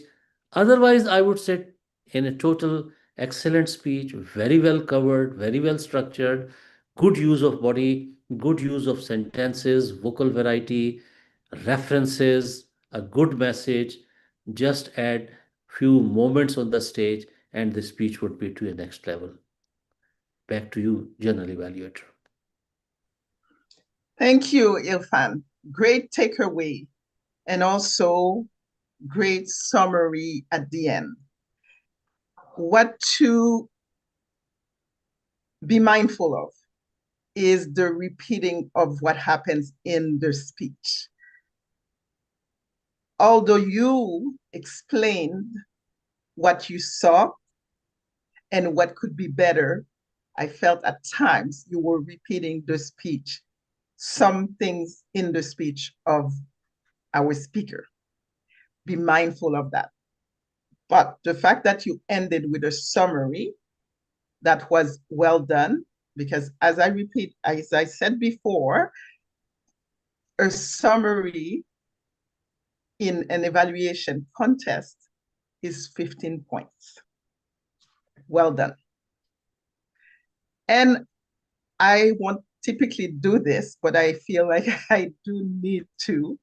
Otherwise, I would say in a total excellent speech, very well covered, very well structured, good use of body, good use of sentences, vocal variety, references, a good message. Just add few moments on the stage and the speech would be to a next level. Back to you, General Evaluator. Thank you, Irfan. Great takeaway and also great summary at the end. What to be mindful of is the repeating of what happens in the speech. Although you explained what you saw and what could be better, I felt at times you were repeating the speech, some things in the speech of our speaker. Be mindful of that. But the fact that you ended with a summary, that was well done, because as I said before, a summary in an evaluation contest is 15 points. Well done. And I won't typically do this, but I feel like I do need to,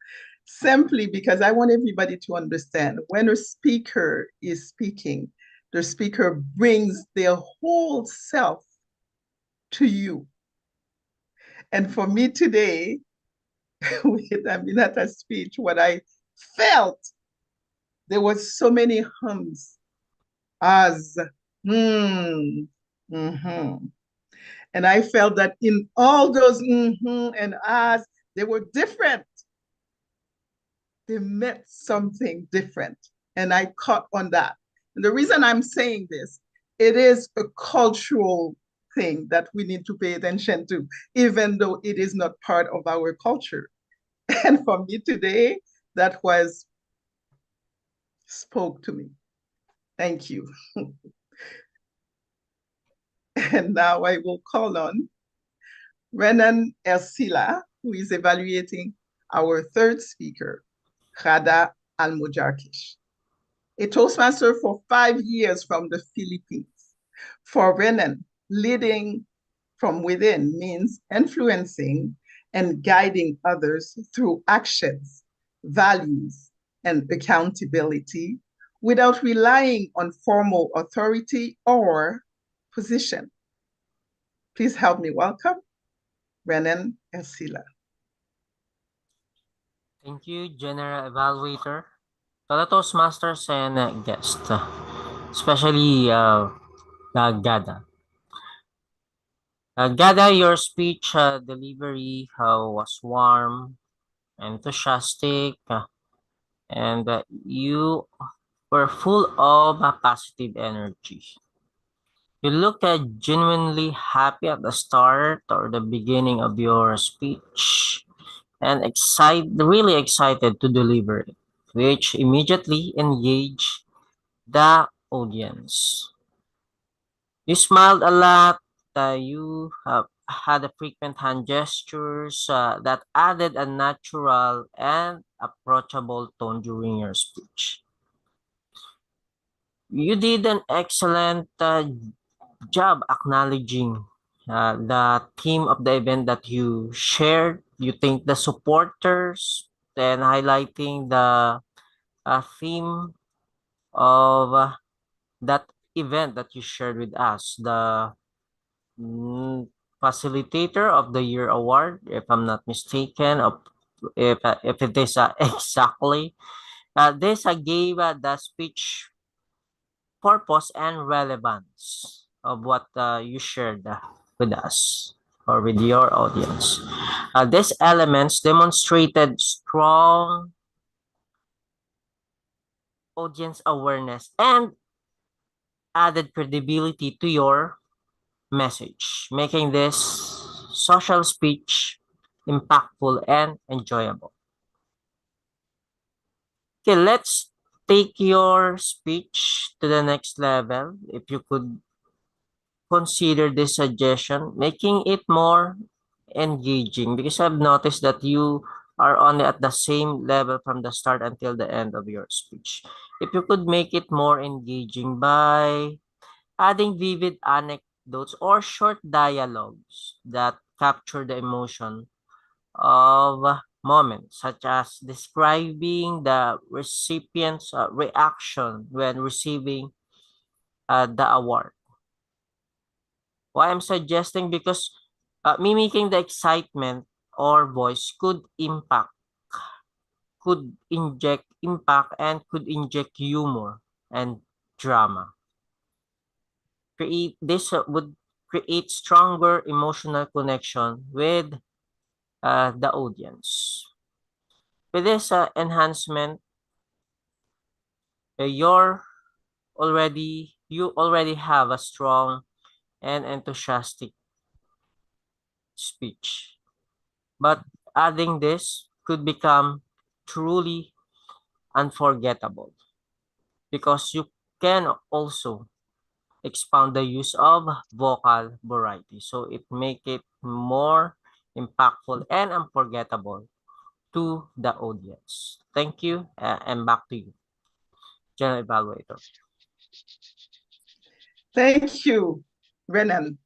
simply because I want everybody to understand when a speaker is speaking, the speaker brings their whole self to you. And for me today, with Aminata's speech, what I felt, there was so many hums, as, and I felt that in all those and as, they were different. They meant something different. And I caught on that. And the reason I'm saying this, it is a cultural thing that we need to pay attention to, even though it is not part of our culture. And for me today, that spoke to me. Thank you. And now I will call on Renan Ersila, who is evaluating our third speaker, Ghada Almojarkish, a Toastmaster for 5 years from the Philippines. For Renan, leading from within means influencing and guiding others through actions, values, and accountability without relying on formal authority or position. Please help me welcome Renan Elsila. Thank you, General Evaluator, fellow Toastmasters and guests, especially Ghada. Ghada, your speech delivery was warm, enthusiastic, and you were full of positive energy. You look genuinely happy at the start or the beginning of your speech and really excited to deliver it, which immediately engaged the audience. You smiled a lot. You had a frequent hand gestures that added a natural and approachable tone during your speech. You did an excellent job acknowledging the theme of the event that you shared. You thank the supporters, then highlighting the theme of that event that you shared with us, the Facilitator of the Year Award, if I'm not mistaken, if it is exactly. This gave the speech purpose and relevance of what you shared with us or with your audience. These elements demonstrated strong audience awareness and added credibility to your message, making this social speech impactful and enjoyable. Okay, let's take your speech to the next level. If you could consider this suggestion, making it more engaging, because I've noticed that you are only at the same level from the start until the end of your speech. If you could make it more engaging by adding vivid anecdotes or short dialogues that capture the emotion of moments, such as describing the recipient's reaction when receiving the award. Why I'm suggesting, because mimicking the excitement or voice could inject impact and could inject humor and drama. This would create stronger emotional connection with the audience. With this enhancement, you already have a strong and enthusiastic speech. But adding this could become truly unforgettable because you can also expound the use of vocal variety. So it make it more impactful and unforgettable to the audience. Thank you, and back to you, General Evaluator. Thank you, Renan.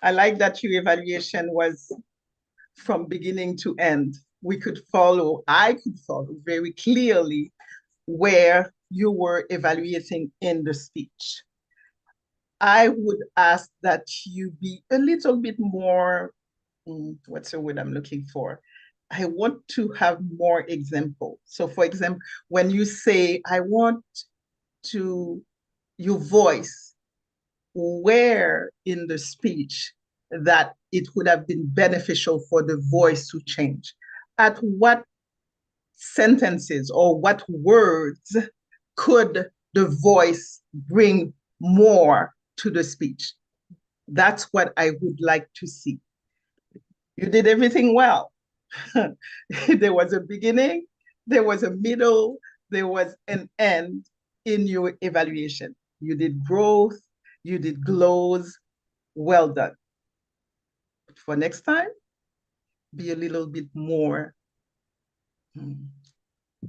I like that your evaluation was from beginning to end. I could follow very clearly where you were evaluating in the speech. I would ask that you be a little bit more, what's the word I'm looking for? I want to have more examples. So for example, when you say, I want to, your voice, where in the speech that it would have been beneficial for the voice to change? At what sentences or what words could the voice bring more to the speech? That's what I would like to see. You did everything well. There was a beginning, there was a middle, there was an end in your evaluation. You did growth, you did glows. Well done. For next time, be a little bit more.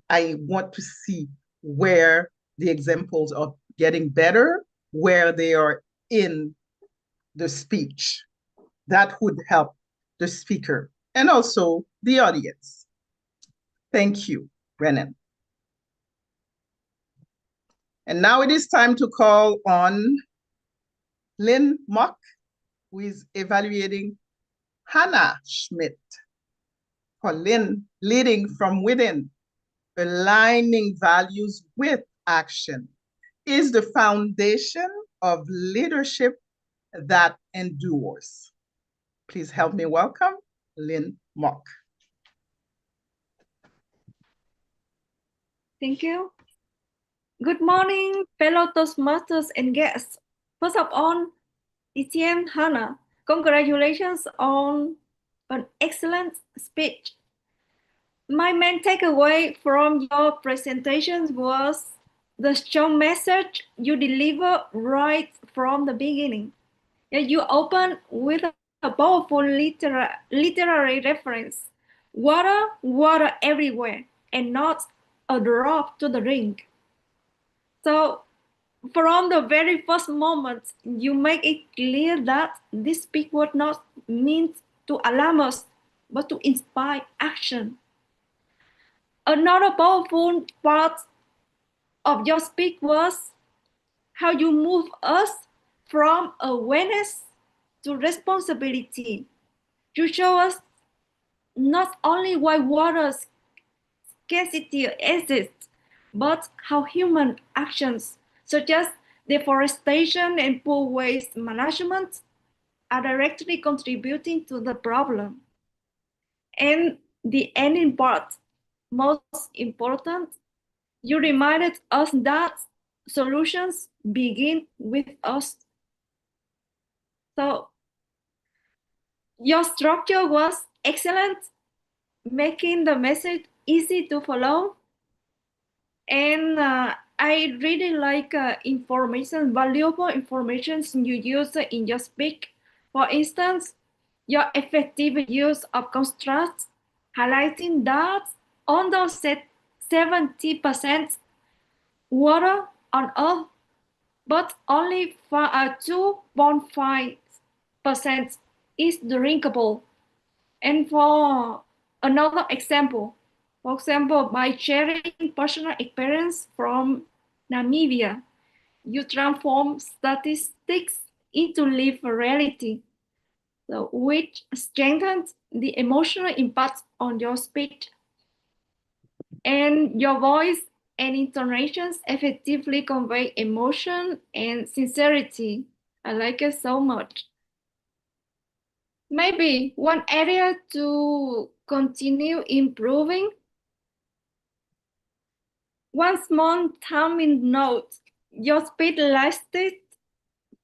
I want to see where the examples of getting better, where they are in the speech. That would help the speaker, and also the audience. Thank you, Brennan. And now it is time to call on Lynn Mock, who is evaluating Hannah Schmidt. For Lynn, leading from within, aligning values with action is the foundation of leadership that endures. Please help me welcome Lynn Mock. Thank you. Good morning, fellow Toastmasters and guests. First of all, TM Hannah, congratulations on an excellent speech. My main takeaway from your presentations was the strong message you deliver right from the beginning. You open with a powerful literary reference. Water, water everywhere, and not a drop to the ring. So from the very first moment, you make it clear that this speech was not meant to alarm us, but to inspire action. Another powerful part of your speech was how you move us from awareness to responsibility. You show us not only why water scarcity exists, but how human actions such as deforestation and poor waste management are directly contributing to the problem. And the ending part, most important, you reminded us that solutions begin with us. So your structure was excellent, making the message easy to follow. And I really like valuable information you use in your speak. For instance, your effective use of contrast, highlighting that on those 70% water on Earth, but only 2.5% is drinkable. And for another example, for example, by sharing personal experience from Namibia, you transform statistics into lived reality, so which strengthens the emotional impact on your speech. And your voice and intonations effectively convey emotion and sincerity. I like it so much. Maybe one area to continue improving. One small timing note, your speed lasted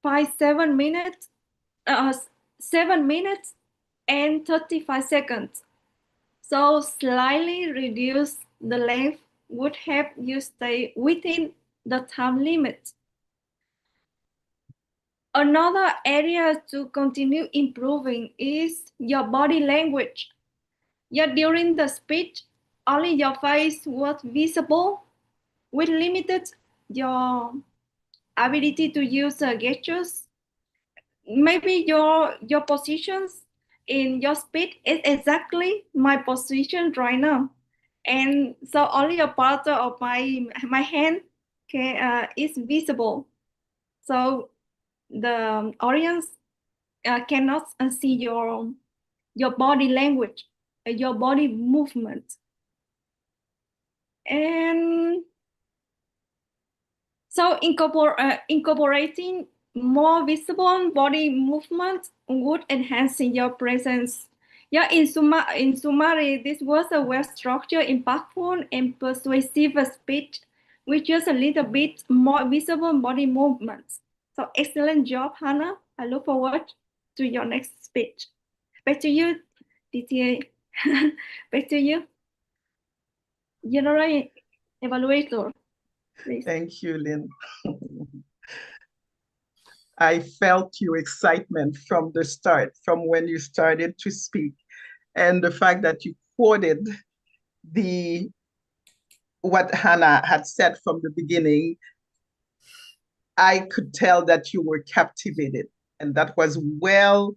7 minutes and 35 seconds. So slightly reduce the length would help you stay within the time limit. Another area to continue improving is your body language. Yet during the speech, only your face was visible, which limited your ability to use gestures. Maybe your positions in your speech is exactly my position right now. And so only a part of my hand is visible. So the audience cannot see your body language, your body movement. And so incorporating more visible body movement would enhance your presence. Yeah, in summary, this was a well-structured, impactful, and persuasive speech with just a little bit more visible body movements. So excellent job, Hannah. I look forward to your next speech. Back to you, DTA. Back to you. General Evaluator, please. Thank you, Lynn. I felt your excitement from the start, from when you started to speak, and the fact that you quoted what Hannah had said from the beginning. I could tell that you were captivated, and that was well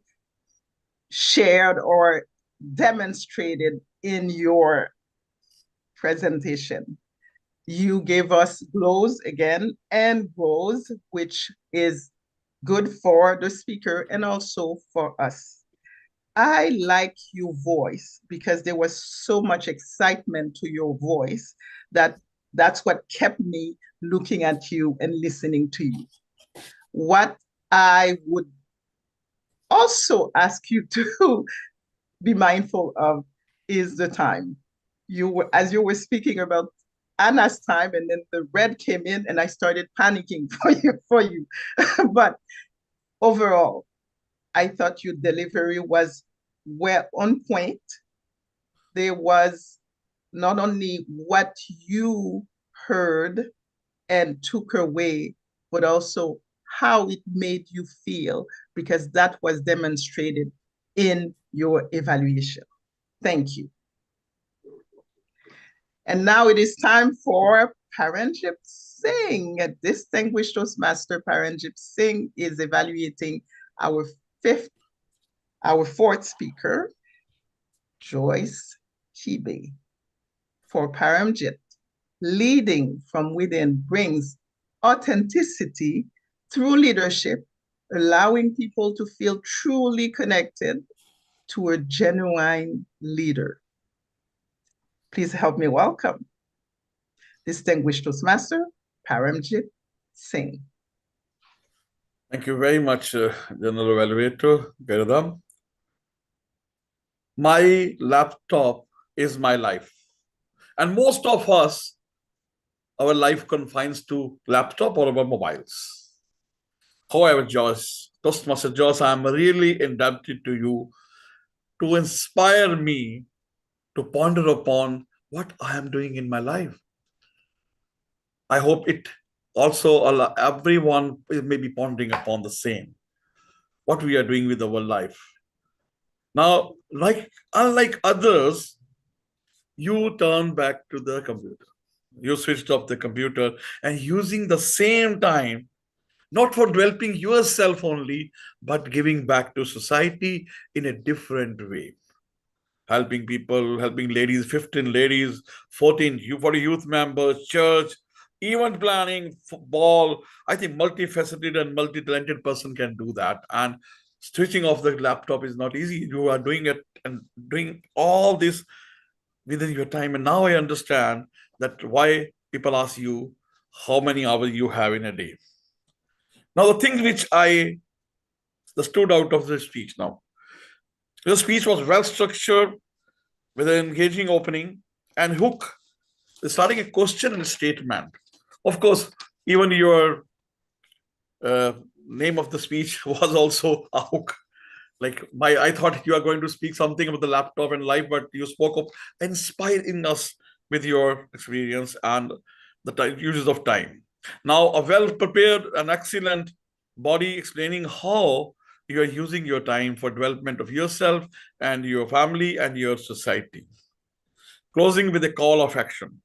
shared or demonstrated in your presentation. You gave us glows again and goals, which is good for the speaker and also for us. I like your voice because there was so much excitement to your voice that's what kept me looking at you and listening to you. What I would also ask you to be mindful of is the time. As you were speaking about Anna's time, and then the red came in and I started panicking for you. But overall, I thought your delivery was well on point. There was not only what you heard and took away, but also how it made you feel, because that was demonstrated in your evaluation. Thank you. And now it is time for Paramjit Singh. A distinguished Toastmaster Paramjit Singh is evaluating our fourth speaker, Joyce Kibe. For Paramjit, leading from within brings authenticity through leadership, allowing people to feel truly connected to a genuine leader. Please help me welcome distinguished Toastmaster Paramjit Singh. Thank you very much, General Evaluator Guerdah. My laptop is my life. And most of us, our life confines to laptop or our mobiles. However, Joyce, Toastmaster Joyce, I am really indebted to you to inspire me to ponder upon what I am doing in my life. I hope it also everyone may be pondering upon the same, what we are doing with our life. Now, unlike others, you turn back to the computer. You switched off the computer and using the same time, not for developing yourself only, but giving back to society in a different way. Helping people, helping ladies, 15 ladies, 14 youth members, church, event planning, football. I think multifaceted and multi-talented person can do that. And switching off the laptop is not easy. You are doing it and doing all this within your time. And now I understand that why people ask you how many hours you have in a day. Now, the thing which stood out of the speech now. The speech was well structured with an engaging opening and hook, starting a question and a statement. Of course, even your name of the speech was also a hook. I thought you are going to speak something about the laptop and life, but you spoke of inspiring us with your experience and the uses of time. Now, a well-prepared and excellent body explaining how you are using your time for development of yourself and your family and your society. Closing with a call of action.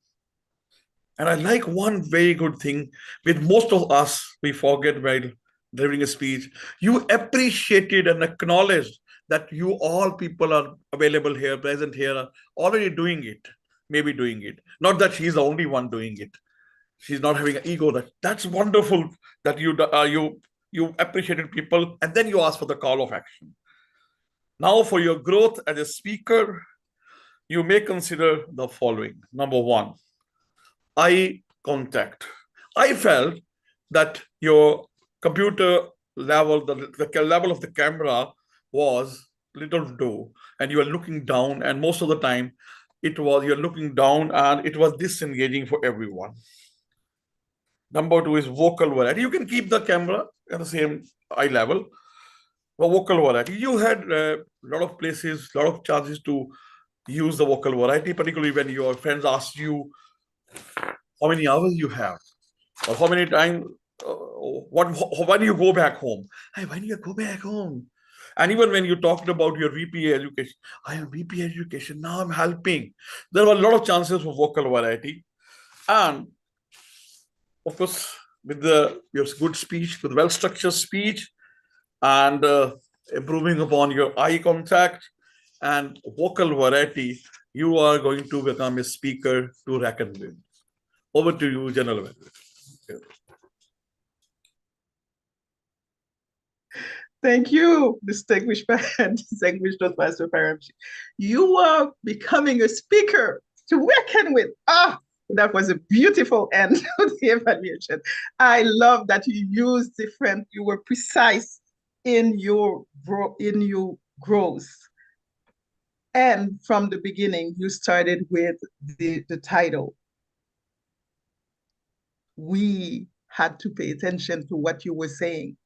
And I like one very good thing with most of us, we forget while delivering a speech. You appreciated and acknowledged that you all people are available here, present here, already doing it, maybe doing it. Not that she's the only one doing it. She's not having an ego. That's wonderful that you appreciated people and then you ask for the call of action. Now for your growth as a speaker, you may consider the following. Number one, eye contact. I felt that your computer level, the level of the camera was little low and you are looking down, and most of the time you're looking down and it was disengaging for everyone. Number two is vocal variety. You can keep the camera at the same eye level. But vocal variety, you had a lot of places, a lot of chances to use the vocal variety, particularly when your friends ask you how many hours you have, or how many times, when you go back home. Hey, when you go back home? And even when you talked about your VPA education, I have VPA education, now I'm helping. There were a lot of chances for vocal variety. And of course, with your good speech, with well-structured speech, and improving upon your eye contact and vocal variety, you are going to become a speaker to reckon with. Over to you, General Evaluator. Thank you, distinguished Toastmaster Paramjit. You are becoming a speaker to reckon with. That was a beautiful end to the evaluation. I love that you used you were precise in your growth. And from the beginning, you started with the title. We had to pay attention to what you were saying.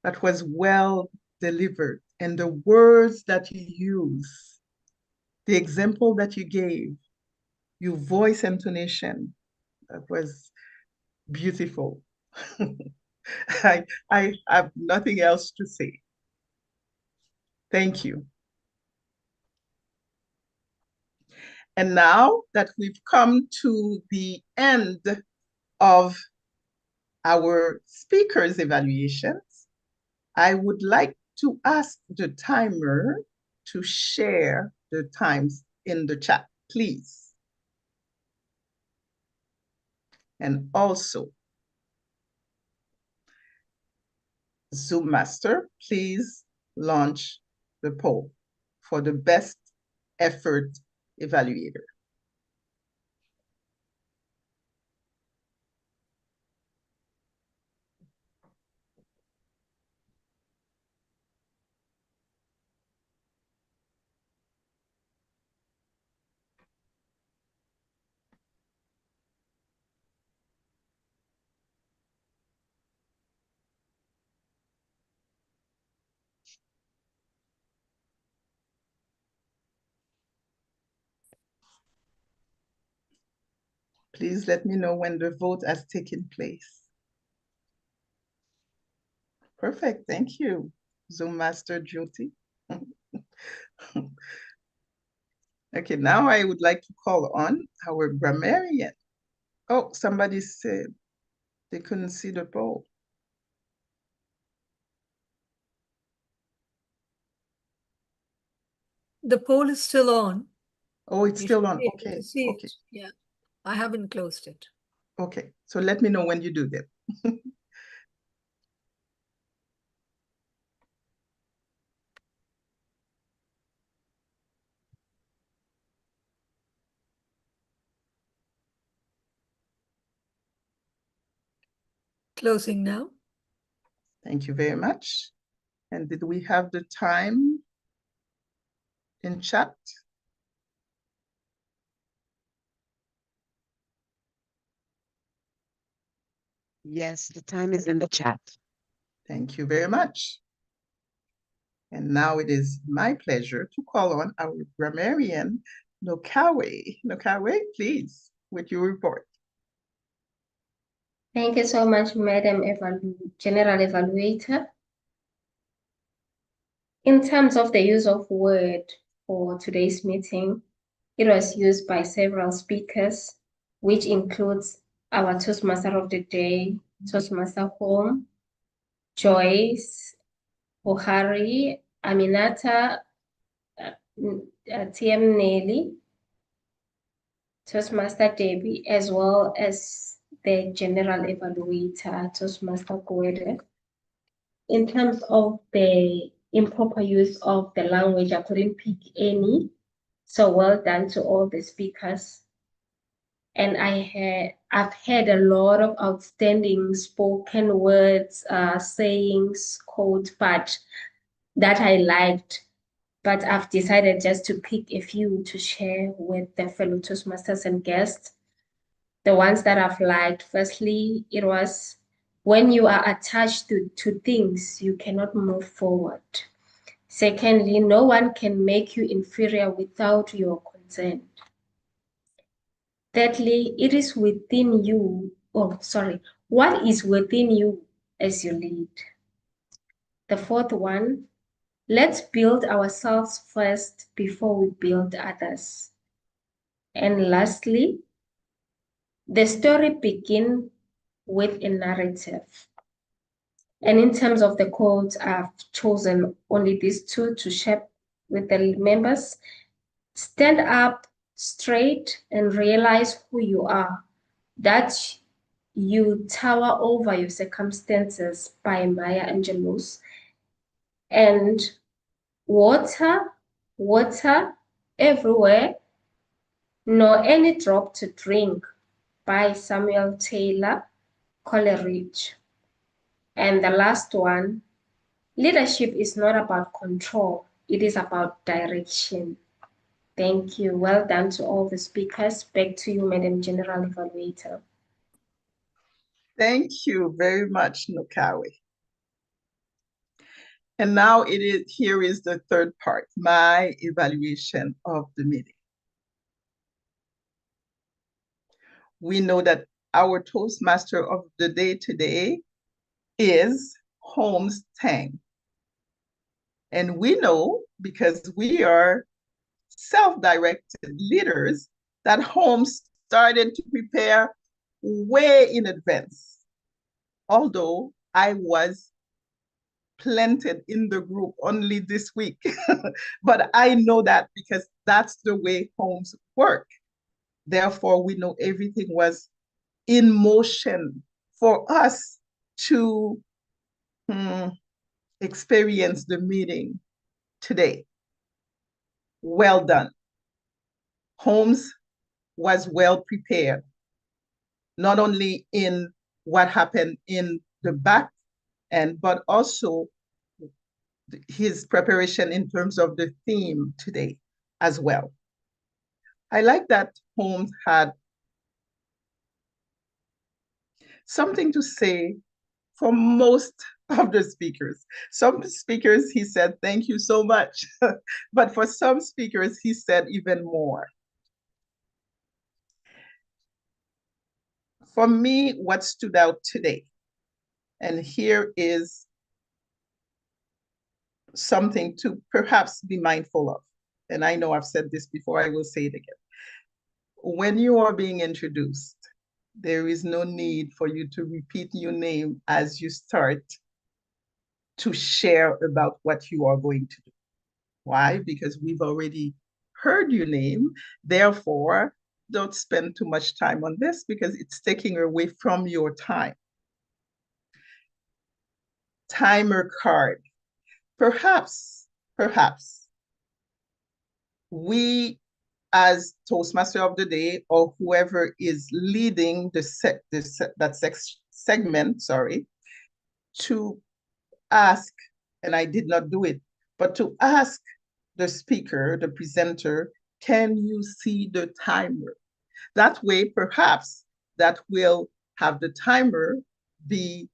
That was well delivered. And the words that you use, the example that you gave, your voice intonation, that was beautiful. I have nothing else to say. Thank you. And now that we've come to the end of our speakers' evaluations, I would like to ask the timer to share the times in the chat, please. And also, Zoom Master, please launch the poll for the best effort evaluator. Please let me know when the vote has taken place. Perfect, thank you, Zoom Master Jyoti. Okay, now I would like to call on our grammarian. Oh, somebody said they couldn't see the poll. The poll is still on. Oh, it's still on, You okay. see Okay. it. Yeah, I haven't closed it. Okay, so let me know when you do that. Closing now. Thank you very much. And did we have the time in chat? Yes, the time is in the chat. Thank you very much. And now it is my pleasure to call on our grammarian, Nokawe. Nokawe, please, with your report. Thank you so much, Madam General Evaluator. In terms of the use of word for today's meeting, it was used by several speakers, which includes our Toastmaster of the Day, Toastmaster Holmes, Joyce, Buhari, Aminata, TMOD, Toastmaster Debbie, as well as the General Evaluator, Toastmaster Guerdah. In terms of the improper use of the language, I couldn't pick any. So well done to all the speakers. And I've had a lot of outstanding spoken words, sayings, quotes, but that I liked. But I've decided just to pick a few to share with the fellow Toastmasters and guests. The ones that I've liked, firstly, it was, when you are attached to things, you cannot move forward. Secondly, no one can make you inferior without your consent. Thirdly, it is within you, what is within you as you lead? The fourth one, let's build ourselves first before we build others. And lastly, the story begins with a narrative. And in terms of the quotes, I've chosen only these two to share with the members. Stand up straight and realize who you are, that you tower over your circumstances, by Maya Angelou. And water everywhere, nor any drop to drink, by Samuel Taylor Coleridge. And the last one, leadership is not about control, it is about direction. Thank you. Well done to all the speakers. Back to you, Madam General Evaluator. Thank you very much, Nukawe. And now here is the third part, my evaluation of the meeting. We know that our Toastmaster of the day today is Holmes Teng. And we know, because we are self-directed leaders, that Holmes started to prepare way in advance. Although I was planted in the group only this week, but I know that because that's the way Holmes work. Therefore, we know everything was in motion for us to experience the meeting today. Well done. Holmes was well prepared, not only in what happened in the back end, but also his preparation in terms of the theme today as well. I like that Holmes had something to say for most of the speakers. Some speakers, he said, thank you so much. But for some speakers, he said even more. For me, what stood out today, and here is something to perhaps be mindful of, and I know I've said this before, I will say it again. When you are being introduced, there is no need for you to repeat your name as you start to share about what you are going to do. Why? Because we've already heard your name. Therefore, don't spend too much time on this because it's taking away from your time. Timer card. Perhaps we as Toastmaster of the day or whoever is leading that segment, to ask, and I did not do it, but to ask the speaker, the presenter, can you see the timer? That way, perhaps that will have the timer be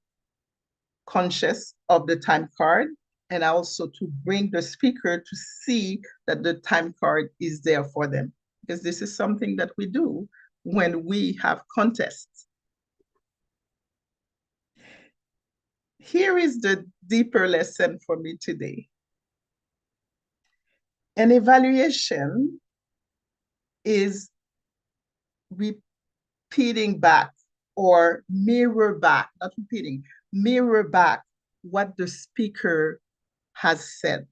conscious of the time card, and also to bring the speaker to see that the time card is there for them. Because this is something that we do when we have contests. Here is the deeper lesson for me today. An evaluation is repeating back or mirror back, not repeating, mirror back what the speaker has said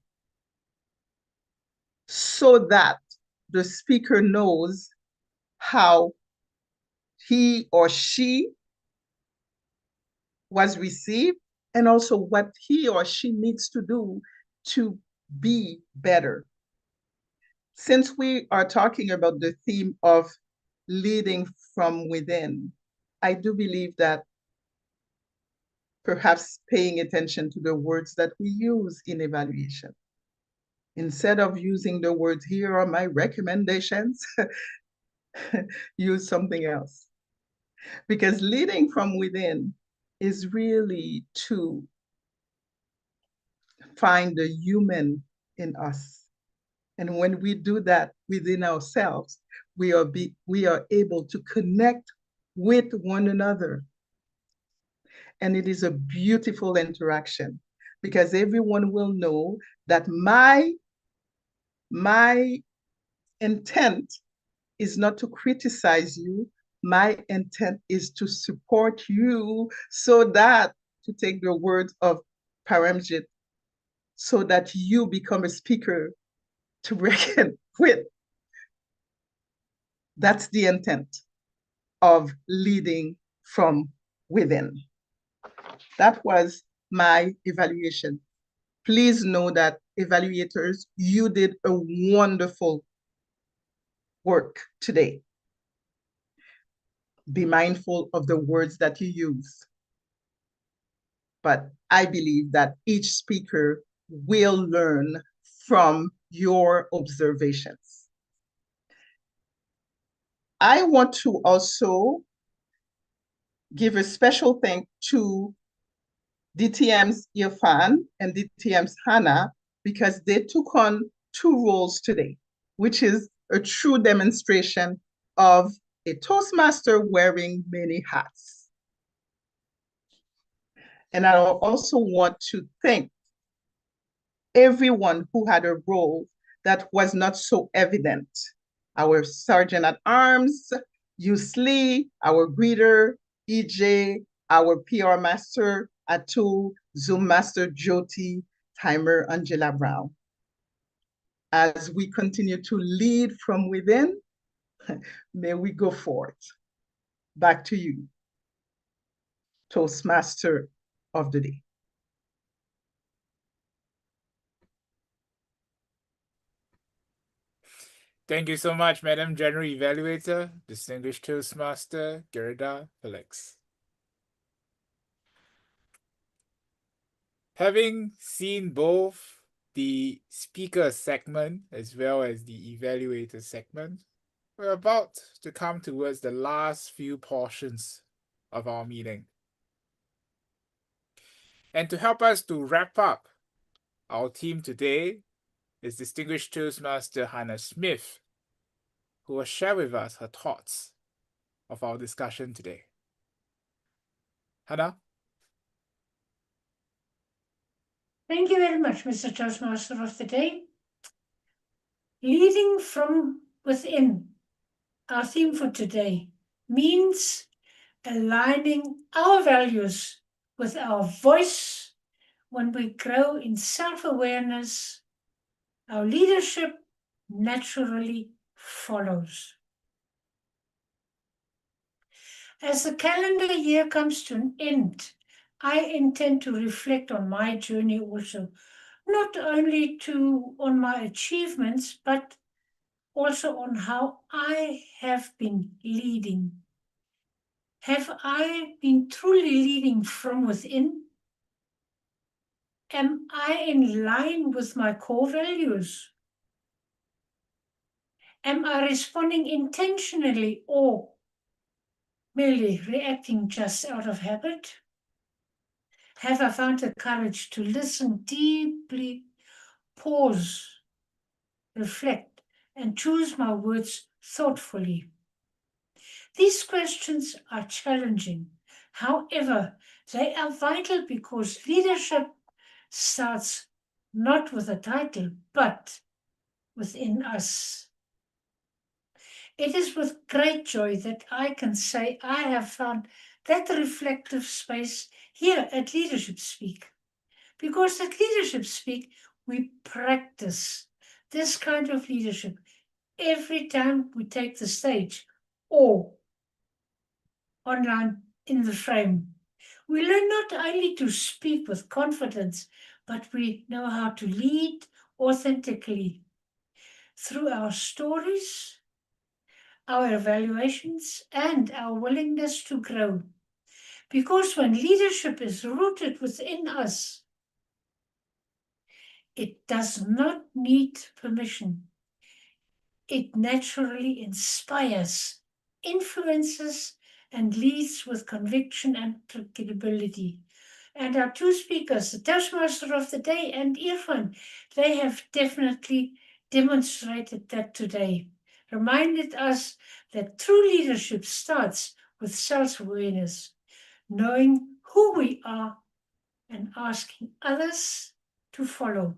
so that the speaker knows how he or she was received and also what he or she needs to do to be better. Since we are talking about the theme of leading from within, I do believe that perhaps paying attention to the words that we use in evaluation. Instead of using the words, here are my recommendations, use something else. Because leading from within is really to find the human in us. And when we do that within ourselves, we are able to connect with one another. And it is a beautiful interaction because everyone will know that my intent is not to criticize you. My intent is to support you so that to take the words of Paramjit so that you become a speaker to reckon with. That's the intent of leading from within. That was my evaluation. Please know that, evaluators, you did a wonderful work today. Be mindful of the words that you use. But I believe that each speaker will learn from your observations. I want to also give a special thanks to DTM's Irfan and DTM's Hannah, because they took on 2 roles today, which is a true demonstration of a Toastmaster wearing many hats. And I also want to thank everyone who had a role that was not so evident. Our Sergeant at Arms, Yusli, our greeter, EJ, our PR Master, Atul, Zoom Master Jyoti, Timer Angela Brown. As we continue to lead from within, may we go forth. Back to you, Toastmaster of the day. Thank you so much, Madam General Evaluator, Distinguished Toastmaster, Guerdah, Felix. Having seen both the speaker segment as well as the evaluator segment, we're about to come towards the last few portions of our meeting. And to help us to wrap up our team today is Distinguished Toastmaster Hannah Smith, who will share with us her thoughts of our discussion today. Hannah? Thank you very much, Mr. Toastmaster of the Day. Leading from within, our theme for today, means aligning our values with our voice. When we grow in self-awareness, our leadership naturally follows. As the calendar year comes to an end, I intend to reflect on my journey also, not only on my achievements, but also on how I have been leading. Have I been truly leading from within? Am I in line with my core values? Am I responding intentionally or merely reacting just out of habit? Have I found the courage to listen deeply, pause, reflect, and choose my words thoughtfully? These questions are challenging. However, they are vital because leadership starts not with a title, but within us. It is with great joy that I can say I have found that reflective space here at Leadership Speak. Because at Leadership Speak, we practice this kind of leadership every time we take the stage or online in the frame. We learn not only to speak with confidence, but we know how to lead authentically through our stories, our evaluations, and our willingness to grow. Because when leadership is rooted within us, it does not need permission. It naturally inspires, influences, and leads with conviction and credibility. And our 2 speakers, the Toastmaster of the Day and Irfan, they have definitely demonstrated that today. Reminded us that true leadership starts with self-awareness, knowing who we are and asking others to follow.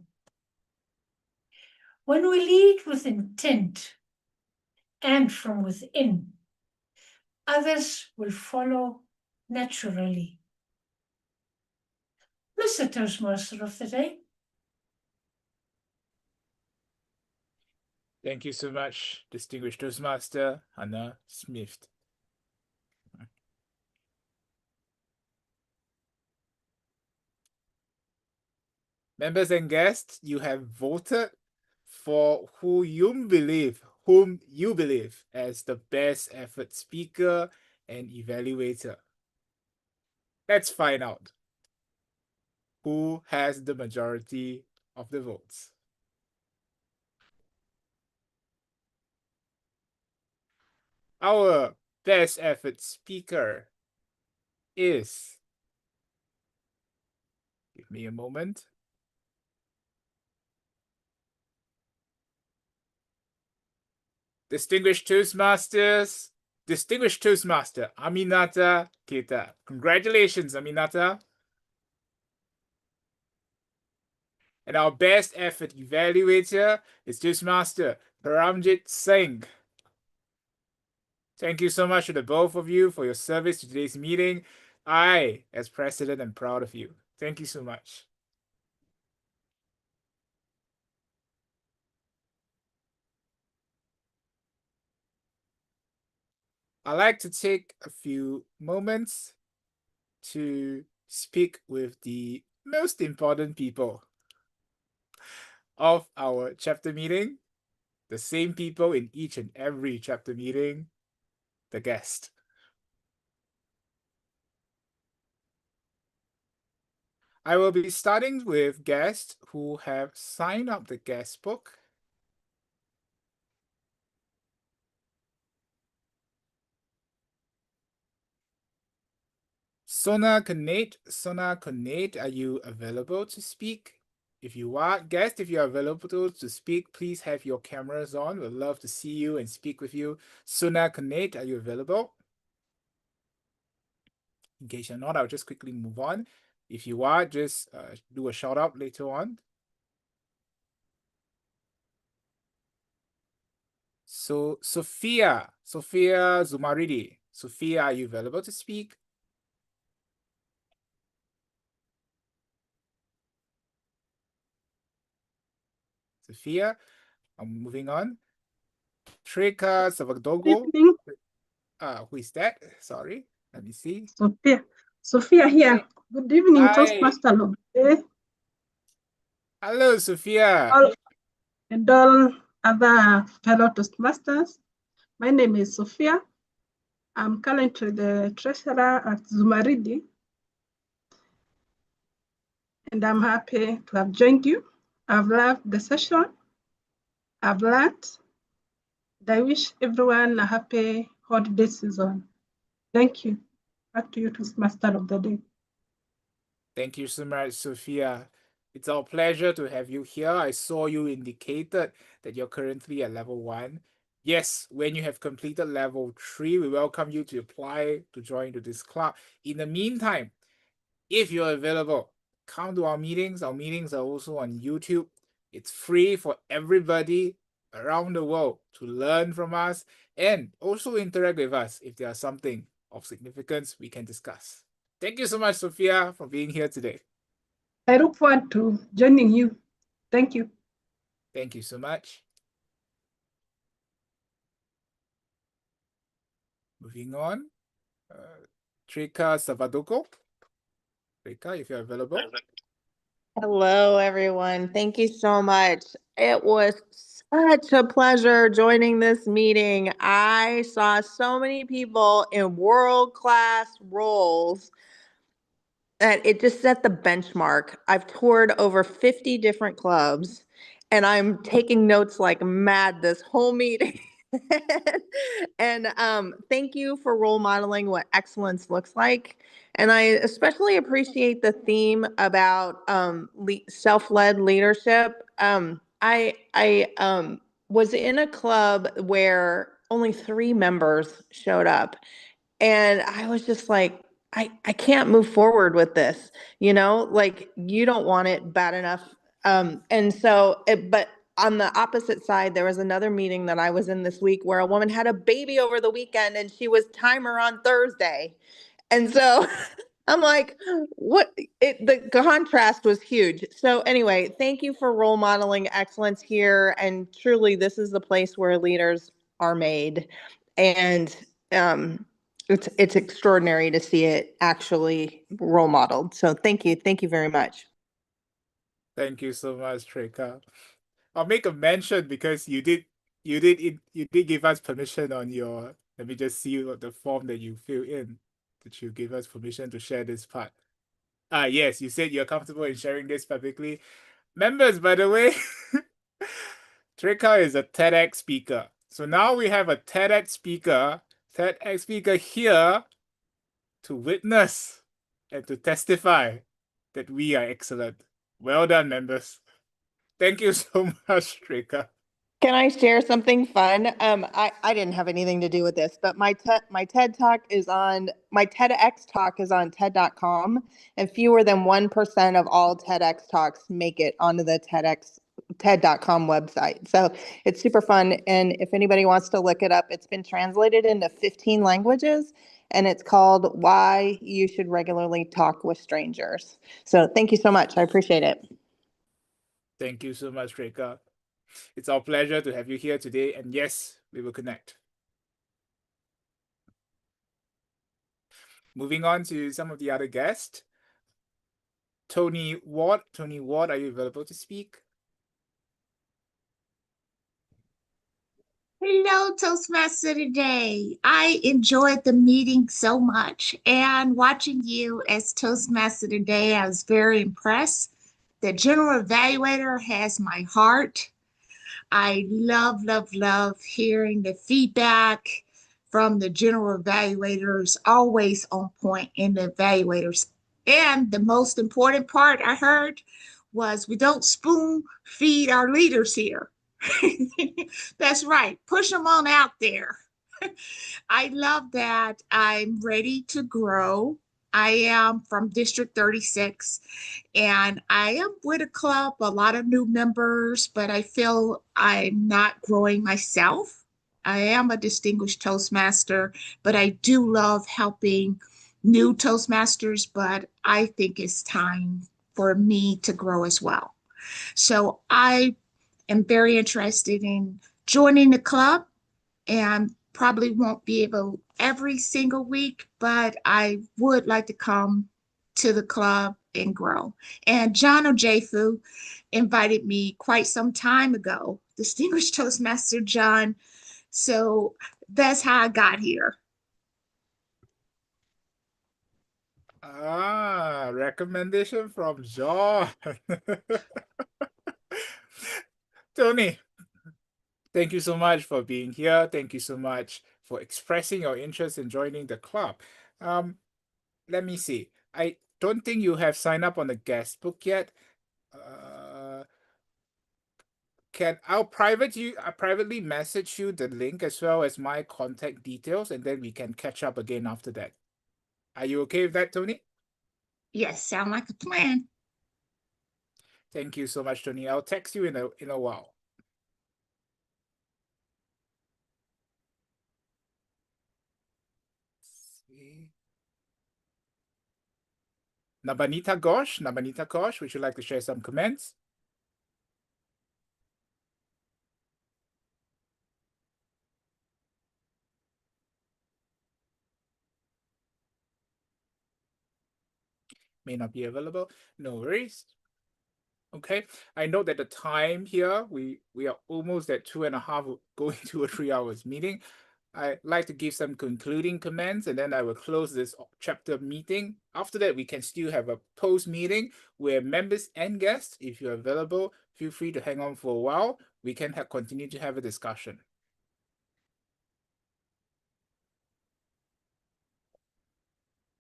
When we lead with intent and from within, others will follow naturally. Who's the Toastmaster of the day? Thank you so much, distinguished Toastmaster Hannah Smith. Members and guests, you have voted for whom you believe as the best effort speaker and evaluator. Let's find out who has the majority of the votes. Our best effort speaker is, give me a moment, Distinguished Toastmaster Aminata Keita. Congratulations, Aminata. And our best effort evaluator is Toastmaster Paramjit Singh. Thank you so much to the both of you for your service to today's meeting. I, as president, am proud of you. Thank you so much. I'd like to take a few moments to speak with the most important people of our chapter meeting, the same people in each and every chapter meeting, the guest. I will be starting with guests who have signed up the guest book. Sona Konate, are you available to speak? If you are, guest, if you are available to speak, please have your cameras on. We'd love to see you and speak with you. Sona Konate, are you available? In case you're not, I'll just quickly move on. If you are, just do a shout out later on. So Sophia Zumaridi. Sophia, are you available to speak? Sophia, I'm moving on. Treka Savadogo. Who is that? Sorry, let me see. Sophia here. Hey. Good evening, Hi. Toastmaster Lord. Hello, Sophia. And all other fellow Toastmasters. My name is Sophia. I'm currently the treasurer at Zumaridi. And I'm happy to have joined you. I've loved the session. I've learned. And I wish everyone a happy holiday season. Thank you. Back to you, Toastmaster of the day. Thank you so much, Sophia. It's our pleasure to have you here. I saw you indicated that you're currently at level 1. Yes, when you have completed level 3, we welcome you to apply to join to this club. In the meantime, if you're available, come to our meetings. Our meetings are also on YouTube. It's free for everybody around the world to learn from us and also interact with us if there's something of significance we can discuss. Thank you so much, Sophia, for being here today. I look forward to joining you. Thank you. Thank you so much. Moving on. Treka Savadoko. Treka, if you're available. Hello, everyone. Thank you so much. It was such a pleasure joining this meeting. I saw so many people in world-class roles that it just set the benchmark. I've toured over 50 different clubs, and I'm taking notes like mad this whole meeting. And thank you for role modeling what excellence looks like. And I especially appreciate the theme about self-led leadership. I was in a club where only 3 members showed up. And I was just like, I can't move forward with this, like you don't want it bad enough. And so, but on the opposite side, there was another meeting that I was in this week where a woman had a baby over the weekend and she was timer on Thursday. And so I'm like, what? The contrast was huge. So anyway, thank you for role modeling excellence here. And truly, this is the place where leaders are made. And it's extraordinary to see it actually role modeled. So thank you very much. Thank you so much, Treka. I'll make a mention because you did give us permission on your. Let me just see what the form that you fill in. Did you give us permission to share this part? Yes, you said you're comfortable in sharing this publicly. Members, by the way, Treka is a TEDx speaker. So now we have a TEDx speaker here to witness and to testify that we are excellent. Well done, members. Thank you so much, Treka. Can I share something fun? I didn't have anything to do with this, but my TEDx talk is on TED.com, and fewer than 1% of all TEDx talks make it onto the TED.com website. So it's super fun, and if anybody wants to look it up, it's been translated into 15 languages, and it's called Why You Should Regularly Talk with Strangers. So thank you so much. I appreciate it. Thank you so much, Treka. It's our pleasure to have you here today, and yes, we will connect. Moving on to some of the other guests. Tony Ward, are you available to speak? Hello, Toastmaster today. I enjoyed the meeting so much, and watching you as Toastmaster today, I was very impressed. The General Evaluator has my heart. I love hearing the feedback from the General Evaluators, always on point in the evaluators. And the most important part I heard was we don't spoon feed our leaders here. That's right. Push them on out there. I love that. I'm ready to grow. I am from District 36, and I am with a club, a lot of new members, but I feel I'm not growing myself. I am a distinguished Toastmaster, but I do love helping new Toastmasters, but I think it's time for me to grow as well. So I am very interested in joining the club, and probably won't be able every single week, but I would like to come to the club and grow. And John Ojefu invited me quite some time ago, distinguished Toastmaster John. So that's how I got here. Recommendation from John. Tony, thank you so much for being here. Thank you so much for expressing your interest in joining the club. Let me see. I don't think you have signed up on the guest book yet. I'll privately message you the link as well as my contact details, and then we can catch up again after that. Are you okay with that, Tony? Yes, sound like a plan. Thank you so much, Tony. I'll text you in a while. Nabanita Ghosh, would you like to share some comments? May not be available. No worries. Okay, I know that the time here, we are almost at 2.5, going to a 3 hours meeting. I'd like to give some concluding comments, and then I will close this chapter meeting. After that, we can still have a post meeting where members and guests, if you're available, feel free to hang on for a while. We can continue to have a discussion.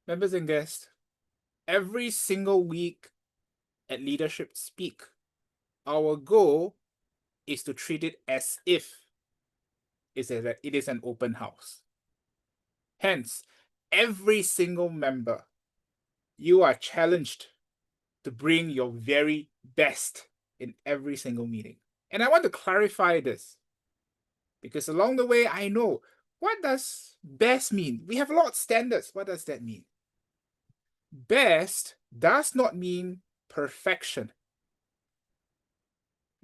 Members and guests, every single week at Leadership Speak, our goal is to treat it as if it is an open house. Hence, every single member, you are challenged to bring your very best in every single meeting. And I want to clarify this, because along the way, I know, what does best mean? We have a lot of standards. What does that mean? Best does not mean perfection.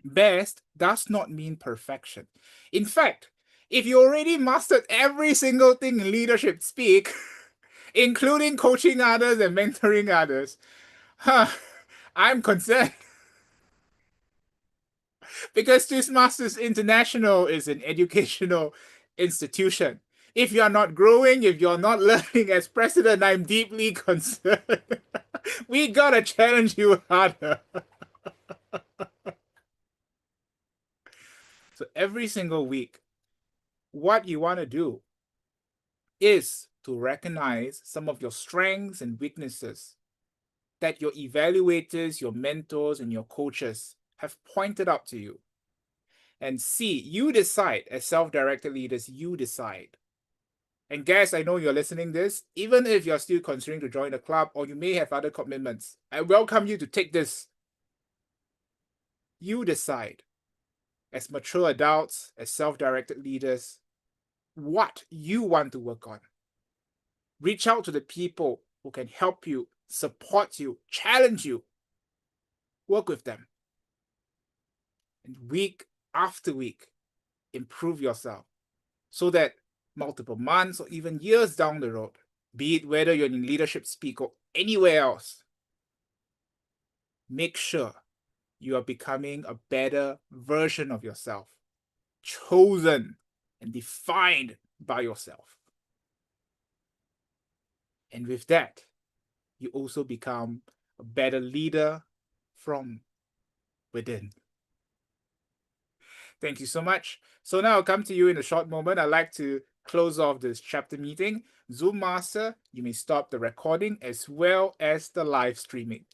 Best does not mean perfection. In fact, if you already mastered every single thing in leadership speak, including coaching others and mentoring others, I'm concerned. Because Toastmasters International is an educational institution. If you're not growing, if you're not learning as president, I'm deeply concerned. We gotta challenge you harder. So every single week, what you want to do is to recognize some of your strengths and weaknesses that your evaluators, your mentors, and your coaches have pointed out to you. And see, you decide, as self-directed leaders, you decide. And guys, I know you're listening this, even if you're still considering to join the club or you may have other commitments, I welcome you to take this. You decide, as mature adults, as self-directed leaders, what you want to work on. Reach out to the people who can help you, support you, challenge you. Work with them. And week after week, improve yourself so that multiple months or even years down the road, be it whether you're in leadership speak or anywhere else, make sure you are becoming a better version of yourself, chosen and defined by yourself. And with that, you also become a better leader from within. Thank you so much. So now I'll come to you in a short moment. I'd like to close off this chapter meeting. Zoom Master, you may stop the recording as well as the live streaming.